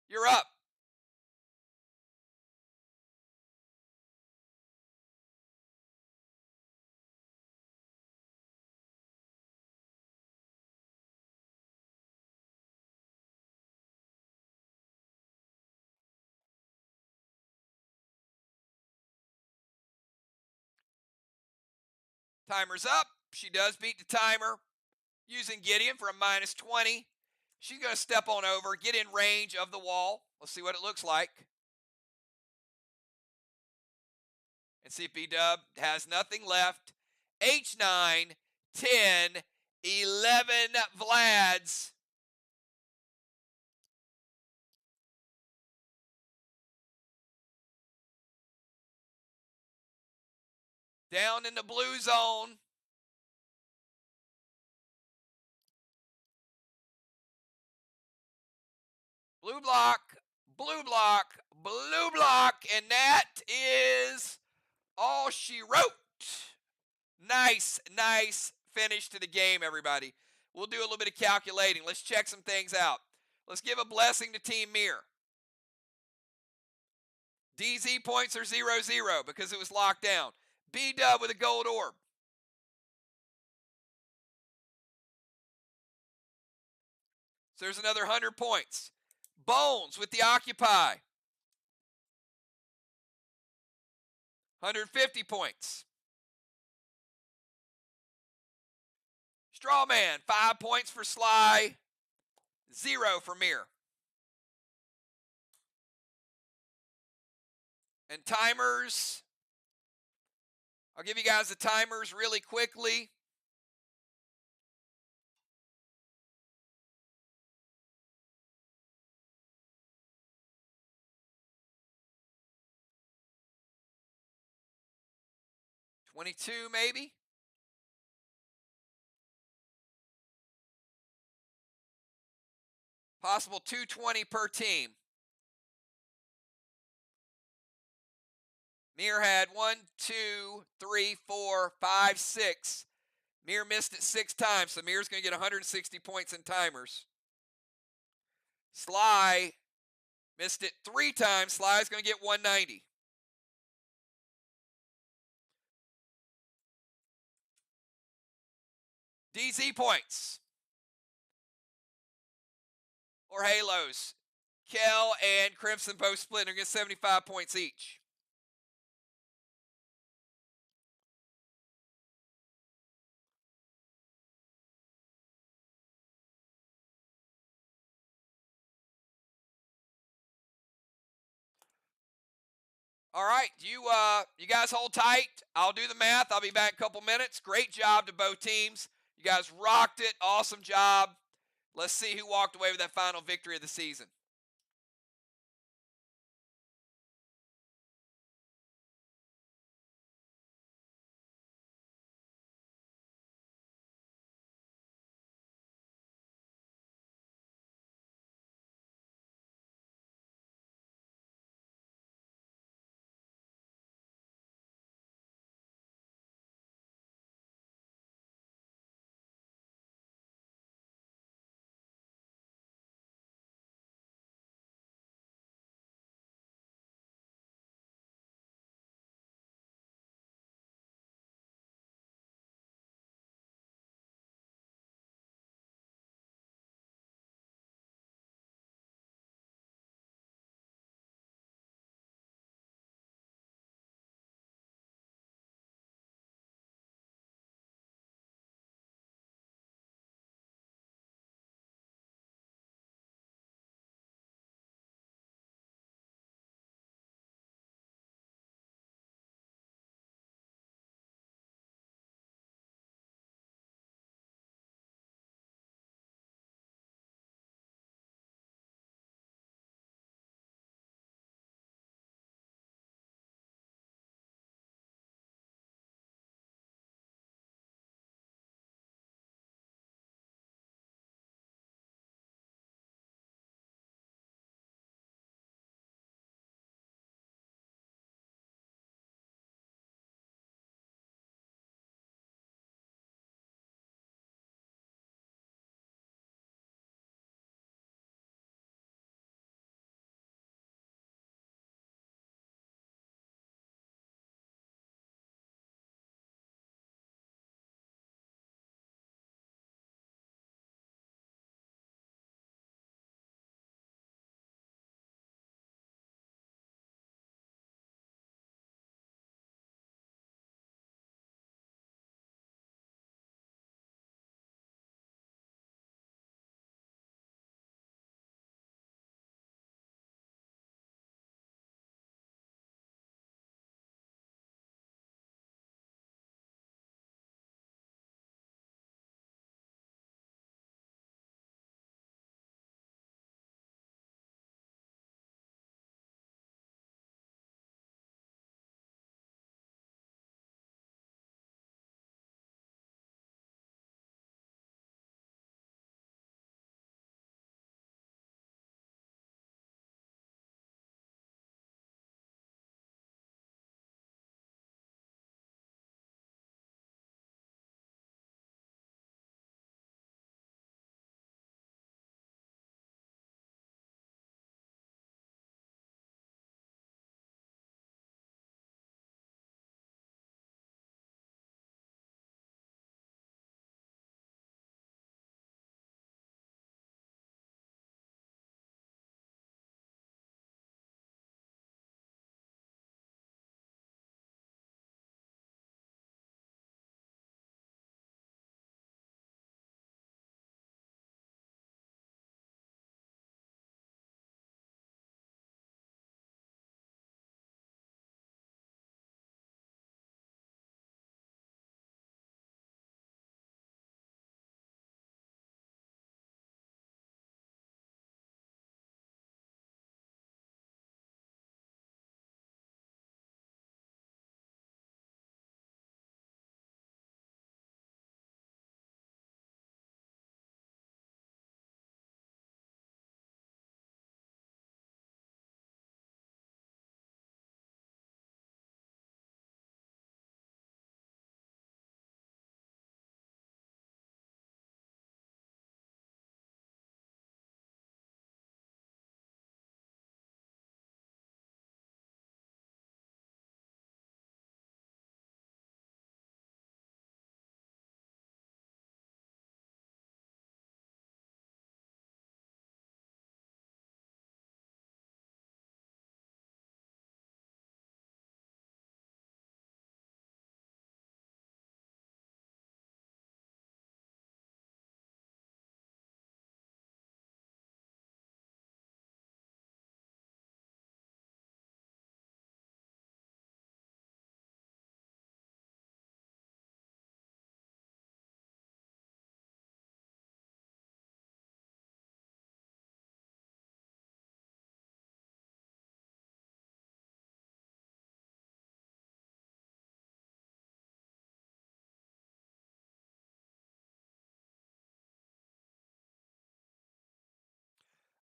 You're up. Timer's up. She does beat the timer using Gideon for a -20. She's going to step on over, get in range of the wall. Let's see what it looks like. And see if B-Dub has nothing left. H9, 10, 11 Vlads. Down in the blue zone. Blue block, blue block, blue block, and that is all she wrote. Nice, nice finish to the game, everybody. We'll do a little bit of calculating. Let's check some things out. Let's give a blessing to Team MIR. DZ points are 0-0 because it was locked down. B-Dub with a gold orb. So there's another 100 points. Bones with the Occupy. 150 points. Strawman, 5 points for SLY, 0 for MIR. And timers, I'll give you guys the timers really quickly. $22 maybe. Possible 220 per team. MIR had 1, 2, 3, 4, 5, 6. MIR missed it 6 times, so MIR's going to get 160 points in timers. SLY missed it 3 times. SLY's going to get 190. DZ points. Or Halos. Kel and Crimson both split. They're getting 75 points each. All right, you guys hold tight. I'll do the math. I'll be back in a couple minutes. Great job to both teams. You guys rocked it. Awesome job. Let's see who walked away with that final victory of the season.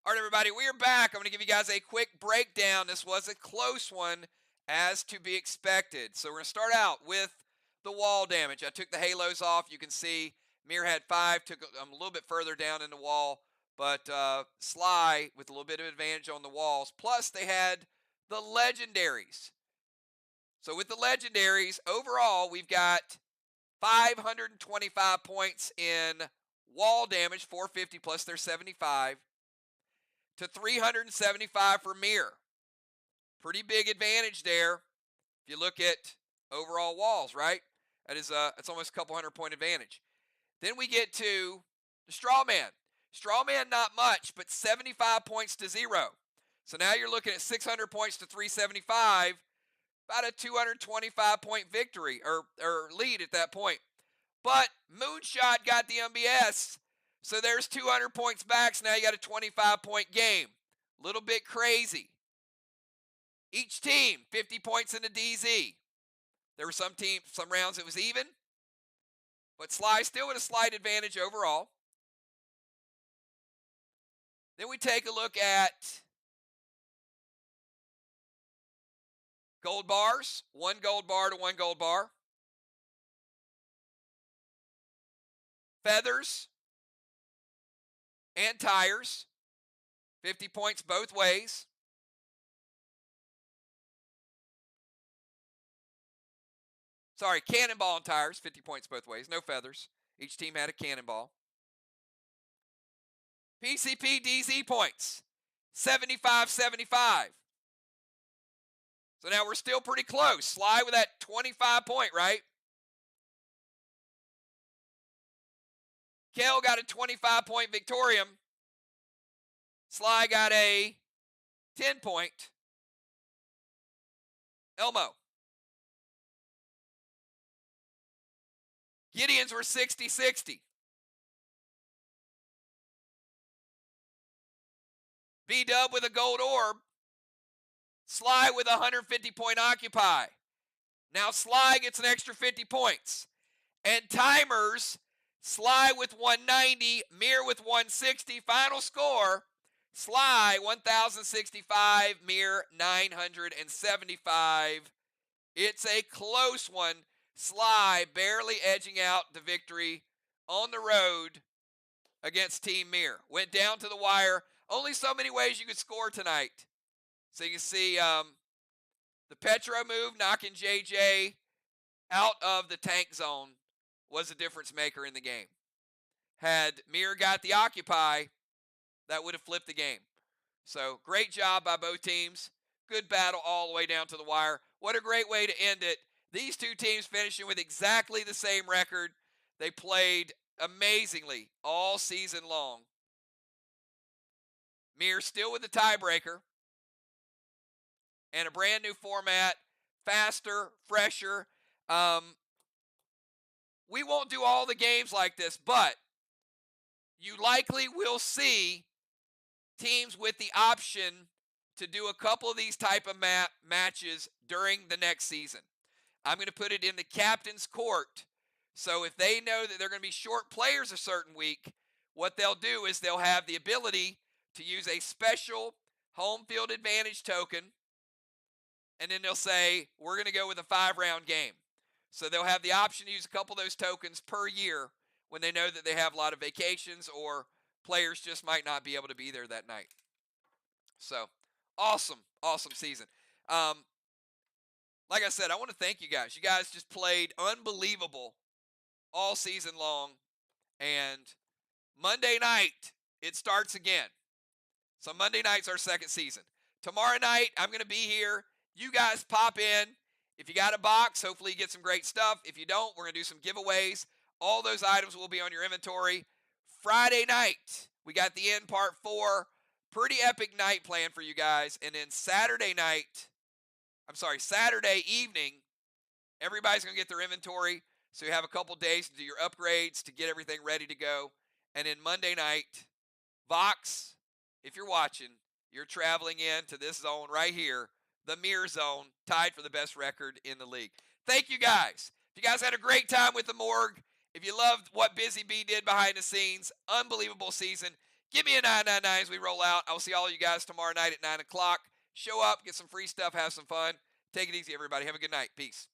All right, everybody, we are back. I'm going to give you guys a quick breakdown. This was a close one, as to be expected. So we're going to start out with the wall damage. I took the halos off. You can see MIR had 5, took them a little bit further down in the wall, but SLY with a little bit of advantage on the walls. Plus, they had the legendaries. So with the legendaries, overall, we've got 525 points in wall damage, 450 plus their 75, to 375 for MIR. Pretty big advantage there if you look at overall walls, right? That is it's almost a couple 100-point advantage. Then we get to the Strawman. Strawman not much, but 75 points to 0. So now you're looking at 600 points to 375, about a 225-point victory or lead at that point. But Moonshot got the MBS, so there's 200 points back, so now you got a 25-point game. A little bit crazy. Each team, 50 points in the DZ. There were some rounds it was even, but SLY still with a slight advantage overall. Then we take a look at gold bars, 1 gold bar to 1 gold bar. Feathers and tires, 50 points both ways. Sorry, cannonball and tires, 50 points both ways. No feathers. Each team had a cannonball. PCP DZ points, 75-75. So now we're still pretty close. SLY with that 25-point, right? Kel got a 25-point Victorium. SLY got a 10-point Elmo. Gideons were 60-60. B-Dub with a gold orb. SLY with a 150-point Occupy. Now SLY gets an extra 50 points. And timers, SLY with 190, MIR with 160. Final score, SLY 1,065, MIR 975. It's a close one. SLY barely edging out the victory on the road against Team MIR. Went down to the wire. Only so many ways you could score tonight. So you can see the Petro move, knocking JJ out of the tank zone, was a difference maker in the game. Had MIR got the Occupy, that would have flipped the game. So great job by both teams. Good battle all the way down to the wire. What a great way to end it. These two teams finishing with exactly the same record. They played amazingly all season long. MIR still with the tiebreaker. And a brand new format, faster, fresher. We won't do all the games like this, but you likely will see teams with the option to do a couple of these type of matches during the next season. I'm going to put it in the captain's court. So if they know that they're going to be short players a certain week, what they'll do is they'll have the ability to use a special home field advantage token, and then they'll say, we're going to go with a 5-round game. So they'll have the option to use a couple of those tokens per year when they know that they have a lot of vacations or players just might not be able to be there that night. So awesome, awesome season. Like I said, I want to thank you guys. You guys just played unbelievable all season long. And Monday night, it starts again. So Monday night's our second season. Tomorrow night, I'm going to be here. You guys pop in. If you got a box, hopefully you get some great stuff. If you don't, we're going to do some giveaways. All those items will be on your inventory. Friday night, we got the end part 4. Pretty epic night planned for you guys. And then Saturday evening, everybody's going to get their inventory. So you have a couple days to do your upgrades, to get everything ready to go. And then Monday night, Vox, if you're watching, you're traveling into this zone right here, the MIR zone, tied for the best record in the league. Thank you guys. If you guys had a great time with the Morgue, if you loved what Busy Bee did behind the scenes, unbelievable season, Give me a 999 as we roll out. I will see all of you guys tomorrow night at 9 o'clock. Show up, get some free stuff, have some fun. Take it easy, everybody. Have a good night. Peace.